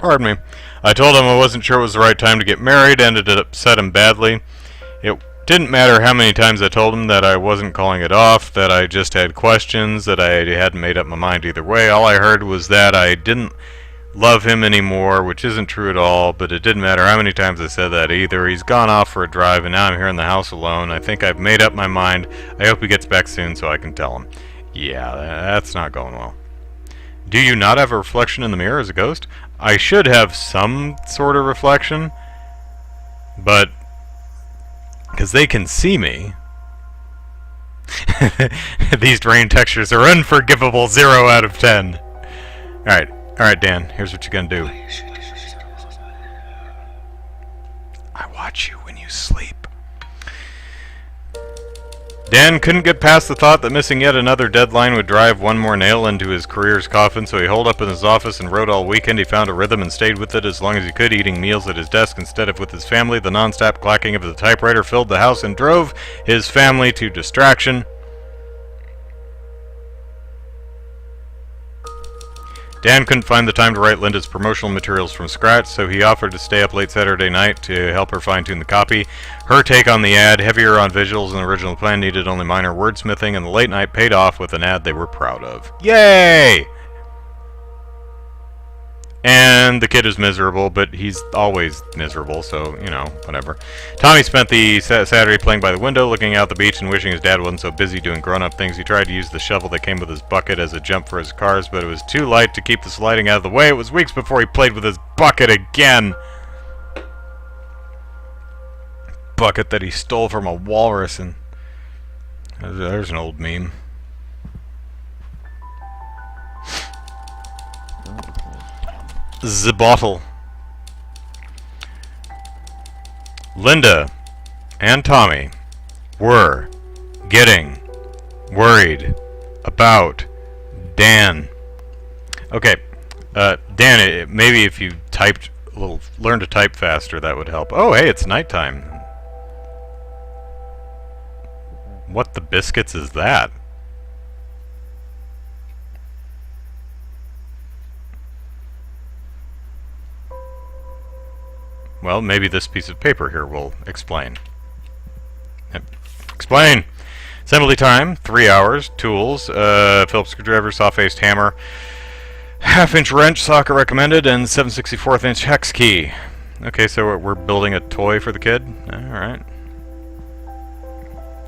I wasn't sure it was the right time to get married, and it upset him badly. It didn't matter how many times I told him that I wasn't calling it off, that I just had questions, that I hadn't made up my mind either way. All I heard was that I didn't love him anymore, which isn't true at all, but it didn't matter how many times I said that either. He's gone off for a drive, and now I'm here in the house alone. I think I've made up my mind. I hope he gets back soon so I can tell him. Yeah, that's not going well. Do you not have a reflection in the mirror as a ghost? I should have some sort of reflection, but... because they can see me. These drain textures are unforgivable. 0 out of 10. Alright, Dan, here's what you're gonna do. I watch you when you sleep. Dan couldn't get past the thought that missing yet another deadline would drive one more nail into his career's coffin, so he holed up in his office and wrote all weekend. He found a rhythm and stayed with it as long as he could, eating meals at his desk instead of with his family. The non-stop clacking of the typewriter filled the house and drove his family to distraction. Dan couldn't find the time to write Linda's promotional materials from scratch, so he offered to stay up late Saturday night to help her fine-tune the copy. Her take on the ad, heavier on visuals than the original plan, needed only minor wordsmithing, and the late night paid off with an ad they were proud of. Yay! And the kid is miserable, but he's always miserable, so, you know, whatever. Tommy spent the Saturday playing by the window, looking out the beach and wishing his dad wasn't so busy doing grown-up things. He tried to use the shovel that came with his bucket as a jump for his cars, but it was too light to keep the sliding out of the way. It was weeks before he played with his bucket again. Bucket that he stole from a walrus, and... there's an old meme. The bottle. Linda and Tommy were getting worried about Dan. Okay, Dan, maybe if you typed a little, learn to type faster, that would help. Oh, hey, it's nighttime. What the biscuits is that? Well, maybe this piece of paper here will explain. Explain! Assembly time, 3 hours. Tools, Phillips screwdriver, soft-faced hammer, half-inch wrench, socket recommended, and 7/64" hex key. Okay, so we're building a toy for the kid? Alright.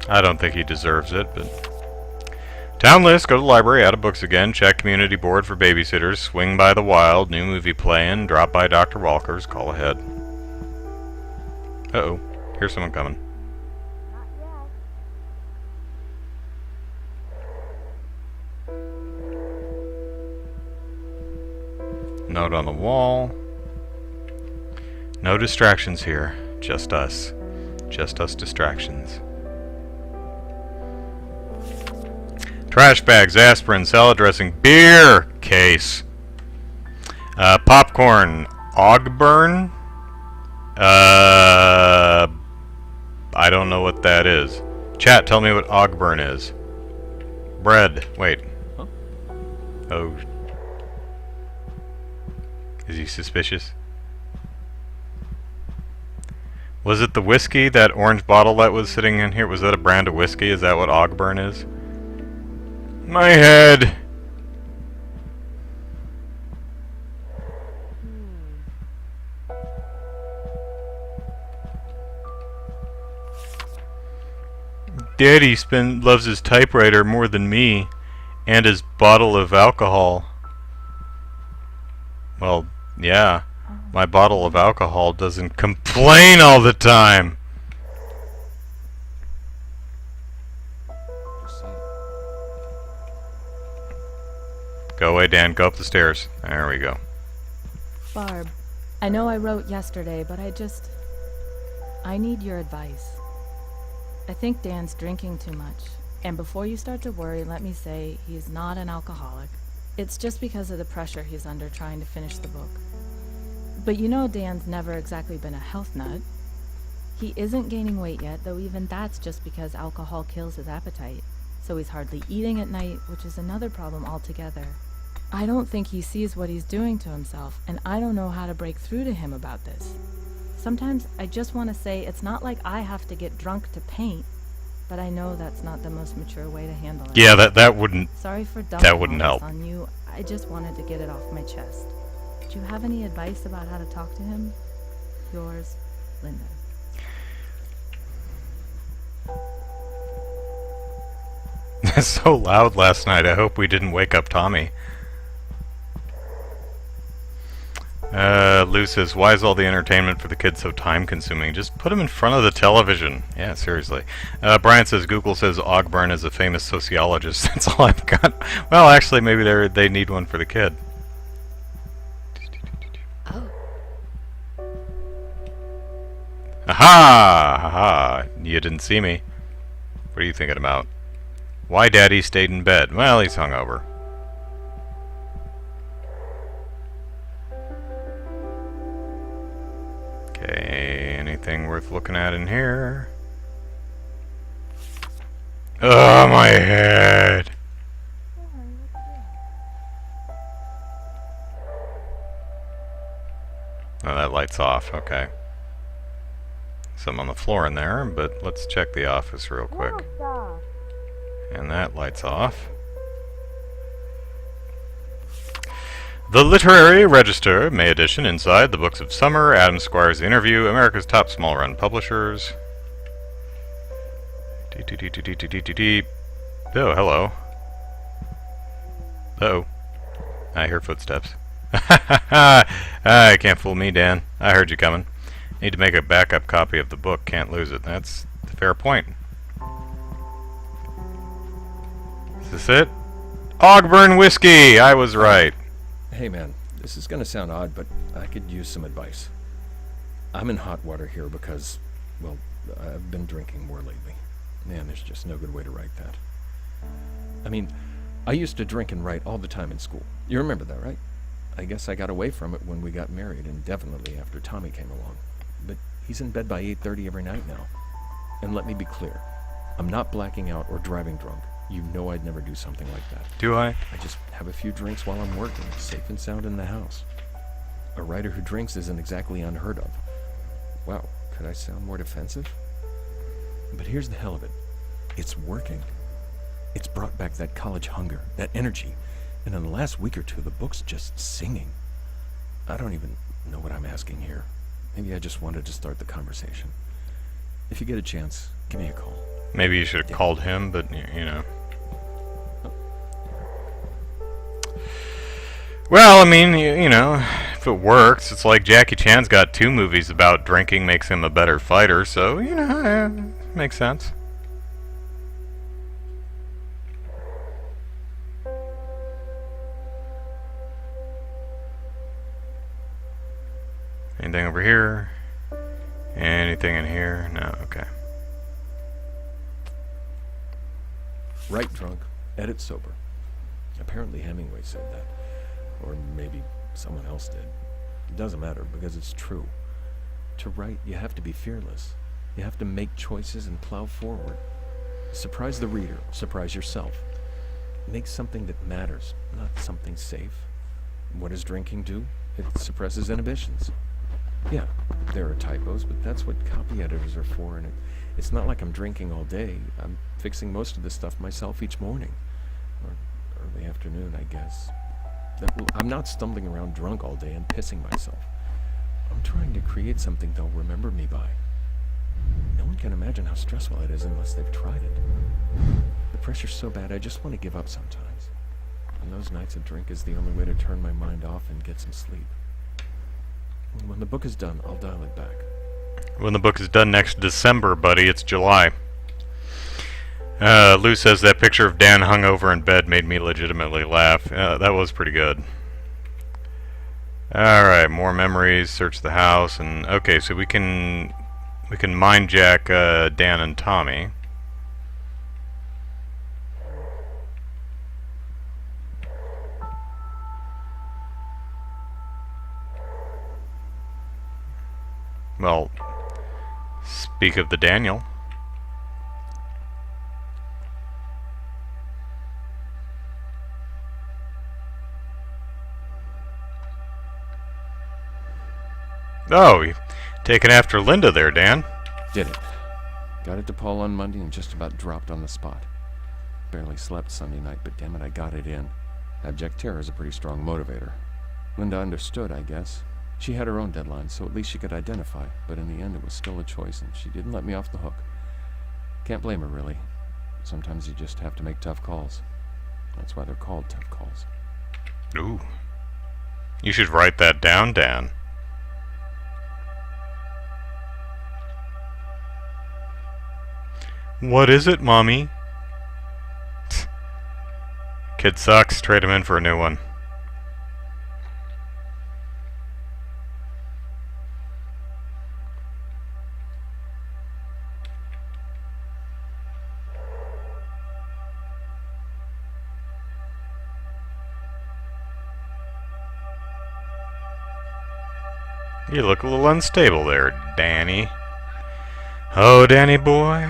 I don't think he deserves it, but... Town list, go to the library, out of books again, check community board for babysitters, swing by the wild, new movie playing, drop by Dr. Walker's, call ahead. Uh-oh, here's someone coming. Note on the wall. No distractions here, just us. Just us distractions. Trash bags, aspirin, salad dressing, beer case, popcorn, Ogburn. I don't know what that is. Chat, tell me what Ogburn is. Bread. Wait. Huh? Oh. Is he suspicious? Was it the whiskey, that orange bottle that was sitting in here? Was that a brand of whiskey? Is that what Ogburn is? My head! Daddy loves his typewriter more than me, and his bottle of alcohol. Well, yeah. My bottle of alcohol doesn't complain all the time. Go away, Dan. Go up the stairs. There we go. Barb, I know I wrote yesterday, but I need your advice. I think Dan's drinking too much. And before you start to worry, let me say he's not an alcoholic. It's just because of the pressure he's under trying to finish the book. But you know Dan's never exactly been a health nut. He isn't gaining weight yet, though even that's just because alcohol kills his appetite. So he's hardly eating at night, which is another problem altogether. I don't think he sees what he's doing to himself, and I don't know how to break through to him about this. Sometimes I just want to say it's not like I have to get drunk to paint, but I know that's not the most mature way to handle it. Yeah, that wouldn't. Sorry for That wouldn't dumping all help. this on you. I just wanted to get it off my chest. Do you have any advice about how to talk to him? Yours, Linda. It's so loud last night. I hope we didn't wake up Tommy. Lou says, why is all the entertainment for the kids so time-consuming? Just put them in front of the television. Yeah, seriously. Brian says, Google says Ogburn is a famous sociologist. That's all I've got. Well, actually, maybe they need one for the kid. Oh. Aha! Haha! You didn't see me. What are you thinking about? Why Daddy stayed in bed? Well, he's hungover. Okay, anything worth looking at in here? Oh, my head! Oh, that light's off, okay. Some on the floor in there, but let's check the office real quick. And that light's off. The Literary Register, May edition, inside the Books of Summer, Adam Squire's Interview, America's Top Small Run Publishers. Oh, hello. Uh-oh. I hear footsteps. Can't fool me, Dan. I heard you coming. Need to make a backup copy of the book. Can't lose it. That's a fair point. Is this it? Ogburn Whiskey! I was right. Hey man, this is gonna sound odd, but I could use some advice. I'm in hot water here because, well, I've been drinking more lately. Man, there's just no good way to write that. I mean, I used to drink and write all the time in school. You remember that, right? I guess I got away from it when we got married, and definitely after Tommy came along. But he's in bed by 8:30 every night now. And let me be clear, I'm not blacking out or driving drunk. You know I'd never do something like that. Do I? I just have a few drinks while I'm working, safe and sound in the house. A writer who drinks isn't exactly unheard of. Wow, could I sound more defensive? But here's the hell of it. It's working. It's brought back that college hunger, that energy. And in the last week or two, the book's just singing. I don't even know what I'm asking here. Maybe I just wanted to start the conversation. If you get a chance, give me a call. Maybe you should have called him, but you know. Oh, Well, I mean, you know, if it works, it's like Jackie Chan's got 2 movies about drinking makes him a better fighter, so, you know, makes sense. Anything over here? Anything in here? No, okay. Write drunk, edit sober. Apparently Hemingway said that. Or maybe someone else did. It doesn't matter, because it's true. To write, you have to be fearless. You have to make choices and plow forward. Surprise the reader, surprise yourself. Make something that matters, not something safe. What does drinking do? It suppresses inhibitions. Yeah, there are typos, but that's what copy editors are for, and it's not like I'm drinking all day. I'm fixing most of this stuff myself each morning. Or early afternoon, I guess. I'm not stumbling around drunk all day and pissing myself. I'm trying to create something they'll remember me by. No one can imagine how stressful it is unless they've tried it. The pressure's so bad, I just want to give up sometimes. And those nights a drink is the only way to turn my mind off and get some sleep. When the book is done, I'll dial it back. When the book is done next December, buddy, it's July. Lou says that picture of Dan hung over in bed made me legitimately laugh. That was pretty good. Alright, more memories, search the house, and okay, so we can mind jack Dan and Tommy. Well, speak of the Daniel. Oh, you've taken after Linda there, Dan. Did it. Got it to Paul on Monday and just about dropped on the spot. Barely slept Sunday night, but damn it, I got it in. Abject terror is a pretty strong motivator. Linda understood, I guess. She had her own deadline, so at least she could identify, but in the end it was still a choice, and she didn't let me off the hook. Can't blame her, really. Sometimes you just have to make tough calls. That's why they're called tough calls. Ooh. You should write that down, Dan. What is it, Mommy? Kid sucks. Trade him in for a new one. You look a little unstable there, Danny. Oh, Danny boy.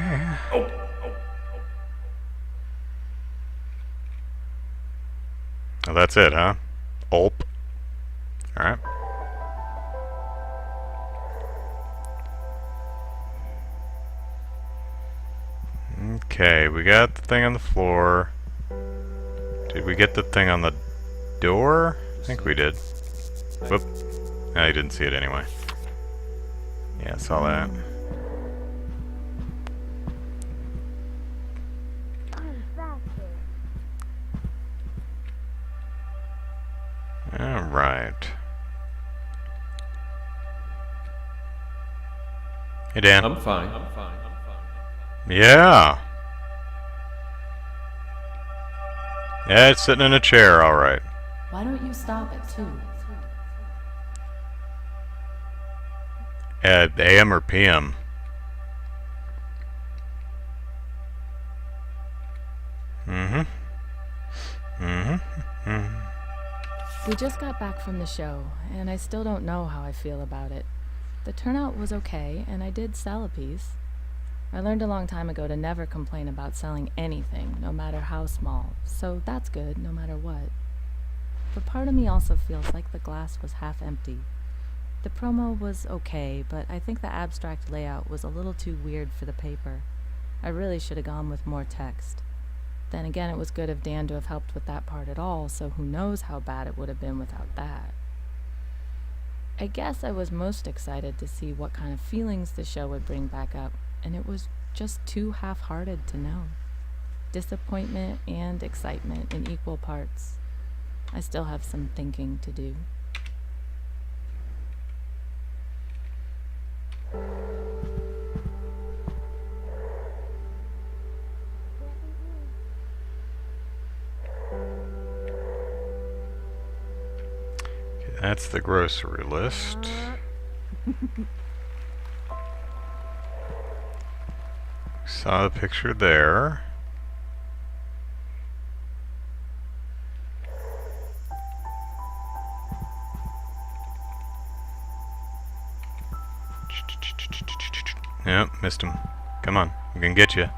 Oh, that's it, huh? Ulp. Alright. Okay, we got the thing on the floor. Did we get the thing on the door? I think we did. Whoop. No, you didn't see it anyway. Yeah, I saw that. Alright. Hey, Dan. I'm fine. Yeah. Yeah, it's sitting in a chair, alright. Why don't you stop at 2? At AM or PM? We just got back from the show, and I still don't know how I feel about it. The turnout was okay, and I did sell a piece. I learned a long time ago to never complain about selling anything, no matter how small, so that's good, no matter what. But part of me also feels like the glass was half empty. The promo was okay, but I think the abstract layout was a little too weird for the paper. I really should have gone with more text. Then again, it was good of Dan to have helped with that part at all, so who knows how bad it would have been without that. I guess I was most excited to see what kind of feelings the show would bring back up, and it was just too half-hearted to know. Disappointment and excitement in equal parts. I still have some thinking to do. That's the grocery list. Saw the picture there. Yep, missed him. Come on, I'm gonna get you. I'm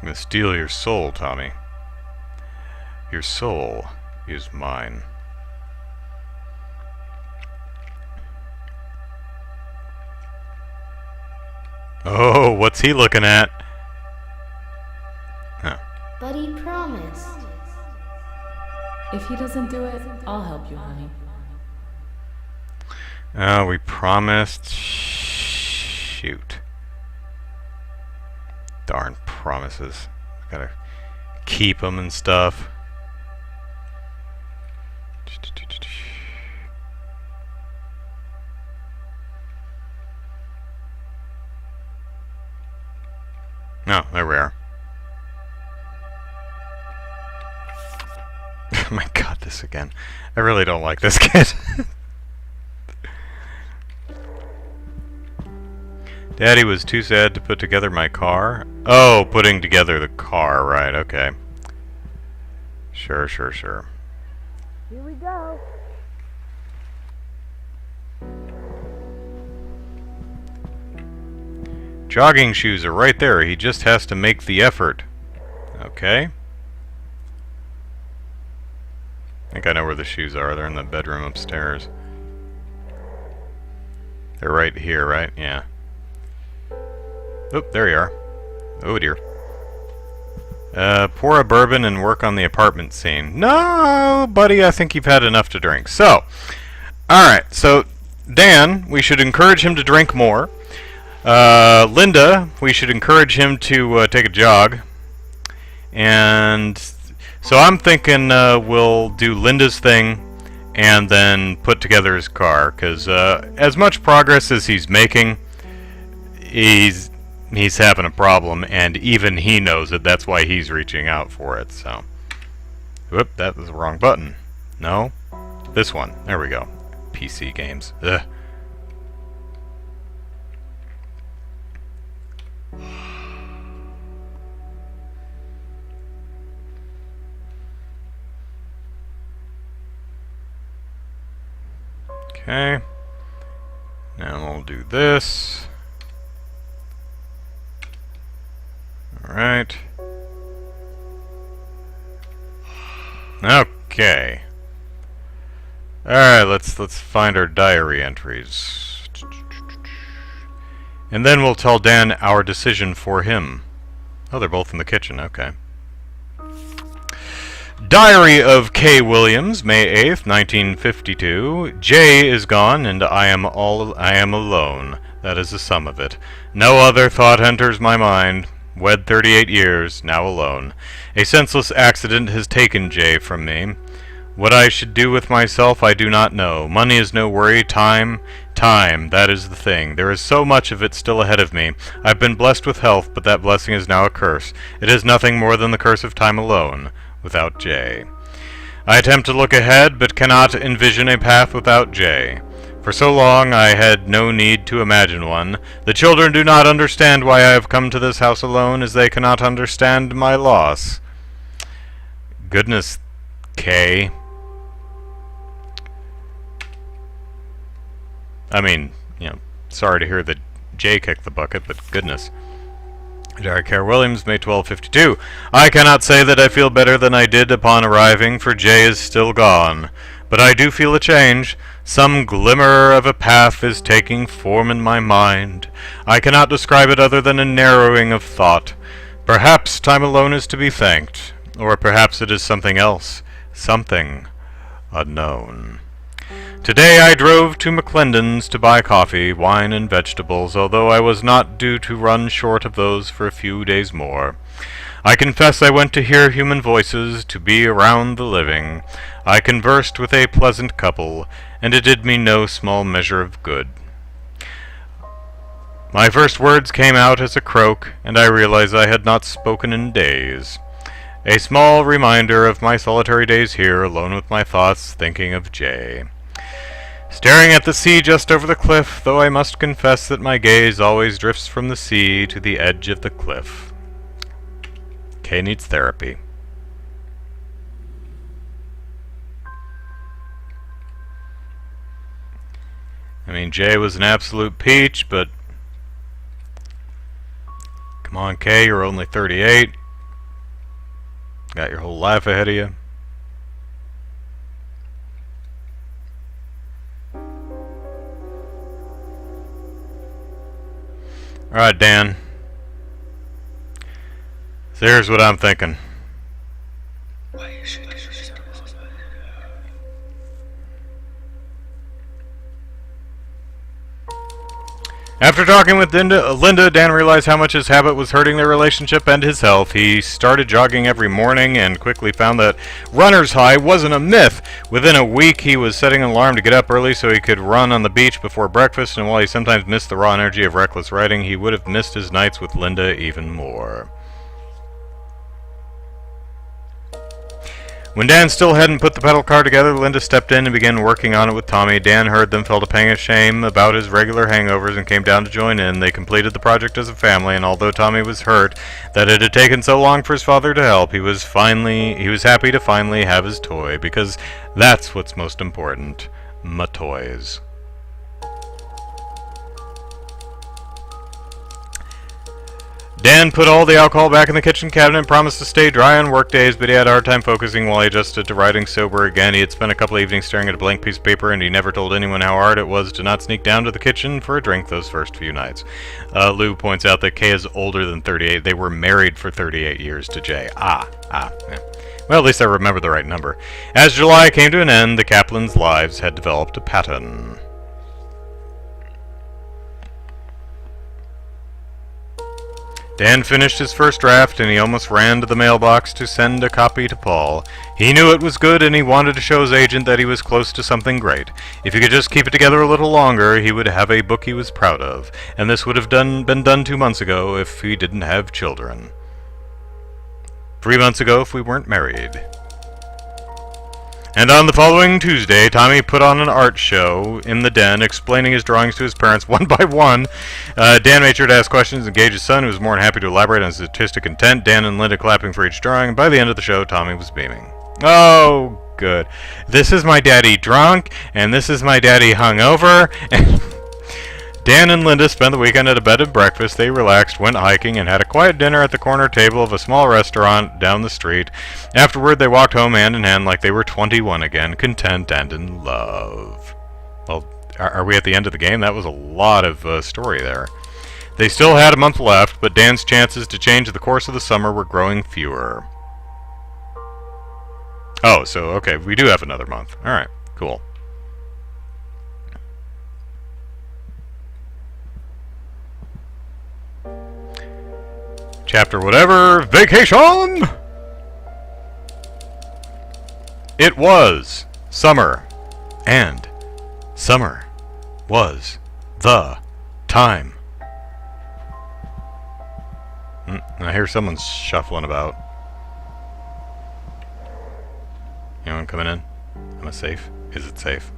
gonna steal your soul, Tommy. Your soul is mine. Oh, what's he looking at? Huh. But he promised. If he doesn't do it, I'll help you, honey. Oh, we promised. Shoot. Darn promises. Gotta keep them and stuff. No, there we are. Oh my god, this again. I really don't like this kid. Daddy was too sad to put together my car. Oh, putting together the car, right, okay. Sure. Here we go. Jogging shoes are right there. He just has to make the effort. Okay. I think I know where the shoes are. They're in the bedroom upstairs. They're right here, right? Yeah. Oop, there you are. Oh dear. Pour a bourbon and work on the apartment scene. No, buddy, I think you've had enough to drink. So, alright, so Dan, we should encourage him to drink more. Linda, we should encourage him to take a jog. And so I'm thinking we'll do Linda's thing and then put together his car. Because as much progress as he's making, he's having a problem. And even he knows it. That's why he's reaching out for it. So, whoop, that was the wrong button. No, this one. There we go. PC games. Ugh. Okay, now we'll do this. Alright. Okay. Alright, let's find our diary entries. And then we'll tell Dan our decision for him. Oh, they're both in the kitchen, okay. Diary of K. Williams, May 8th, 1952. Jay is gone, and I am alone. That is the sum of it. No other thought enters my mind. Wed 38 years, now alone. A senseless accident has taken Jay from me. What I should do with myself I do not know. Money is no worry. Time, that is the thing. There is so much of it still ahead of me. I've been blessed with health, but that blessing is now a curse. It is nothing more than the curse of time alone. Without Jay. I attempt to look ahead, but cannot envision a path without Jay. For so long I had no need to imagine one. The children do not understand why I have come to this house alone, as they cannot understand my loss. Goodness, Kay. I mean, sorry to hear that Jay kicked the bucket, but goodness. Diary K. Williams, May 1252. I cannot say that I feel better than I did upon arriving, for Jay is still gone. But I do feel a change. Some glimmer of a path is taking form in my mind. I cannot describe it other than a narrowing of thought. Perhaps time alone is to be thanked. Or perhaps it is something else. Something unknown. Today I drove to McClendon's to buy coffee, wine, and vegetables, although I was not due to run short of those for a few days more. I confess I went to hear human voices, to be around the living. I conversed with a pleasant couple, and it did me no small measure of good. My first words came out as a croak, and I realized I had not spoken in days. A small reminder of my solitary days here, alone with my thoughts, thinking of Jay. Staring at the sea just over the cliff, though I must confess that my gaze always drifts from the sea to the edge of the cliff. Kay needs therapy. I mean, Jay was an absolute peach, but come on, Kay, you're only 38. Got your whole life ahead of you. Alright, Dan. So here's what I'm thinking. After talking with Linda, Dan realized how much his habit was hurting their relationship and his health. He started jogging every morning and quickly found that runner's high wasn't a myth. Within a week, he was setting an alarm to get up early so he could run on the beach before breakfast, and while he sometimes missed the raw energy of reckless riding, he would have missed his nights with Linda even more. When Dan still hadn't put the pedal car together, Linda stepped in and began working on it with Tommy. Dan heard them, felt a pang of shame about his regular hangovers, and came down to join in. They completed the project as a family, and although Tommy was hurt that it had taken so long for his father to help, he was happy to finally have his toy, because that's what's most important. My toys. Dan put all the alcohol back in the kitchen cabinet and promised to stay dry on work days, but he had a hard time focusing while he adjusted to riding sober again. He had spent a couple evenings staring at a blank piece of paper, and he never told anyone how hard it was to not sneak down to the kitchen for a drink those first few nights. Lou points out that Kay is older than 38. They were married for 38 years to Jay. Yeah. Well, at least I remember the right number. As July came to an end, the Kaplan's lives had developed a pattern. Dan finished his first draft, and he almost ran to the mailbox to send a copy to Paul. He knew it was good, and he wanted to show his agent that he was close to something great. If he could just keep it together a little longer, he would have a book he was proud of, and this would have been done 2 months ago if he didn't have children. 3 months ago if we weren't married. And on the following Tuesday, Tommy put on an art show in the den, explaining his drawings to his parents one by one. Dan made sure to ask questions and engage his son, who was more than happy to elaborate on his artistic intent. Dan and Linda clapping for each drawing, and by the end of the show, Tommy was beaming. Oh, good. This is my daddy drunk, and this is my daddy hungover, and... Dan and Linda spent the weekend at a bed and breakfast. They relaxed, went hiking, and had a quiet dinner at the corner table of a small restaurant down the street. Afterward, they walked home hand in hand like they were 21 again, content and in love. Well, are we at the end of the game? That was a lot of story there. They still had a month left, but Dan's chances to change the course of the summer were growing fewer. Oh, so, okay, we do have another month. Alright, cool. Chapter whatever, vacation! It was summer, and summer was the time. I hear someone shuffling about. Anyone coming in? Am I safe? Is it safe?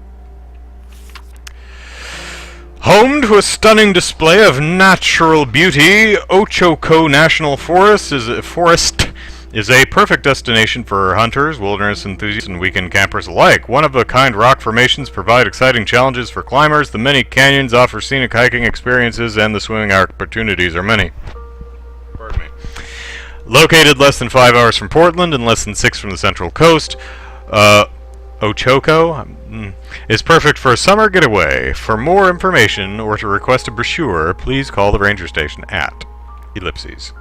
Home to a stunning display of natural beauty, Ochoko National Forest is a perfect destination for hunters, wilderness enthusiasts, and weekend campers alike. One-of-a-kind rock formations provide exciting challenges for climbers. The many canyons offer scenic hiking experiences, and the swimming opportunities are many. Pardon me. Located less than 5 hours from Portland and less than 6 from the Central Coast, Ochoko is perfect for a summer getaway. For more information or to request a brochure, please call the ranger station at ellipses.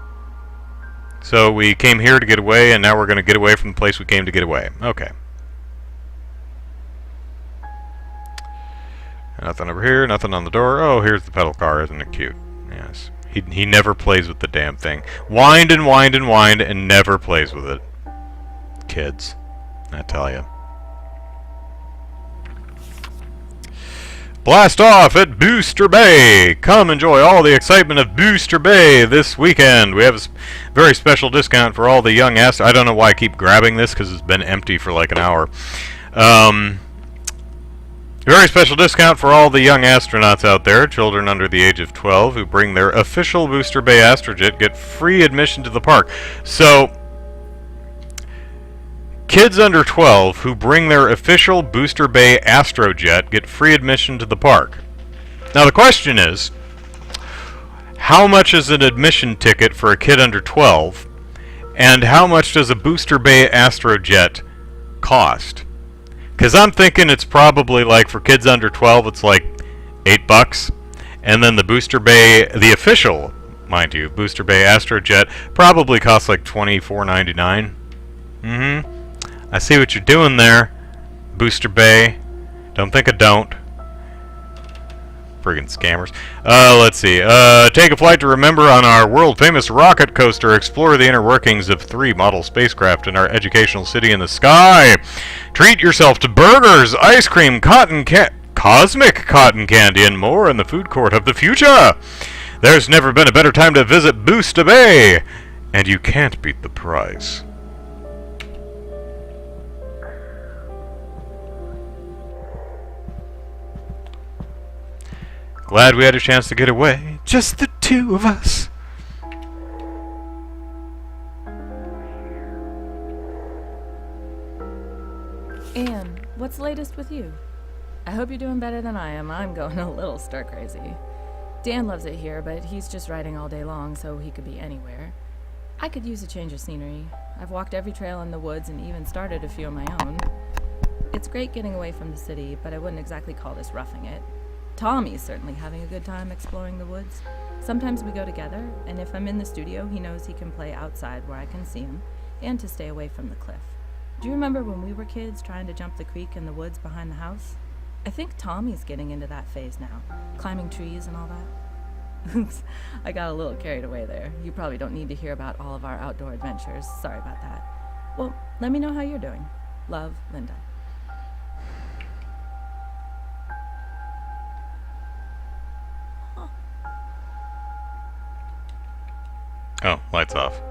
So we came here to get away, and now we're going to get away from the place we came to get away. Okay. Nothing over here, nothing on the door. Oh, here's the pedal car. Isn't it cute? Yes. He never plays with the damn thing. Whined and whined and whined and never plays with it. Kids, I tell you. Blast off at Booster Bay! Come enjoy all the excitement of Booster Bay this weekend. We have a very special discount for all the young astronauts. I don't know why I keep grabbing this because it's been empty for like an hour. Very special discount for all the young astronauts out there, children under the age of 12 who bring their official Booster Bay Astrojet get free admission to the park. So, kids under 12 who bring their official Booster Bay Astrojet get free admission to the park. Now the question is, how much is an admission ticket for a kid under 12, and how much does a Booster Bay Astrojet cost? Because I'm thinking it's probably like for kids under 12, it's like $8, and then the Booster Bay, the official, mind you, Booster Bay Astrojet probably costs like $24.99. I see what you're doing there, Booster Bay. Don't think I don't. Friggin' scammers. Let's see. Take a flight to remember on our world-famous rocket coaster. Explore the inner workings of 3 model spacecraft in our educational city in the sky. Treat yourself to burgers, ice cream, cosmic cotton candy, and more in the food court of the future. There's never been a better time to visit Booster Bay, and you can't beat the price. Glad we had a chance to get away. Just the 2 of us. Anne, what's the latest with you? I hope you're doing better than I am. I'm going a little stir crazy. Dan loves it here, but he's just riding all day long, so he could be anywhere. I could use a change of scenery. I've walked every trail in the woods and even started a few of my own. It's great getting away from the city, but I wouldn't exactly call this roughing it. Tommy's certainly having a good time exploring the woods. Sometimes we go together, and if I'm in the studio, he knows he can play outside where I can see him, and to stay away from the cliff. Do you remember when we were kids trying to jump the creek in the woods behind the house? I think Tommy's getting into that phase now, climbing trees and all that. Oops, I got a little carried away there. You probably don't need to hear about all of our outdoor adventures. Sorry about that. Well, let me know how you're doing. Love, Linda. Oh, lights off.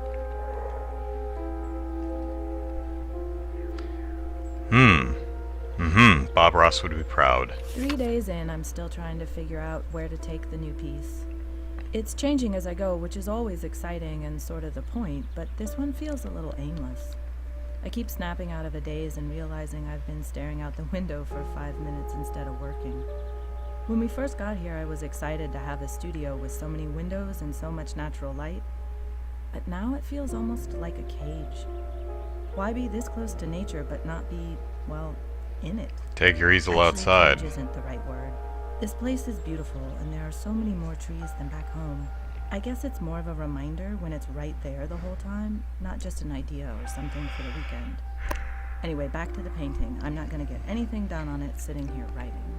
Bob Ross would be proud. 3 days in, I'm still trying to figure out where to take the new piece. It's changing as I go, which is always exciting and sort of the point, but this one feels a little aimless. I keep snapping out of a daze and realizing I've been staring out the window for 5 minutes instead of working. When we first got here, I was excited to have a studio with so many windows and so much natural light, but now it feels almost like a cage. Why be this close to nature but not be, well, in it? Take your easel Actually, outside. cage isn't the right word. This place is beautiful, and there are so many more trees than back home. I guess it's more of a reminder when it's right there the whole time, not just an idea or something for the weekend. Anyway, back to the painting. I'm not going to get anything done on it sitting here writing.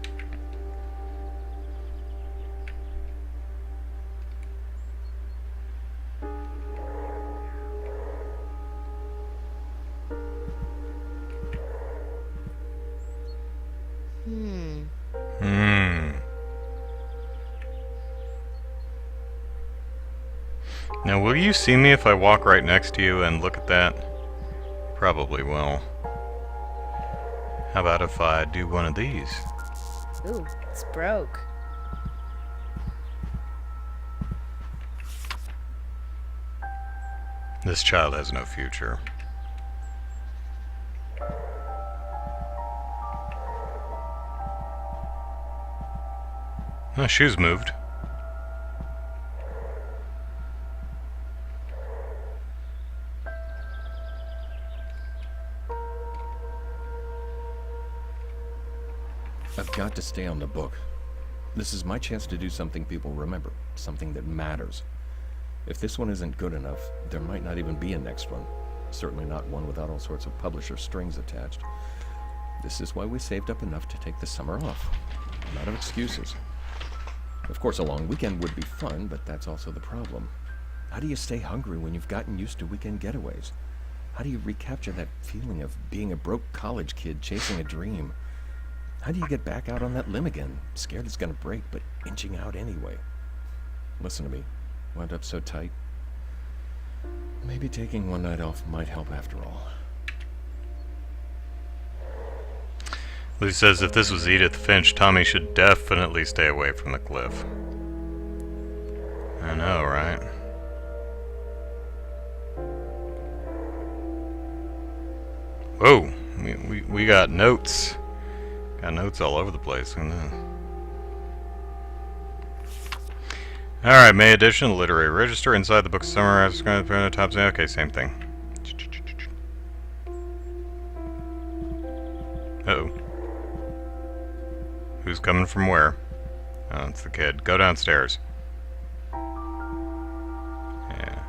Now, will you see me if I walk right next to you and look at that? Probably will. How about if I do one of these? Ooh, it's broke. This child has no future. Oh, shoes moved. I've got to stay on the book. This is my chance to do something people remember, something that matters. If this one isn't good enough, there might not even be a next one. Certainly not one without all sorts of publisher strings attached. This is why we saved up enough to take the summer off. I'm out of excuses. Of course, a long weekend would be fun, but that's also the problem. How do you stay hungry when you've gotten used to weekend getaways? How do you recapture that feeling of being a broke college kid chasing a dream? How do you get back out on that limb again, scared it's gonna break, but inching out anyway? Listen to me. Wound up so tight. Maybe taking one night off might help after all. Lou says if this was Edith Finch, Tommy should definitely stay away from the cliff. I know, right? Whoa, we got notes. Got notes all over the place. Alright, May edition, the literary register. Inside the book summarized the top. Okay, same thing. Uh-oh. Who's coming from where? Oh, it's the kid. Go downstairs. Yeah.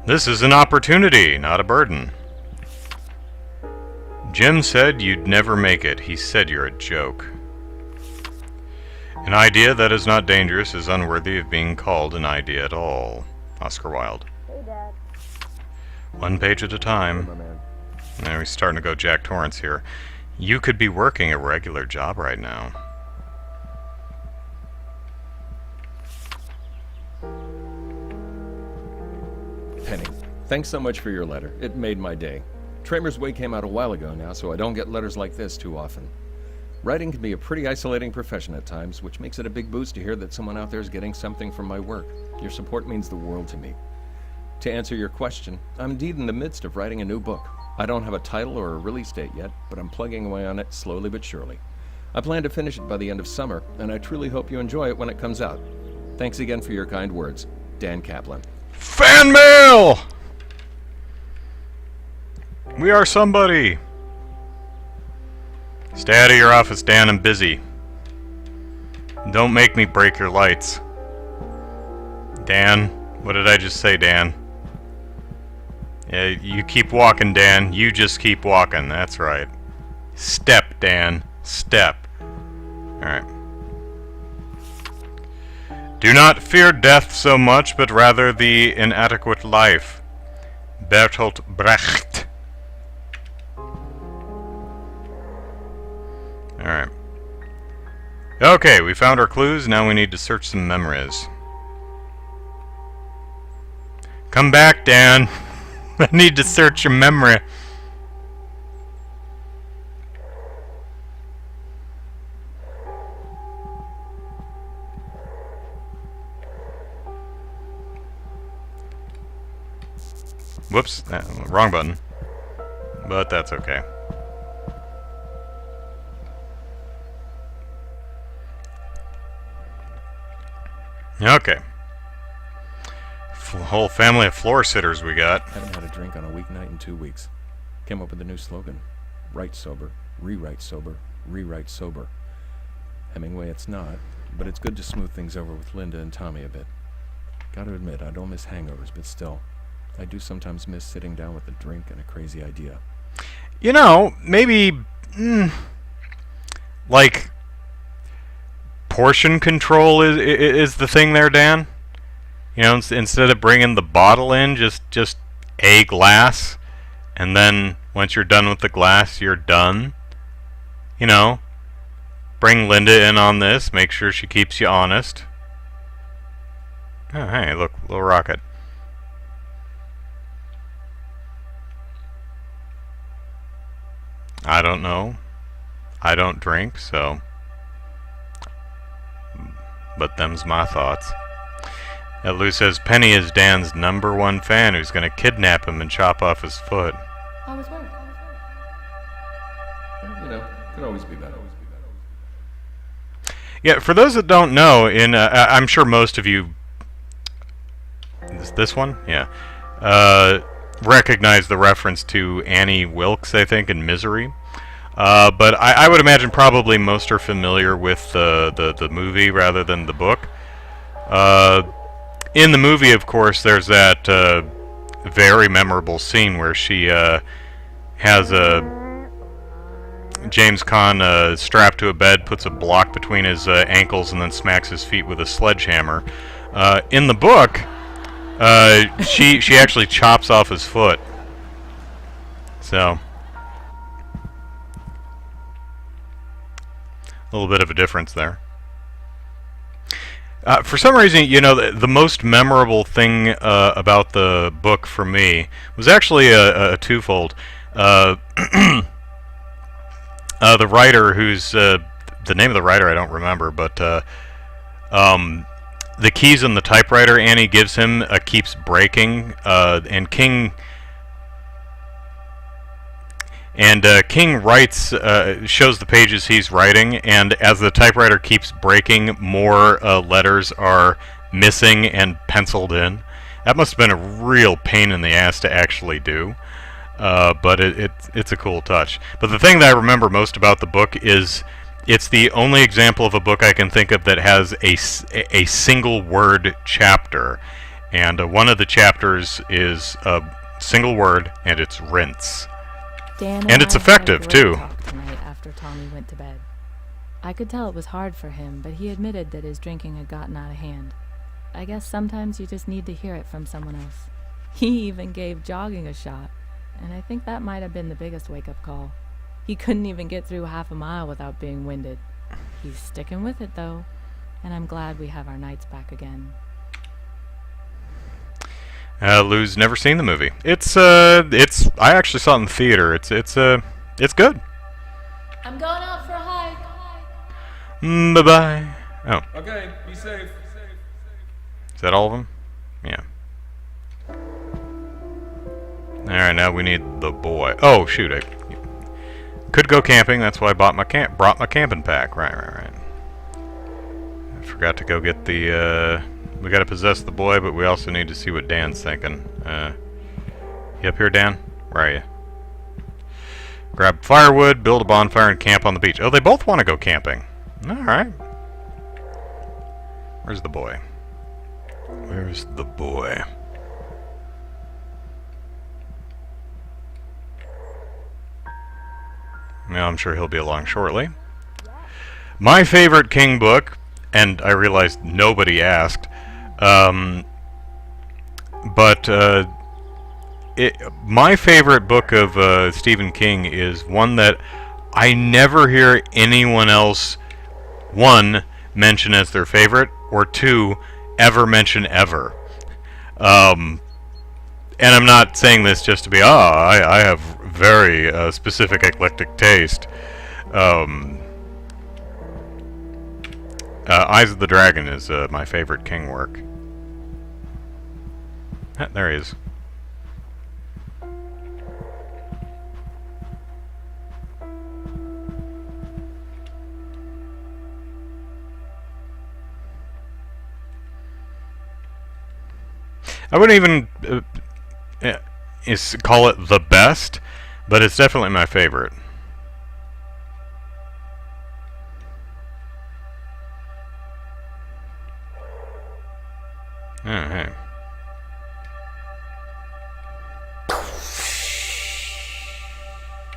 This is an opportunity, not a burden. Jim said you'd never make it. He said you're a joke. An idea that is not dangerous is unworthy of being called an idea at all. Oscar Wilde. Hey, Dad. One page at a time. Now he's starting to go Jack Torrance here. You could be working a regular job right now. Penny, thanks so much for your letter. It made my day. Tramer's Way came out a while ago now, so I don't get letters like this too often. Writing can be a pretty isolating profession at times, which makes it a big boost to hear that someone out there is getting something from my work. Your support means the world to me. To answer your question, I'm indeed in the midst of writing a new book. I don't have a title or a release date yet, but I'm plugging away on it slowly but surely. I plan to finish it by the end of summer, and I truly hope you enjoy it when it comes out. Thanks again for your kind words. Dan Kaplan. Fan mail! We are somebody. Stay out of your office, Dan. I'm busy. Don't make me break your lights. Dan, what did I just say, Dan? Yeah, you keep walking, Dan. You just keep walking. That's right. Step, Dan. Step. Alright. Do not fear death so much, but rather the inadequate life. Bertolt Brecht. Alright. Okay, we found our clues. Now we need to search some memories. Come back, Dan. I need to search your memory. Whoops, wrong button. But that's okay. Okay. Whole family of floor sitters we got. Haven't had a drink on a weeknight in 2 weeks. Came up with a new slogan. Write sober, rewrite sober, rewrite sober. Hemingway it's not, but it's good to smooth things over with Linda and Tommy a bit. Gotta admit, I don't miss hangovers, but still, I do sometimes miss sitting down with a drink and a crazy idea. You know, maybe, like, portion control is the thing there, Dan? You know, instead of bringing the bottle in, just a glass, and then once you're done with the glass, you're done. You know, bring Linda in on this, make sure she keeps you honest. Oh, hey, look, little rocket. I don't know. I don't drink, so... But them's my thoughts. Lou says Penny is Dan's #1 fan who's going to kidnap him and chop off his foot. How was work? You know, could always be better. Yeah, for those that don't know, I'm sure most of you... Is this one? Yeah. Recognize the reference to Annie Wilkes, I think, in Misery. But I would imagine probably most are familiar with the movie rather than the book. In the movie, of course, there's that very memorable scene where she has a James Caan strapped to a bed, puts a block between his ankles, and then smacks his feet with a sledgehammer. In the book, she actually chops off his foot. So, a little bit of a difference there. For some reason, you know, the most memorable thing about the book for me was actually a twofold. The writer, who's the name of the writer I don't remember, but the keys on the typewriter Annie gives him keeps breaking, and King writes, shows the pages he's writing, and as the typewriter keeps breaking, more letters are missing and penciled in. That must have been a real pain in the ass to actually do, but it's a cool touch. But the thing that I remember most about the book is it's the only example of a book I can think of that has a single word chapter, and one of the chapters is a single word, and it's rinse. Dan And it's I effective, had a great too. talk tonight after Tommy went to bed. I could tell it was hard for him, but he admitted that his drinking had gotten out of hand. I guess sometimes you just need to hear it from someone else. He even gave jogging a shot, and I think that might have been the biggest wake-up call. He couldn't even get through half a mile without being winded. He's sticking with it, though, and I'm glad we have our nights back again. Lou's never seen the movie. I actually saw it in the theater. It's good. I'm going out for a hike. Bye bye. Oh, Okay, be safe. is that all of them? Yeah. All right, now we need the boy. Oh shoot, I could go camping. That's why I brought my camping pack. Right. I forgot to go get the. We gotta possess the boy, but we also need to see what Dan's thinking. You up here, Dan? Where are you? Grab firewood, build a bonfire, and camp on the beach. Oh, they both want to go camping. Alright. Where's the boy? Where's the boy? Well, I'm sure he'll be along shortly. My favorite King book, and I realized nobody asked, my favorite book of Stephen King is one that I never hear anyone else, one, mention as their favorite, or two, ever mention ever. And I'm not saying this just to be, I have very specific eclectic taste. Eyes of the Dragon is my favorite King work. There he is. I wouldn't even call it the best, but it's definitely my favorite. Oh, hey.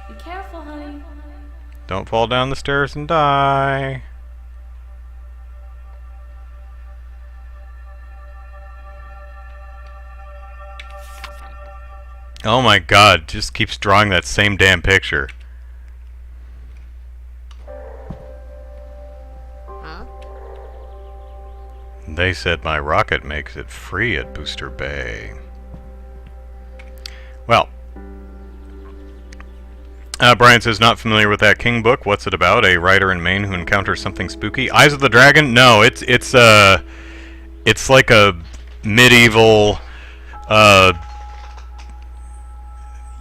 Be careful, honey. Don't fall down the stairs and die. Oh my god, just keeps drawing that same damn picture. Huh? They said my rocket makes it free at Booster Bay. Well, Brian says, not familiar with that King book. What's it about? A writer in Maine who encounters something spooky? Eyes of the Dragon? No, it's like a medieval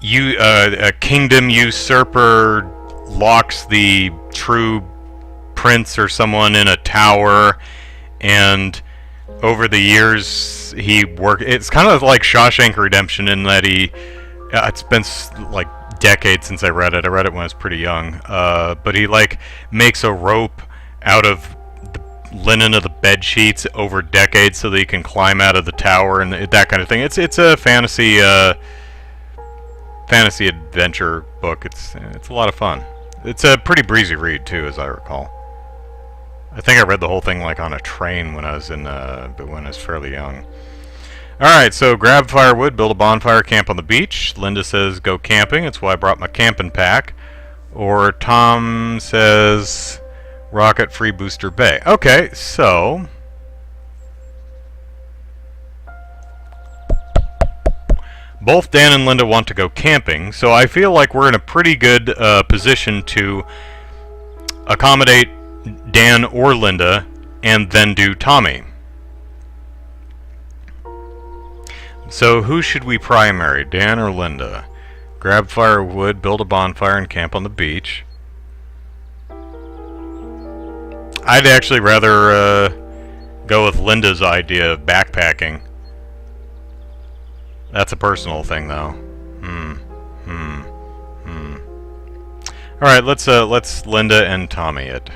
a kingdom usurper locks the true prince or someone in a tower, and over the years it's kind of like Shawshank Redemption in that it's been like decades since I read it. I read it when I was pretty young, but he like makes a rope out of the linen of the bed sheets over decades so that he can climb out of the tower and that kind of thing. It's a fantasy adventure book. It's a lot of fun. It's a pretty breezy read too, as I recall. I think I read the whole thing like on a train when I was fairly young. Alright, so grab firewood, build a bonfire, camp on the beach. Linda says go camping, it's why I brought my camping pack. Or Tom says rocket free booster bay. Okay, so both Dan and Linda want to go camping, so I feel like we're in a pretty good position to accommodate Dan or Linda and then do Tommy. So who should we primary, Dan or Linda? Grab firewood, build a bonfire, and camp on the beach. I'd actually rather go with Linda's idea of backpacking. That's a personal thing, though. Alright, let's Linda and Tommy it.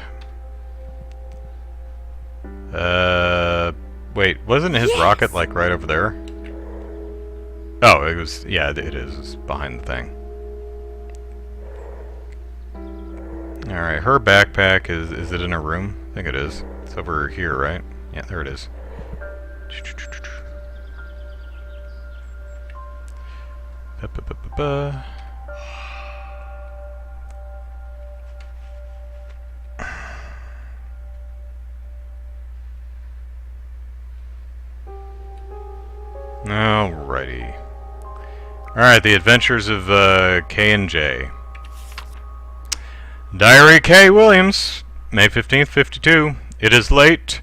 Wait, wasn't his rocket, like, right over there? Oh, it was, yeah, it is. It's behind the thing. Alright, her backpack is it in her room? I think it is. It's over here, right? Yeah, there it is. Alrighty. Alright, the adventures of K and J. Diary K. Williams, May 15th, 52. It is late,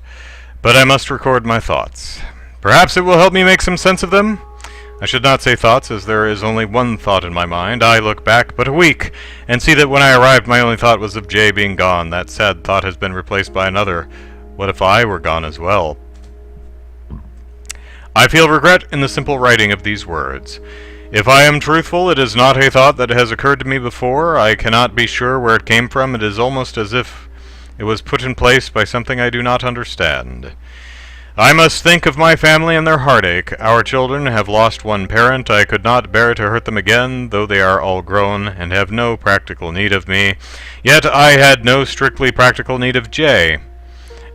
but I must record my thoughts. Perhaps it will help me make some sense of them? I should not say thoughts, as there is only one thought in my mind. I look back but a week, and see that when I arrived my only thought was of Jay being gone. That sad thought has been replaced by another. What if I were gone as well? I feel regret in the simple writing of these words. If I am truthful, it is not a thought that has occurred to me before. I cannot be sure where it came from. It is almost as if it was put in place by something I do not understand. I must think of my family and their heartache. Our children have lost one parent. I could not bear to hurt them again, though they are all grown and have no practical need of me. Yet I had no strictly practical need of Jay.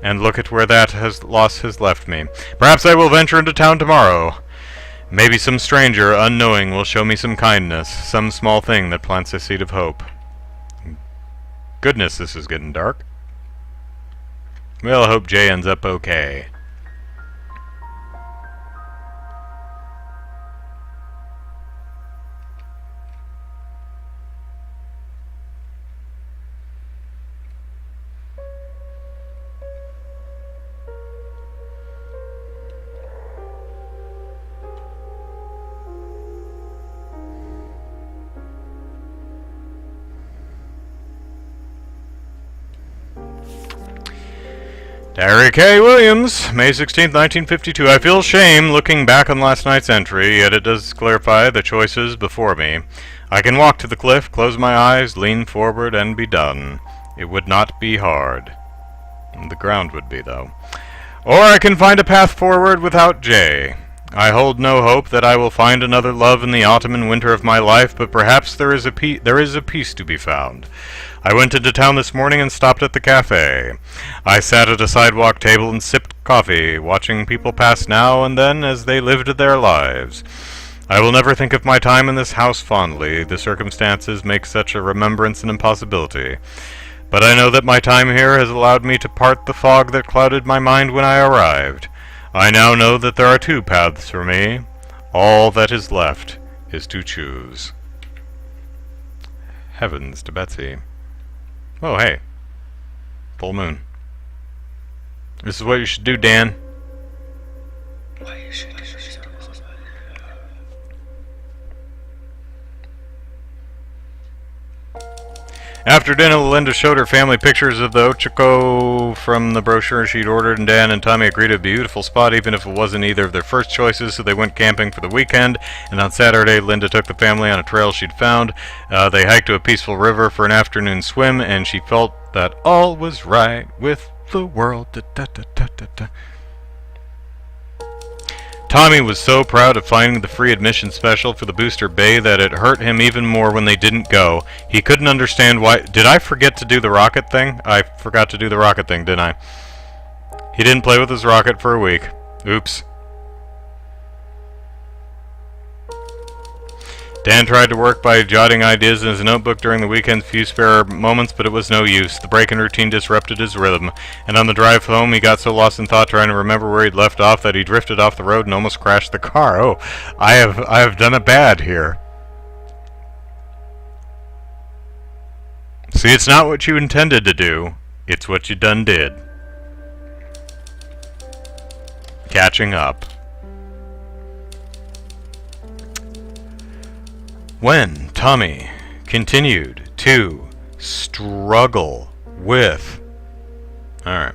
And look at where that loss has left me. Perhaps I will venture into town tomorrow. Maybe some stranger, unknowing, will show me some kindness, some small thing that plants a seed of hope. Goodness, this is getting dark. Well, I hope Jay ends up okay. Diary K. Williams, May 16th, 1952. I feel shame looking back on last night's entry, yet it does clarify the choices before me. I can walk to the cliff, close my eyes, lean forward, and be done. It would not be hard. The ground would be, though. Or I can find a path forward without Jay. I hold no hope that I will find another love in the autumn and winter of my life, but perhaps there is a peace to be found. I went into town this morning and stopped at the cafe. I sat at a sidewalk table and sipped coffee, watching people pass now and then as they lived their lives. I will never think of my time in this house fondly. The circumstances make such a remembrance an impossibility. But I know that my time here has allowed me to part the fog that clouded my mind when I arrived. I now know that there are two paths for me. All that is left is to choose. Heavens to Betsy. Oh, hey. Full moon. This is what you should do, Dan. After dinner, Linda showed her family pictures of the Ochako from the brochure she'd ordered, and Dan and Tommy agreed a beautiful spot, even if it wasn't either of their first choices, so they went camping for the weekend. And on Saturday, Linda took the family on a trail she'd found. They hiked to a peaceful river for an afternoon swim, and she felt that all was right with the world. Tommy was so proud of finding the free admission special for the Booster Bay that it hurt him even more when they didn't go. He couldn't understand why... Did I forget to do the rocket thing? I forgot to do the rocket thing, didn't I? He didn't play with his rocket for a week. Oops. Dan tried to work by jotting ideas in his notebook during the weekend's few spare moments, but it was no use. The break in routine disrupted his rhythm, and on the drive home he got so lost in thought trying to remember where he'd left off that he drifted off the road and almost crashed the car. Oh, I have done it bad here. See, it's not what you intended to do, it's what you done did. Catching up. When Tommy continued to struggle with... Alright.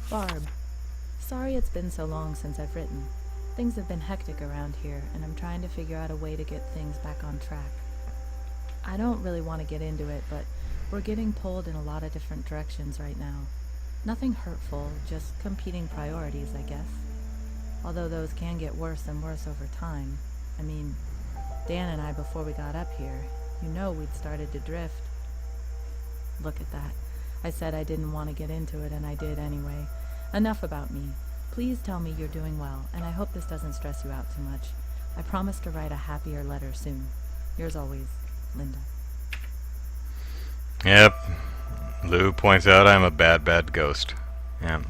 Barb, sorry it's been so long since I've written. Things have been hectic around here, and I'm trying to figure out a way to get things back on track. I don't really want to get into it, but we're getting pulled in a lot of different directions right now. Nothing hurtful, just competing priorities, I guess. Although those can get worse and worse over time. I mean, Dan and I, before we got up here, you know we'd started to drift. Look at that. I said I didn't want to get into it, and I did anyway. Enough about me. Please tell me you're doing well, and I hope this doesn't stress you out too much. I promise to write a happier letter soon. Yours always, Linda. Yep. Lou points out I'm a bad, bad ghost. Yeah.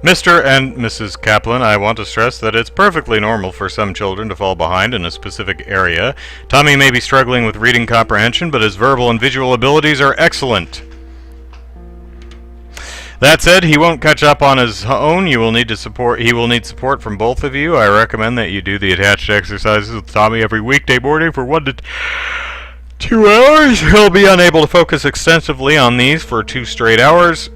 Mr. and Mrs. Kaplan, I want to stress that it's perfectly normal for some children to fall behind in a specific area. Tommy may be struggling with reading comprehension, but his verbal and visual abilities are excellent. That said, he won't catch up on his own. He will need support from both of you. I recommend that you do the attached exercises with Tommy every weekday morning for 1 to 2 hours. He'll be unable to focus extensively on these for 2 straight hours.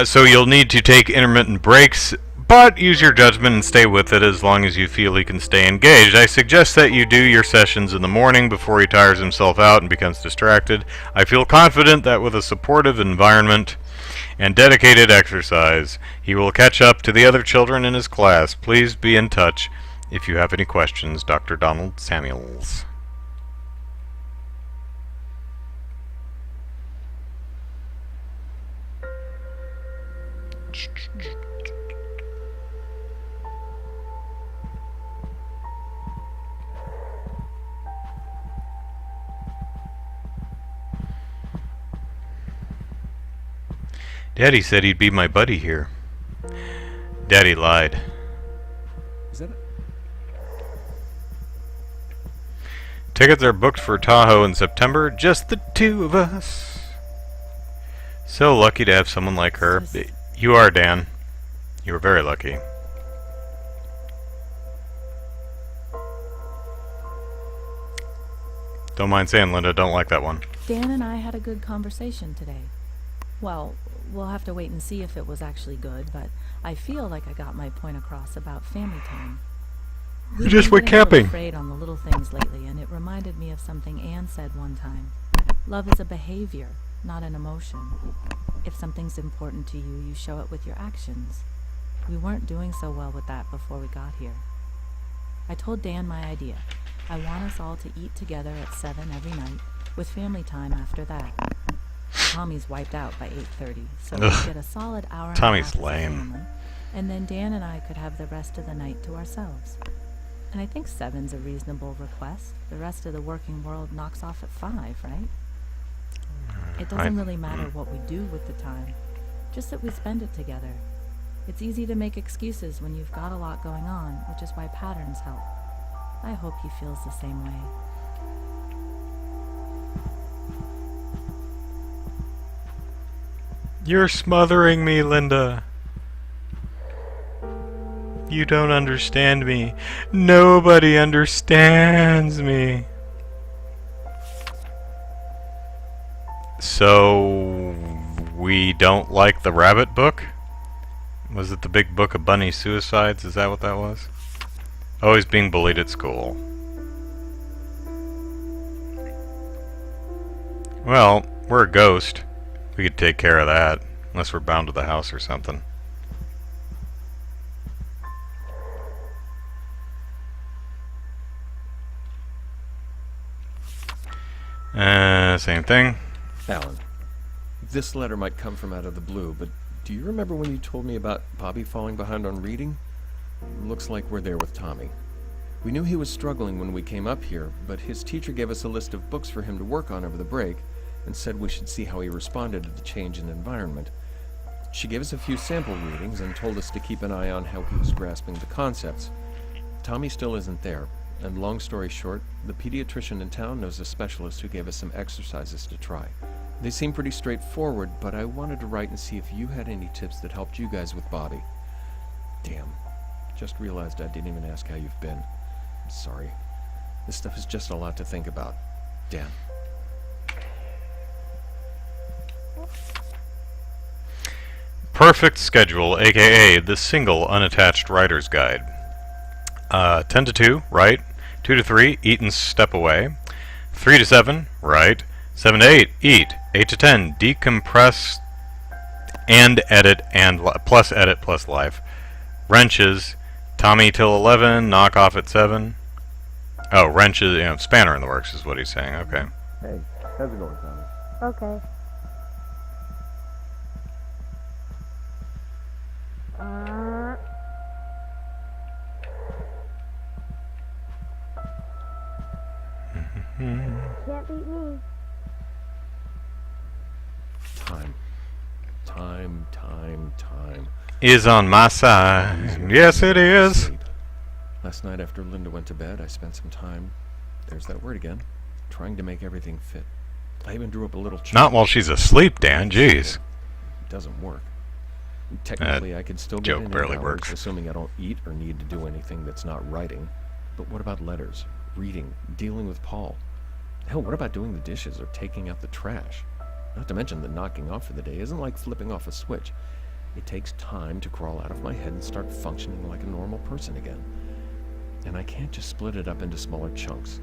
So you'll need to take intermittent breaks, but use your judgment and stay with it as long as you feel he can stay engaged. I suggest that you do your sessions in the morning before he tires himself out and becomes distracted. I feel confident that with a supportive environment and dedicated exercise, he will catch up to the other children in his class. Please be in touch if you have any questions. Dr. Donald Samuels. Daddy said he'd be my buddy here. Daddy lied. Is that it? Tickets are booked for Tahoe in September, just the 2 of us. So lucky to have someone like her. You are, Dan. You are very lucky. Don't mind saying, Linda, don't like that one. Dan and I had a good conversation today. Well, we'll have to wait and see if it was actually good, but I feel like I got my point across about family time. We just went camping. I'm afraid on the little things lately, and it reminded me of something Anne said one time. Love is a behavior, not an emotion. If something's important to you, you show it with your actions. We weren't doing so well with that before we got here. I told Dan my idea. I want us all to eat together at 7 every night, with family time after that. Tommy's wiped out by 8:30, so we get a solid hour and Tommy's a half as a lame. family, and then Dan and I could have the rest of the night to ourselves. And I think 7's a reasonable request. The rest of the working world knocks off at 5, right? It doesn't really matter what we do with the time, just that we spend it together. It's easy to make excuses when you've got a lot going on, which is why patterns help. I hope he feels the same way. You're smothering me, Linda. You don't understand me. Nobody understands me. So, we don't like the rabbit book? Was it the big book of bunny suicides? Is that what that was? Oh, he's being bullied at school. Well, we're a ghost. We could take care of that, unless we're bound to the house or something. Same thing. Alan, this letter might come from out of the blue, but do you remember when you told me about Bobby falling behind on reading? Looks like we're there with Tommy. We knew he was struggling when we came up here, but his teacher gave us a list of books for him to work on over the break and said we should see how he responded to the change in environment. She gave us a few sample readings and told us to keep an eye on how he was grasping the concepts. Tommy still isn't there, and long story short, the pediatrician in town knows a specialist who gave us some exercises to try. They seem pretty straightforward, but I wanted to write and see if you had any tips that helped you guys with Bobby. Damn. Just realized I didn't even ask how you've been. I'm sorry. This stuff is just a lot to think about. Dan. Perfect schedule, aka the single unattached writer's guide. 10 to 2, right? 2 to 3, eat and step away. 3 to 7, right? 7 to 8, eat. 8 to 10, decompress and edit plus edit plus life. Wrenches, Tommy till 11, knock off at 7. Oh, wrenches, spanner in the works is what he's saying, okay. Hey, how's it going, Tommy? Okay. Can't beat me. Time. Is on my side. Yes, it is. Sleep. Last night after Linda went to bed, I spent some time, there's that word again, trying to make everything fit. I even drew up a little chart. Not while she's asleep, Dan. Jeez. It doesn't work. Technically, I could still get joke in barely 8 hours, works. assuming I don't eat or need to do anything that's not writing. But what about letters, reading, dealing with Paul? Hell, what about doing the dishes or taking out the trash? Not to mention that knocking off for the day isn't like flipping off a switch. It takes time to crawl out of my head and start functioning like a normal person again. And I can't just split it up into smaller chunks.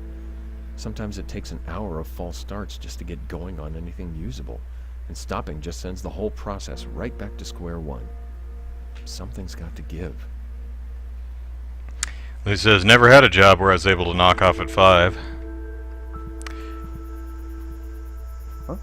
Sometimes it takes an hour of false starts just to get going on anything usable, and stopping just sends the whole process right back to square one. Something's got to give. He says, never had a job where I was able to knock off at 5. Huh?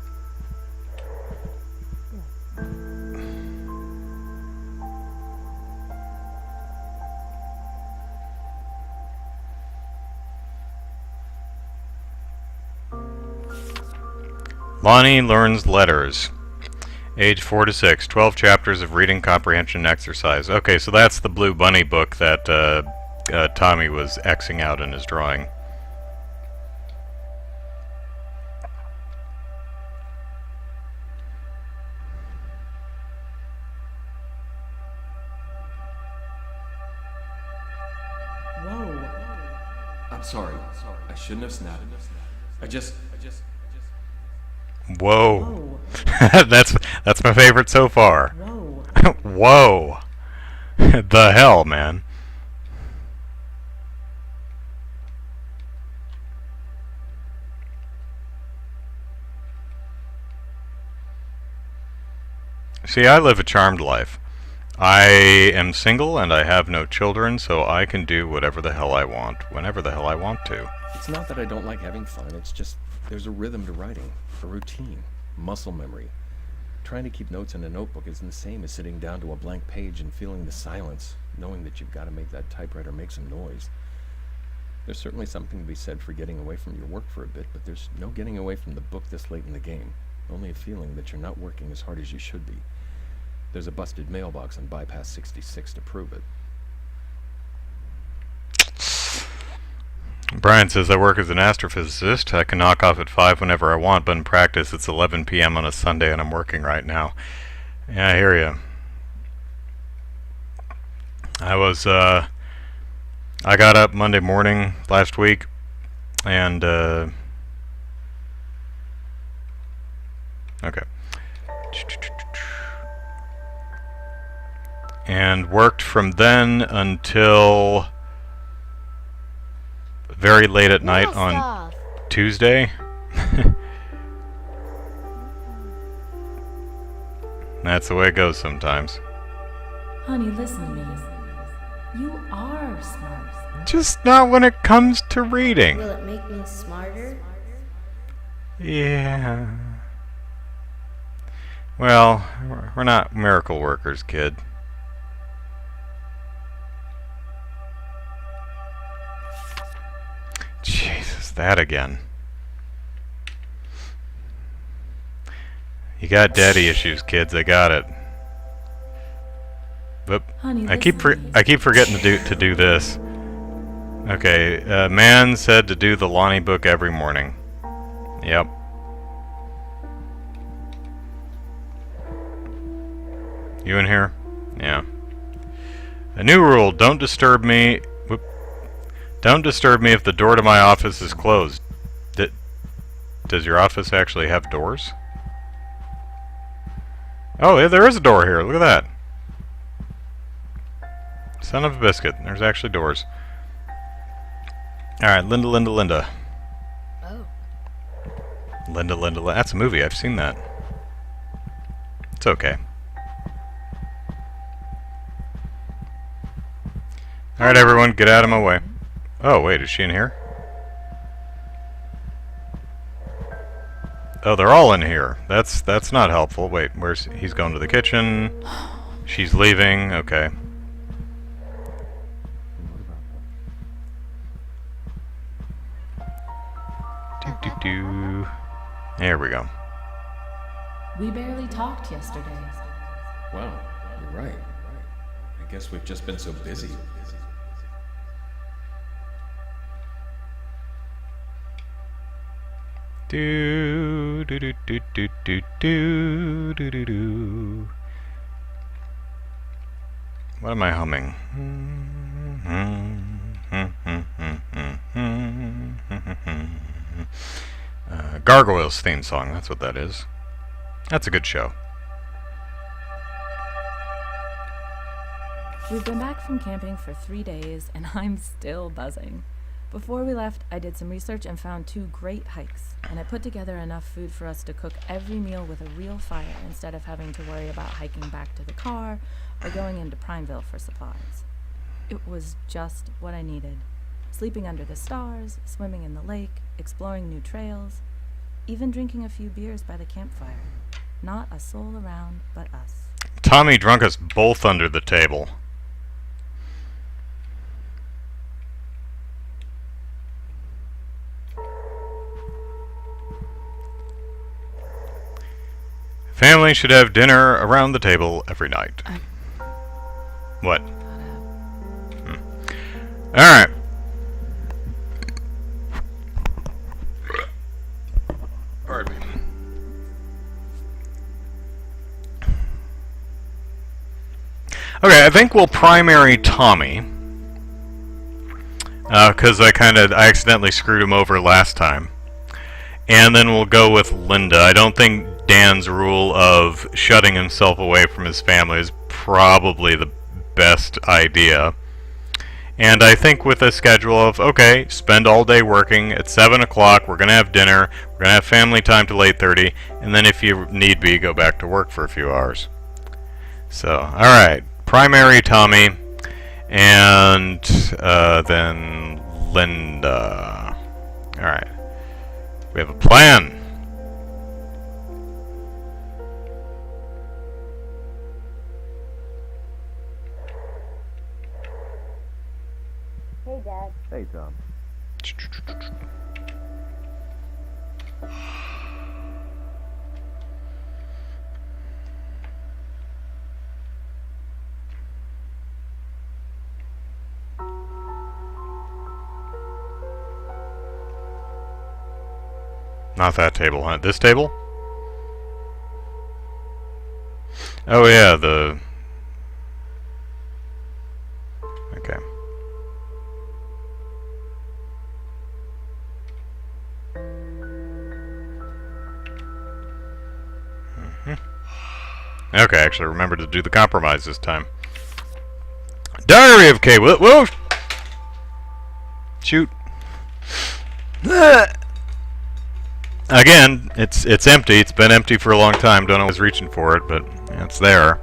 Lonnie learns letters. Age 4 to 6. 12 chapters of reading comprehension exercise. Okay, so that's the Blue Bunny book that Tommy was Xing out in his drawing. Whoa. I'm sorry. I shouldn't have snapped. I just... Whoa. Whoa. that's my favorite so far. Whoa. Whoa. The hell, man. See, I live a charmed life. I am single and I have no children, so I can do whatever the hell I want, whenever the hell I want to. It's not that I don't like having fun, it's just there's a rhythm to writing, a routine, muscle memory. Trying to keep notes in a notebook isn't the same as sitting down to a blank page and feeling the silence, knowing that you've got to make that typewriter make some noise. There's certainly something to be said for getting away from your work for a bit, but there's no getting away from the book this late in the game. Only a feeling that you're not working as hard as you should be. There's a busted mailbox on Bypass 66 to prove it. Brian says, I work as an astrophysicist. I can knock off at 5 whenever I want, but in practice it's 11 p.m. on a Sunday and I'm working right now. Yeah, I hear you. I got up Monday morning last week and, okay. And worked from then until very late at night Blast on off. Tuesday. That's the way it goes sometimes. Honey, listen to me. You are smart. Just not when it comes to reading. Will it make me smarter? Yeah. Well, we're not miracle workers, kid. Jesus, that again. You got daddy issues, kids. I got it. Whoop. Honey, I keep listen to me. forgetting to do this. Okay, man said to do the Lonnie book every morning. Yep. You in here? Yeah. A new rule: don't disturb me. Whoop. Don't disturb me if the door to my office is closed. Does your office actually have doors? Oh, yeah, there is a door here. Look at that. Son of a biscuit. There's actually doors. Alright, Linda. Oh. Linda. That's a movie. I've seen that. It's okay. Alright, everyone, get out of my way. Oh, wait, is she in here? Oh, they're all in here. That's not helpful. Wait, he's going to the kitchen. She's leaving. Okay. Do. There we go. We barely talked yesterday. Wow, you're right. I guess we've just been so busy. Do do do do do do do do do do. What am I humming? Gargoyles theme song. That's what that is. That's a good show. We've been back from camping for 3 days, and I'm still buzzing. Before we left, I did some research and found 2 great hikes, and I put together enough food for us to cook every meal with a real fire instead of having to worry about hiking back to the car or going into Primeville for supplies. It was just what I needed. Sleeping under the stars, swimming in the lake, exploring new trails, even drinking a few beers by the campfire. Not a soul around but us. Tommy drunk us both under the table. Family should have dinner around the table every night. What? Alright. Pardon me. Okay, I think we'll primary Tommy. Because I accidentally screwed him over last time. And then we'll go with Linda. I don't think Dan's rule of shutting himself away from his family is probably the best idea. And I think with a schedule of, okay, spend all day working, at 7 o'clock we're going to have dinner, we're going to have family time till 8:30, and then if you need be, go back to work for a few hours. So, alright, primary Tommy, and then Linda. Alright, we have a plan. Hey, Dad. Hey, Tom. Not that table, huh? This table? Oh yeah, the... Okay. Okay, actually remember to do the compromise this time. Diary of K. Whoa! Shoot. Again, it's empty. It's been empty for a long time. Don't know who's reaching for it, but It's there.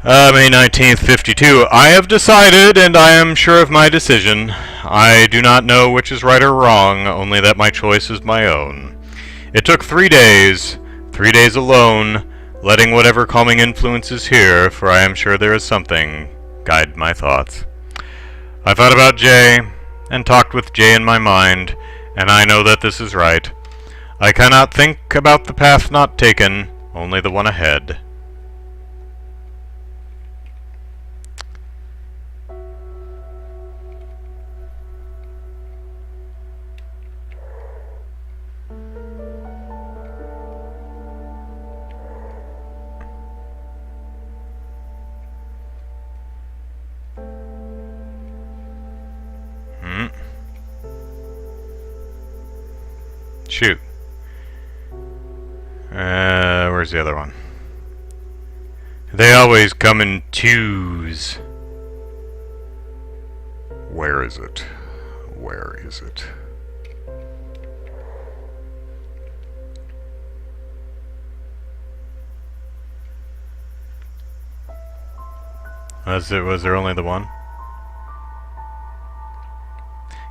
May 19th, 52. I have decided, and I am sure of my decision. I do not know which is right or wrong, only that my choice is my own. It took 3 days alone, letting whatever calming influence is here, for I am sure there is something, guide my thoughts. I thought about Jay, and talked with Jay in my mind, and I know that this is right. I cannot think about the path not taken, only the one ahead. Shoot. Where's the other one? They always come in twos. Where is it? Where is it? Was there only the one?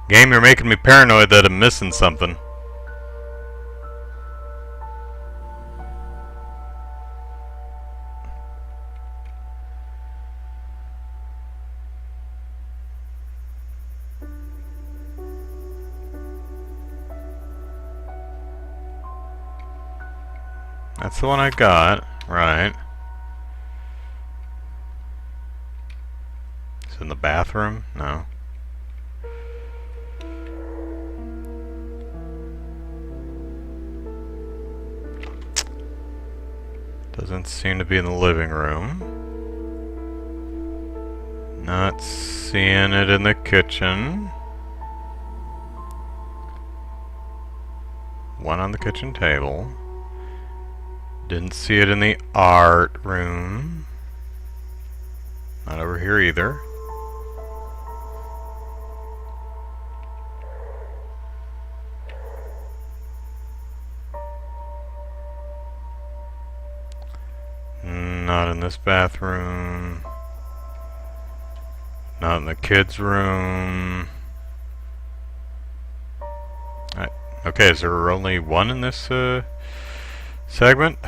Game, you're making me paranoid that I'm missing something. That's the one I got, right. It's in the bathroom? No. Doesn't seem to be in the living room. Not seeing it in the kitchen. One on the kitchen table. Didn't see it in the art room. Not over here either. Not in this bathroom. Not in the kids' room. Okay, is there only one in this segment?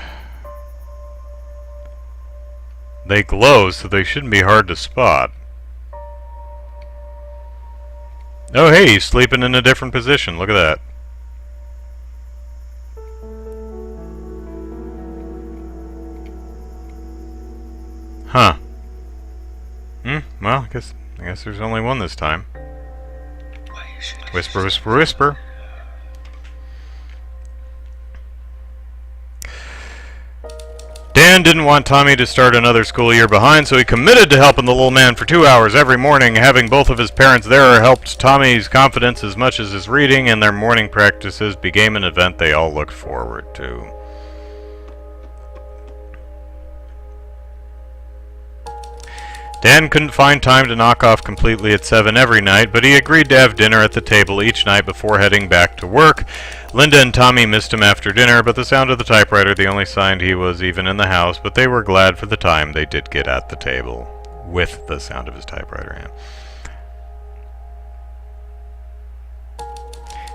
They glow, so they shouldn't be hard to spot. Oh hey, he's sleeping in a different position. Look at that. Huh. Well, I guess there's only one this time. Whisper, whisper, whisper. Dan didn't want Tommy to start another school year behind, so he committed to helping the little man for 2 hours every morning. Having both of his parents there helped Tommy's confidence as much as his reading, and their morning practices became an event they all looked forward to. Dan couldn't find time to knock off completely at 7 every night, but he agreed to have dinner at the table each night before heading back to work. Linda and Tommy missed him after dinner, but the sound of the typewriter the only sign he was even in the house, but they were glad for the time they did get at the table. With the sound of his typewriter, yeah.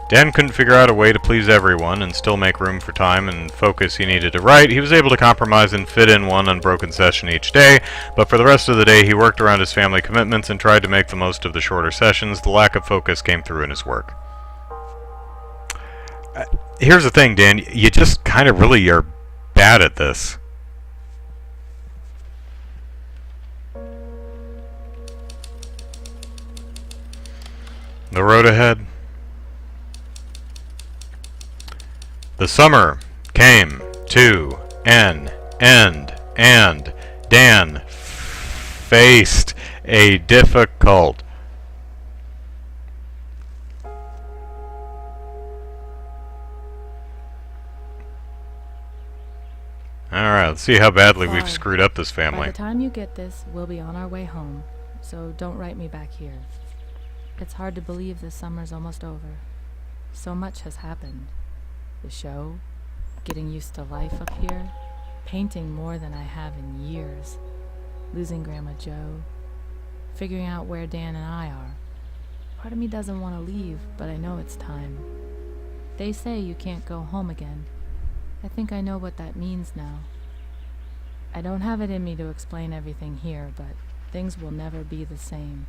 Dan couldn't figure out a way to please everyone and still make room for time and focus he needed to write. He was able to compromise and fit in one unbroken session each day, but for the rest of the day he worked around his family commitments and tried to make the most of the shorter sessions. The lack of focus came through in his work. Here's the thing, Dan. You just kind of really are bad at this. The road ahead. The summer came to an end, and Dan faced a difficult Alright, let's see how badly we've screwed up this By family. the time you get this, we'll be on our way home, so don't write me back here. It's hard to believe this summer's almost over. So much has happened. The show, getting used to life up here, painting more than I have in years, losing Grandma Joe, figuring out where Dan and I are. Part of me doesn't want to leave, but I know it's time. They say you can't go home again. I think I know what that means now. I don't have it in me to explain everything here, but things will never be the same.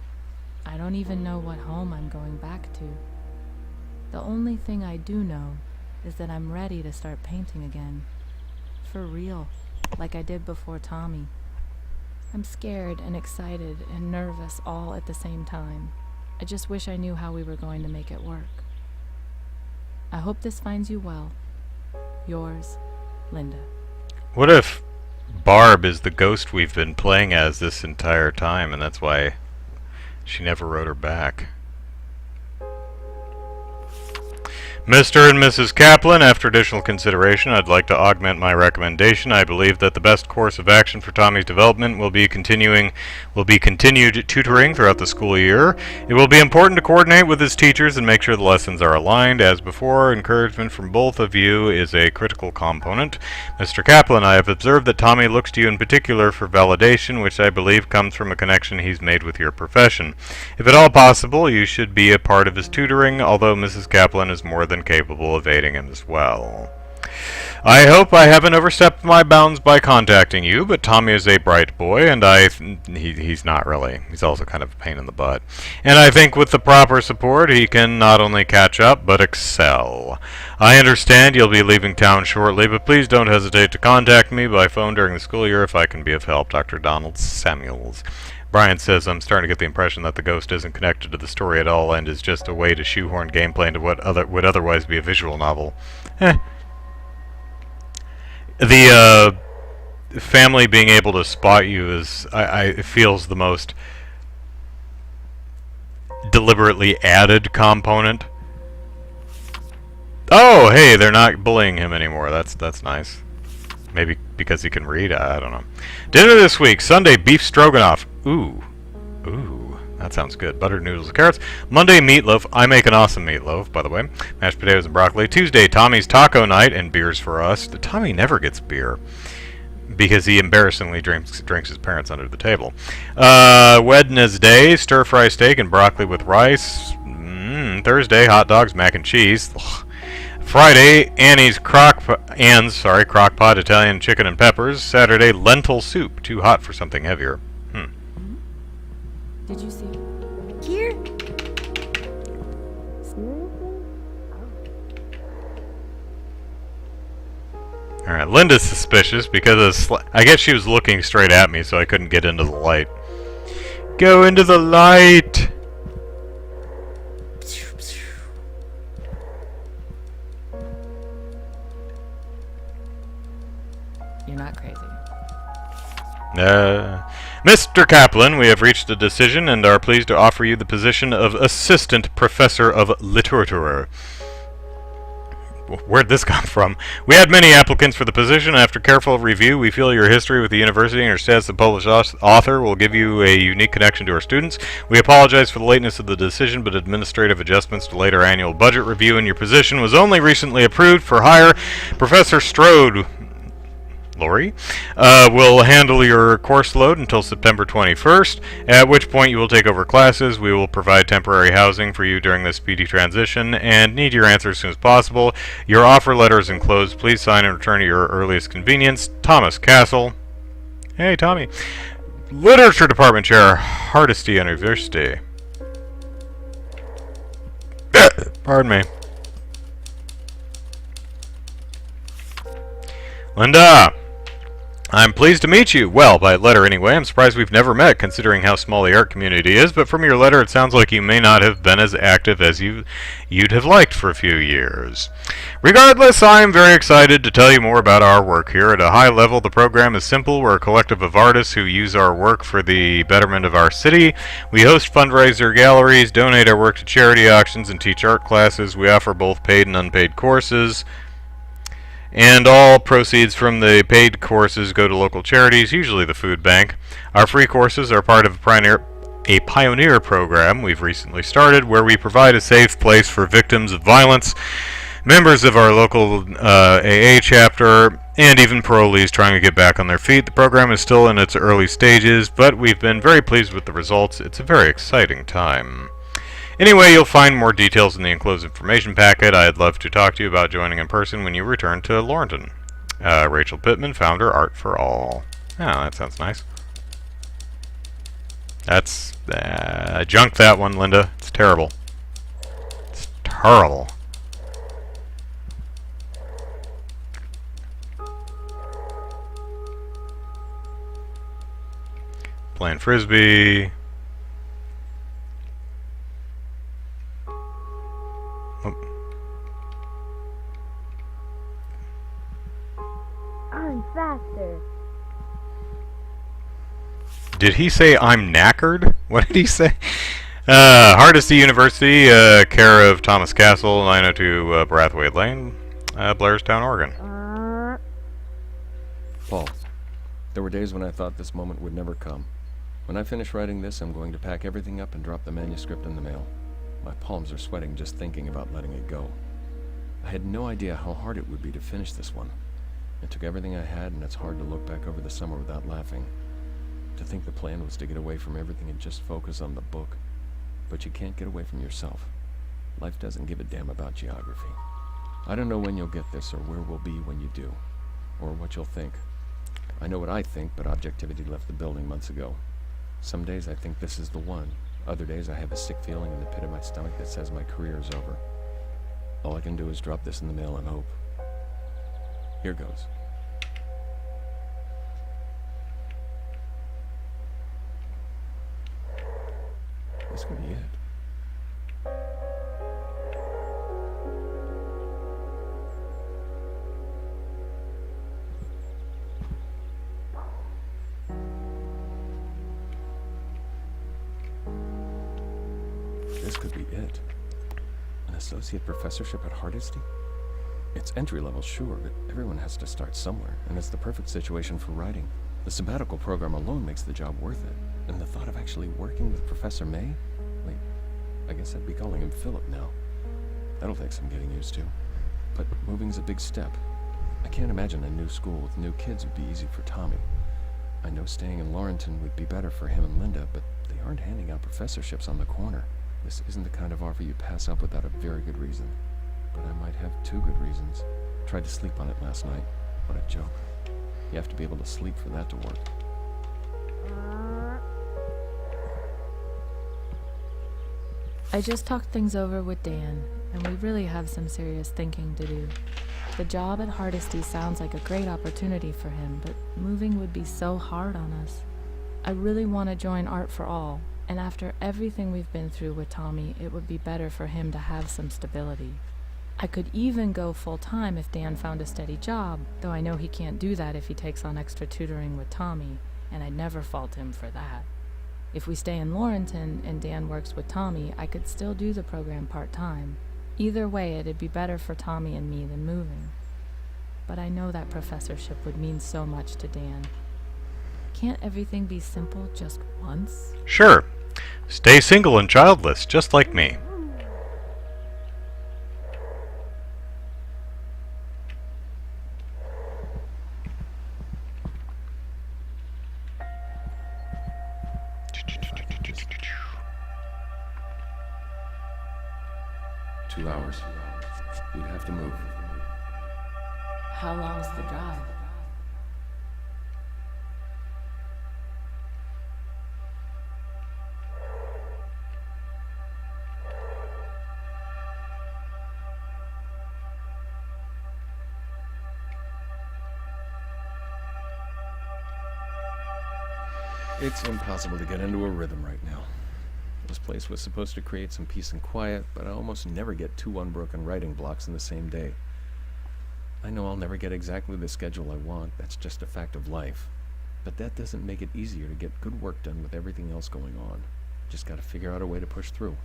I don't even know what home I'm going back to. The only thing I do know is that I'm ready to start painting again. For real, like I did before Tommy. I'm scared and excited and nervous all at the same time. I just wish I knew how we were going to make it work. I hope this finds you well. Yours, Linda. What if Barb is the ghost we've been playing as this entire time, and that's why she never wrote her back? Mr. and Mrs. Kaplan, after additional consideration, I'd like to augment my recommendation. I believe that the best course of action for Tommy's development will be continued tutoring throughout the school year. It will be important to coordinate with his teachers and make sure the lessons are aligned. As before, encouragement from both of you is a critical component. Mr. Kaplan, I have observed that Tommy looks to you in particular for validation, which I believe comes from a connection he's made with your profession. If at all possible, you should be a part of his tutoring, although Mrs. Kaplan is more than capable of aiding him as well. I hope I haven't overstepped my bounds by contacting you, but Tommy is a bright boy, and he's not really. He's also kind of a pain in the butt. And I think with the proper support, he can not only catch up, but excel. I understand you'll be leaving town shortly, but please don't hesitate to contact me by phone during the school year if I can be of help. Dr. Donald Samuels. Brian says, I'm starting to get the impression that the ghost isn't connected to the story at all and is just a way to shoehorn gameplay into what would otherwise be a visual novel. The family being able to spot you is, it feels the most deliberately added component. Oh, hey, they're not bullying him anymore. That's nice. Maybe because he can read? I don't know. Dinner this week. Sunday, beef stroganoff. Ooh. Ooh. That sounds good. Buttered noodles and carrots. Monday, meatloaf. I make an awesome meatloaf, by the way. Mashed potatoes and broccoli. Tuesday, Tommy's taco night and beers for us. Tommy never gets beer because he embarrassingly drinks his parents under the table. Wednesday, stir-fry steak and broccoli with rice. Thursday, hot dogs, mac and cheese. Ugh. Friday, Anne's crockpot Italian chicken and peppers. Saturday, lentil soup. Too hot for something heavier. Did you see? Here? Alright, Linda's suspicious because I guess she was looking straight at me, so I couldn't get into the light. Go into the light! You're not crazy. Mr. Kaplan, we have reached a decision and are pleased to offer you the position of Assistant Professor of Literature. Where'd this come from? We had many applicants for the position. After careful review, we feel your history with the university and your status as a published author will give you a unique connection to our students. We apologize for the lateness of the decision, but administrative adjustments delayed our annual budget review, and your position was only recently approved for hire. Professor Strode Lori will handle your course load until September 21st, at which point you will take over classes. We will provide temporary housing for you during this speedy transition and need your answer as soon as possible. Your offer letter is enclosed. Please sign and return at your earliest convenience. Thomas Castle. Hey, Tommy. Literature Department Chair, Hardesty University. Pardon me. Linda! I'm pleased to meet you. Well, by letter anyway. I'm surprised we've never met, considering how small the art community is, but from your letter it sounds like you may not have been as active as you'd have liked for a few years. Regardless, I'm very excited to tell you more about our work here. At a high level, the program is simple. We're a collective of artists who use our work for the betterment of our city. We host fundraiser galleries, donate our work to charity auctions, and teach art classes. We offer both paid and unpaid courses. And all proceeds from the paid courses go to local charities, usually the food bank. Our free courses are part of a pioneer program we've recently started, where we provide a safe place for victims of violence, members of our local AA chapter, and even parolees trying to get back on their feet. The program is still in its early stages, but we've been very pleased with the results. It's a very exciting time. Anyway, you'll find more details in the enclosed information packet. I'd love to talk to you about joining in person when you return to Laurenton. Rachel Pittman, founder, Art for All. Oh, that sounds nice. That's... junk that one, Linda. It's terrible. It's terrible. Playing Frisbee. Oh. I'm faster. Did he say I'm knackered? What did he say? Hardesty University, care of Thomas Castle, 902 Brathwaite Lane, Blairstown, Oregon. Paul, there were days when I thought this moment would never come. When I finish writing this, I'm going to pack everything up and drop the manuscript in the mail. My palms are sweating just thinking about letting it go. I had no idea how hard it would be to finish this one. It took everything I had, and it's hard to look back over the summer without laughing. To think the plan was to get away from everything and just focus on the book. But you can't get away from yourself. Life doesn't give a damn about geography. I don't know when you'll get this or where we'll be when you do, or what you'll think. I know what I think, but objectivity left the building months ago. Some days I think this is the one. Other days I have a sick feeling in the pit of my stomach that says my career is over. All I can do is drop this in the mail and hope. Here goes. This could be it. This could be it. An associate professorship at Hardesty? It's entry level, sure, but everyone has to start somewhere, and it's the perfect situation for writing. The sabbatical program alone makes the job worth it. And the thought of actually working with Professor May? Wait, I guess I'd be calling him Philip now. That'll take some getting used to. But moving's a big step. I can't imagine a new school with new kids would be easy for Tommy. I know staying in Laurenton would be better for him and Linda, but they aren't handing out professorships on the corner. This isn't the kind of offer you pass up without a very good reason. But I might have 2 good reasons. Tried to sleep on it last night. What a joke. You have to be able to sleep for that to work. I just talked things over with Dan, and we really have some serious thinking to do. The job at Hardesty sounds like a great opportunity for him, but moving would be so hard on us. I really want to join Art for All, and after everything we've been through with Tommy, it would be better for him to have some stability. I could even go full-time if Dan found a steady job, though I know he can't do that if he takes on extra tutoring with Tommy, and I'd never fault him for that. If we stay in Laurenton and Dan works with Tommy, I could still do the program part-time. Either way, it'd be better for Tommy and me than moving. But I know that professorship would mean so much to Dan. Can't everything be simple just once? Sure. Stay single and childless, just like me. $2. We'd have to move. How long's the drive? It's impossible to get into a rhythm right now. This place was supposed to create some peace and quiet, but I almost never get 2 unbroken writing blocks in the same day. I know I'll never get exactly the schedule I want, that's just a fact of life. But that doesn't make it easier to get good work done with everything else going on. Just gotta figure out a way to push through.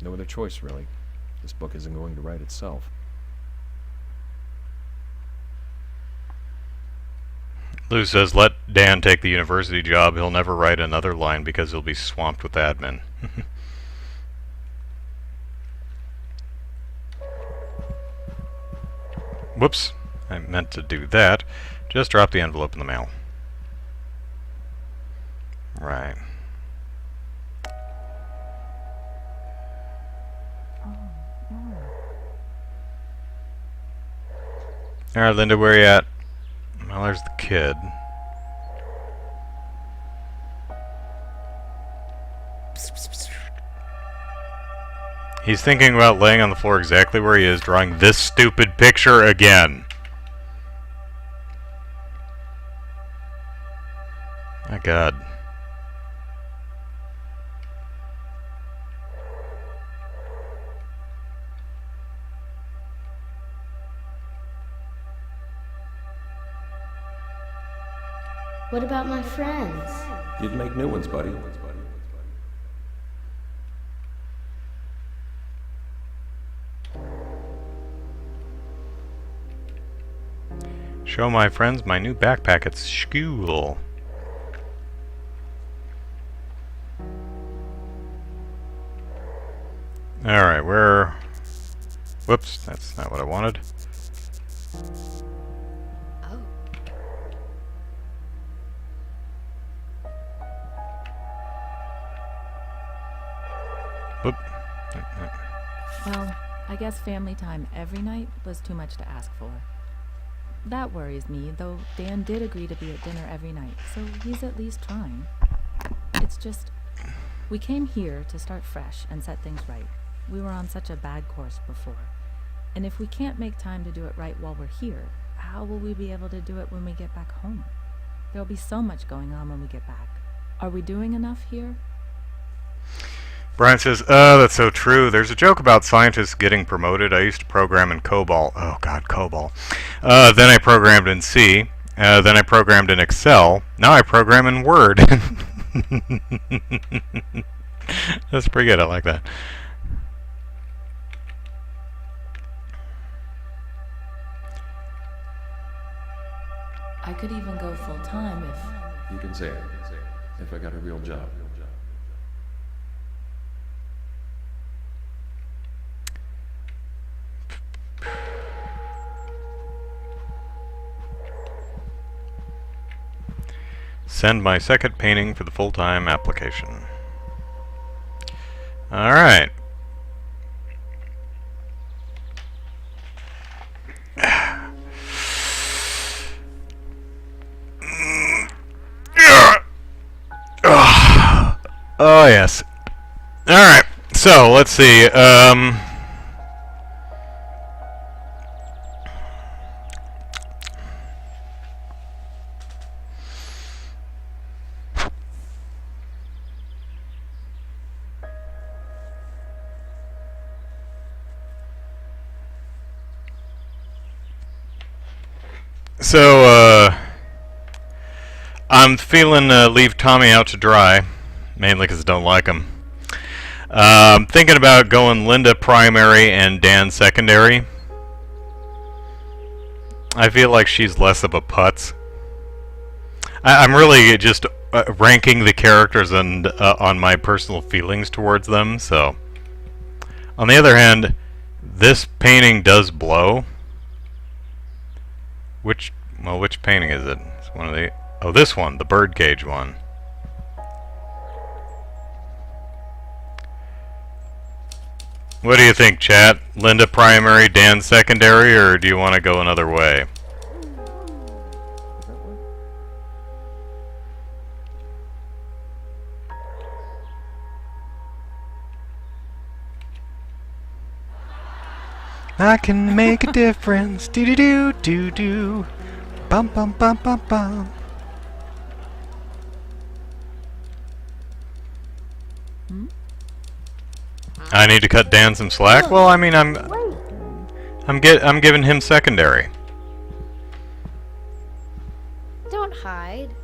No other choice, really. This book isn't going to write itself. Lou says, let Dan take the university job. He'll never write another line because he'll be swamped with admin. Whoops. I meant to do that. Just drop the envelope in the mail. Right. Alright, Linda, where you at? Well, there's the kid. He's thinking about laying on the floor exactly where he is, drawing this stupid picture again. My God. What about my friends? You'd make new ones, buddy. Show my friends my new backpack at school. Alright, where... Whoops, that's not what I wanted. Oh. Whoop. Well, I guess family time every night was too much to ask for. That worries me, though Dan did agree to be at dinner every night, so he's at least trying. It's just, we came here to start fresh and set things right. We were on such a bad course before. And if we can't make time to do it right while we're here, how will we be able to do it when we get back home? There'll be so much going on when we get back. Are we doing enough here? Brian says, that's so true. There's a joke about scientists getting promoted. I used to program in COBOL. Oh, God, COBOL. Then I programmed in C. Then I programmed in Excel. Now I program in Word. That's pretty good. I like that. I could even go full time if... You can say it. If I got a real job. Send my second painting for the full-time application. Alright. Oh, yes. Alright, so let's see. I'm feeling leave Tommy out to dry, mainly because I don't like him. Thinking about going Linda primary and Dan secondary. I feel like she's less of a putz. I'm really just ranking the characters and on my personal feelings towards them. So, on the other hand, this painting does blow. Which painting is it? It's one of the... Oh, this one, the birdcage one. What do you think, chat? Linda primary, Dan secondary, or do you want to go another way? I can make a difference. Do do do do do. Bum bum bum bum bum. I need to cut Dan some slack. Well, I mean, I'm giving him secondary. Don't hide.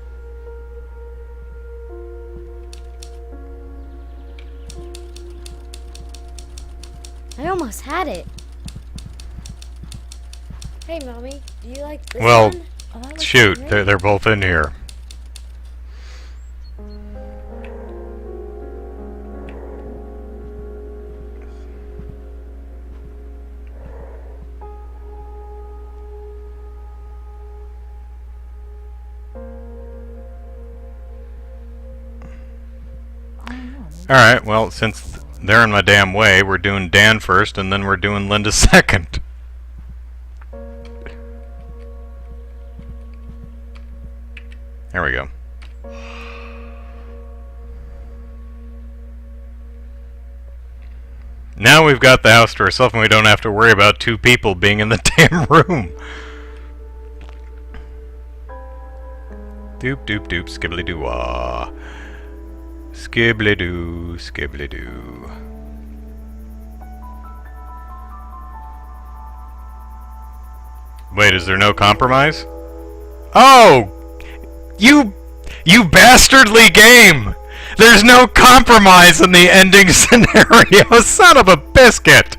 I almost had it. Hey, Mommy, do you like this Well, one? Oh, that looks shoot, great. they're both in here. Alright, well, since they're in my damn way, we're doing Dan first, and then we're doing Linda second. There we go. Now we've got the house to ourselves, and we don't have to worry about two people being in the damn room. Doop doop doop, skibbly doo wah. Skibbly doo, skibbly doo. Wait, is there no compromise? Oh! You bastardly game! There's no compromise in the ending scenario, son of a biscuit!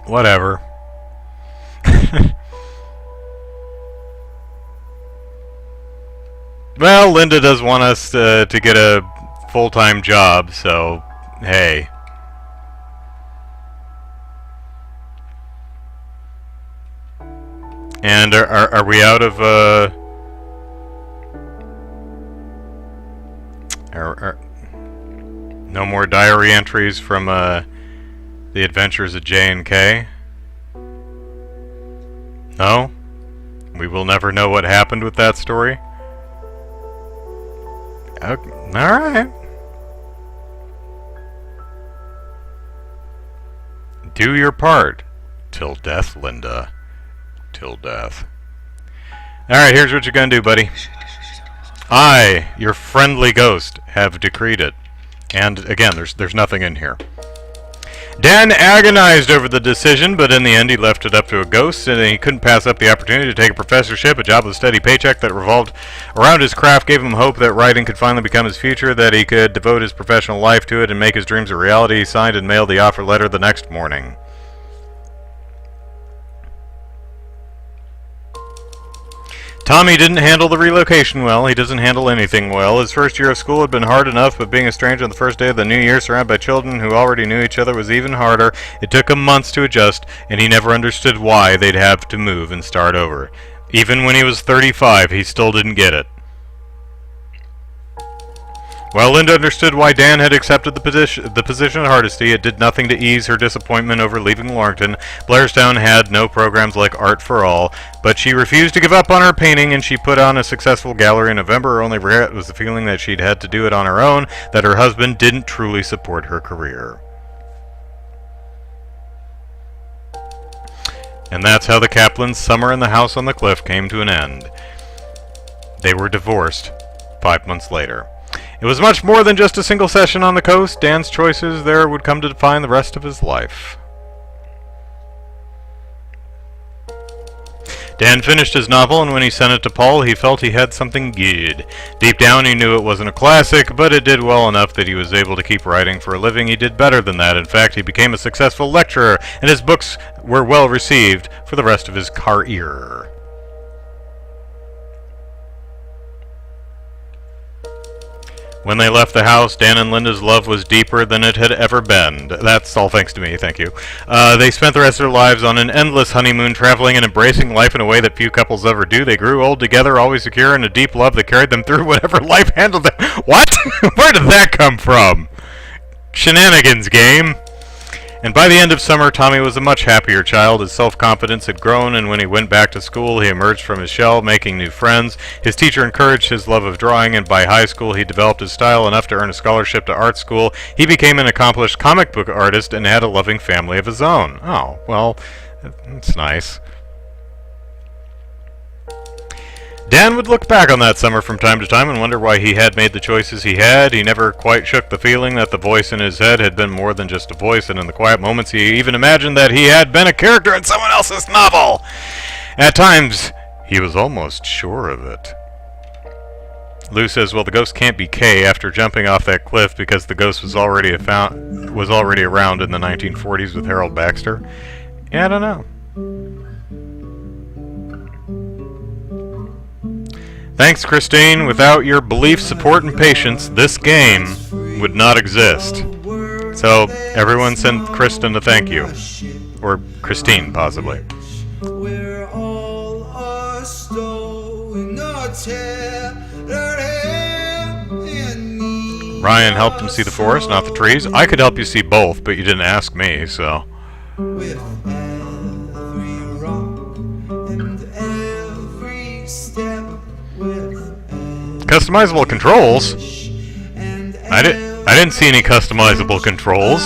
Whatever. Well, Linda does want us to get a full-time job, so hey. And are we out of no more diary entries from the adventures of J&K? No? We will never know what happened with that story? Okay. Alright. Do your part. Till death, Linda. Till death. Alright, here's what you're gonna do, buddy. I, your friendly ghost, have decreed it. And again, there's nothing in here. Dan agonized over the decision, but in the end he left it up to a ghost, and he couldn't pass up the opportunity to take a professorship. A job with a steady paycheck that revolved around his craft gave him hope that writing could finally become his future, that he could devote his professional life to it and make his dreams a reality. He signed and mailed the offer letter the next morning. Tommy didn't handle the relocation well. He doesn't handle anything well. His first year of school had been hard enough, but being a stranger on the first day of the new year surrounded by children who already knew each other was even harder. It took him months to adjust, and he never understood why they'd have to move and start over. Even when he was 35, he still didn't get it. While Linda understood why Dan had accepted the position at Hardesty, it did nothing to ease her disappointment over leaving Lorrington. Blairstown had no programs like Art for All, but she refused to give up on her painting, and she put on a successful gallery in November. Her only regret was the feeling that she'd had to do it on her own, that her husband didn't truly support her career. And that's how the Kaplans' summer in the house on the cliff came to an end. They were divorced 5 months later. It was much more than just a single session on the coast. Dan's choices there would come to define the rest of his life. Dan finished his novel, and when he sent it to Paul, he felt he had something good. Deep down, he knew it wasn't a classic, but it did well enough that he was able to keep writing for a living. He did better than that. In fact, he became a successful lecturer, and his books were well received for the rest of his career. When they left the house, Dan and Linda's love was deeper than it had ever been. That's all thanks to me, thank you. They spent the rest of their lives on an endless honeymoon, traveling and embracing life in a way that few couples ever do. They grew old together, always secure in a deep love that carried them through whatever life handled them. What? Where did that come from? Shenanigans, game. And by the end of summer, Tommy was a much happier child. His self-confidence had grown, and when he went back to school, he emerged from his shell, making new friends. His teacher encouraged his love of drawing, and by high school, he developed his style enough to earn a scholarship to art school. He became an accomplished comic book artist and had a loving family of his own. Oh, well, that's nice. Dan would look back on that summer from time to time and wonder why he had made the choices he had. He never quite shook the feeling that the voice in his head had been more than just a voice, and in the quiet moments he even imagined that he had been a character in someone else's novel. At times, he was almost sure of it. Lou says, well, the ghost can't be Kay after jumping off that cliff because the ghost was already around in the 1940s with Harold Baxter. Yeah, I don't know. Thanks, Christine. Without your belief, support, and patience, this game would not exist. So, everyone send Kristen a thank you. Or Christine, possibly. We're all a stone, not tear, Ryan helped him see the forest, not the trees. I could help you see both, but you didn't ask me, so. With every rock and every step, with Customizable controls? I didn't see any customizable controls.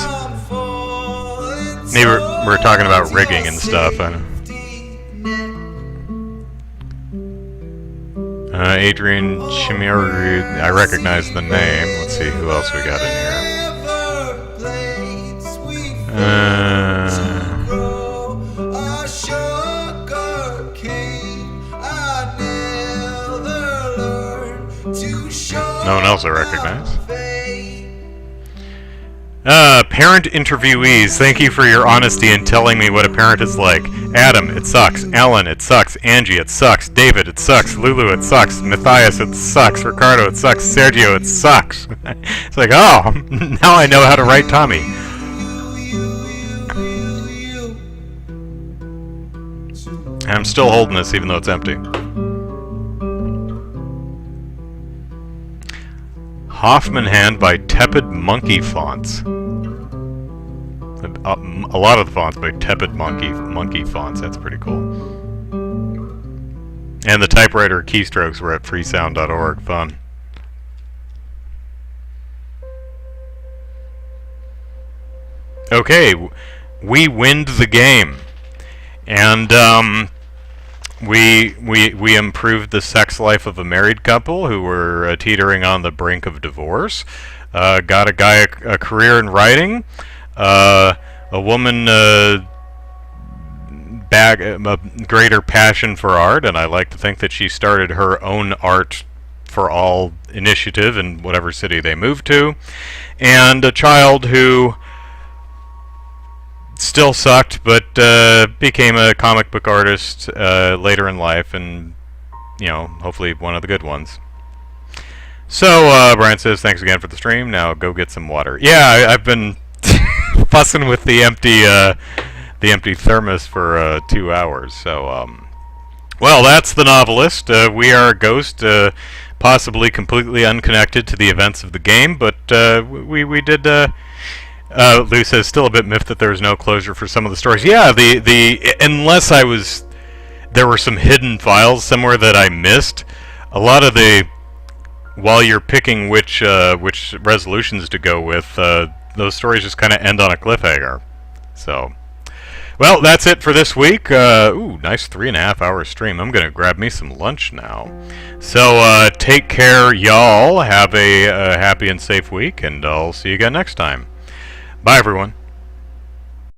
Maybe we're talking about rigging and stuff. I know. Adrian Chimeri, I recognize the name. Let's see who else we got in here. No one else I recognize. Parent interviewees, thank you for your honesty in telling me what a parent is like. Adam, it sucks. Alan, it sucks. Angie, it sucks. David, it sucks. Lulu, it sucks. Matthias, it sucks. Ricardo, it sucks. Sergio, it sucks. It's like, oh, now I know how to write Tommy. And I'm still holding this even though it's empty. Hoffman Hand by Tepid Monkey Fonts. A lot of the fonts by Tepid Monkey Fonts. That's pretty cool. And the typewriter keystrokes were at freesound.org. Fun. Okay, we winned the game, and we improved the sex life of a married couple who were teetering on the brink of divorce. Got a guy a career in writing. A woman a greater passion for art, and I like to think that she started her own Art for All initiative in whatever city they moved to. And a child who still sucked, but became a comic book artist later in life, and hopefully one of the good ones. So Brian says, thanks again for the stream. Now go get some water. Yeah, I've been fussing with the empty thermos for 2 hours. So well, that's the Novelist. We are a ghost, possibly completely unconnected to the events of the game, but we did. Lou says still a bit miffed that there was no closure for some of the stories. Yeah, unless there were some hidden files somewhere that I missed. A lot of while you're picking which resolutions to go with, those stories just kind of end on a cliffhanger. So, well, that's it for this week. Ooh, nice 3.5 hour stream. I'm gonna grab me some lunch now. So take care, y'all. Have a happy and safe week, and I'll see you again next time. Bye, everyone.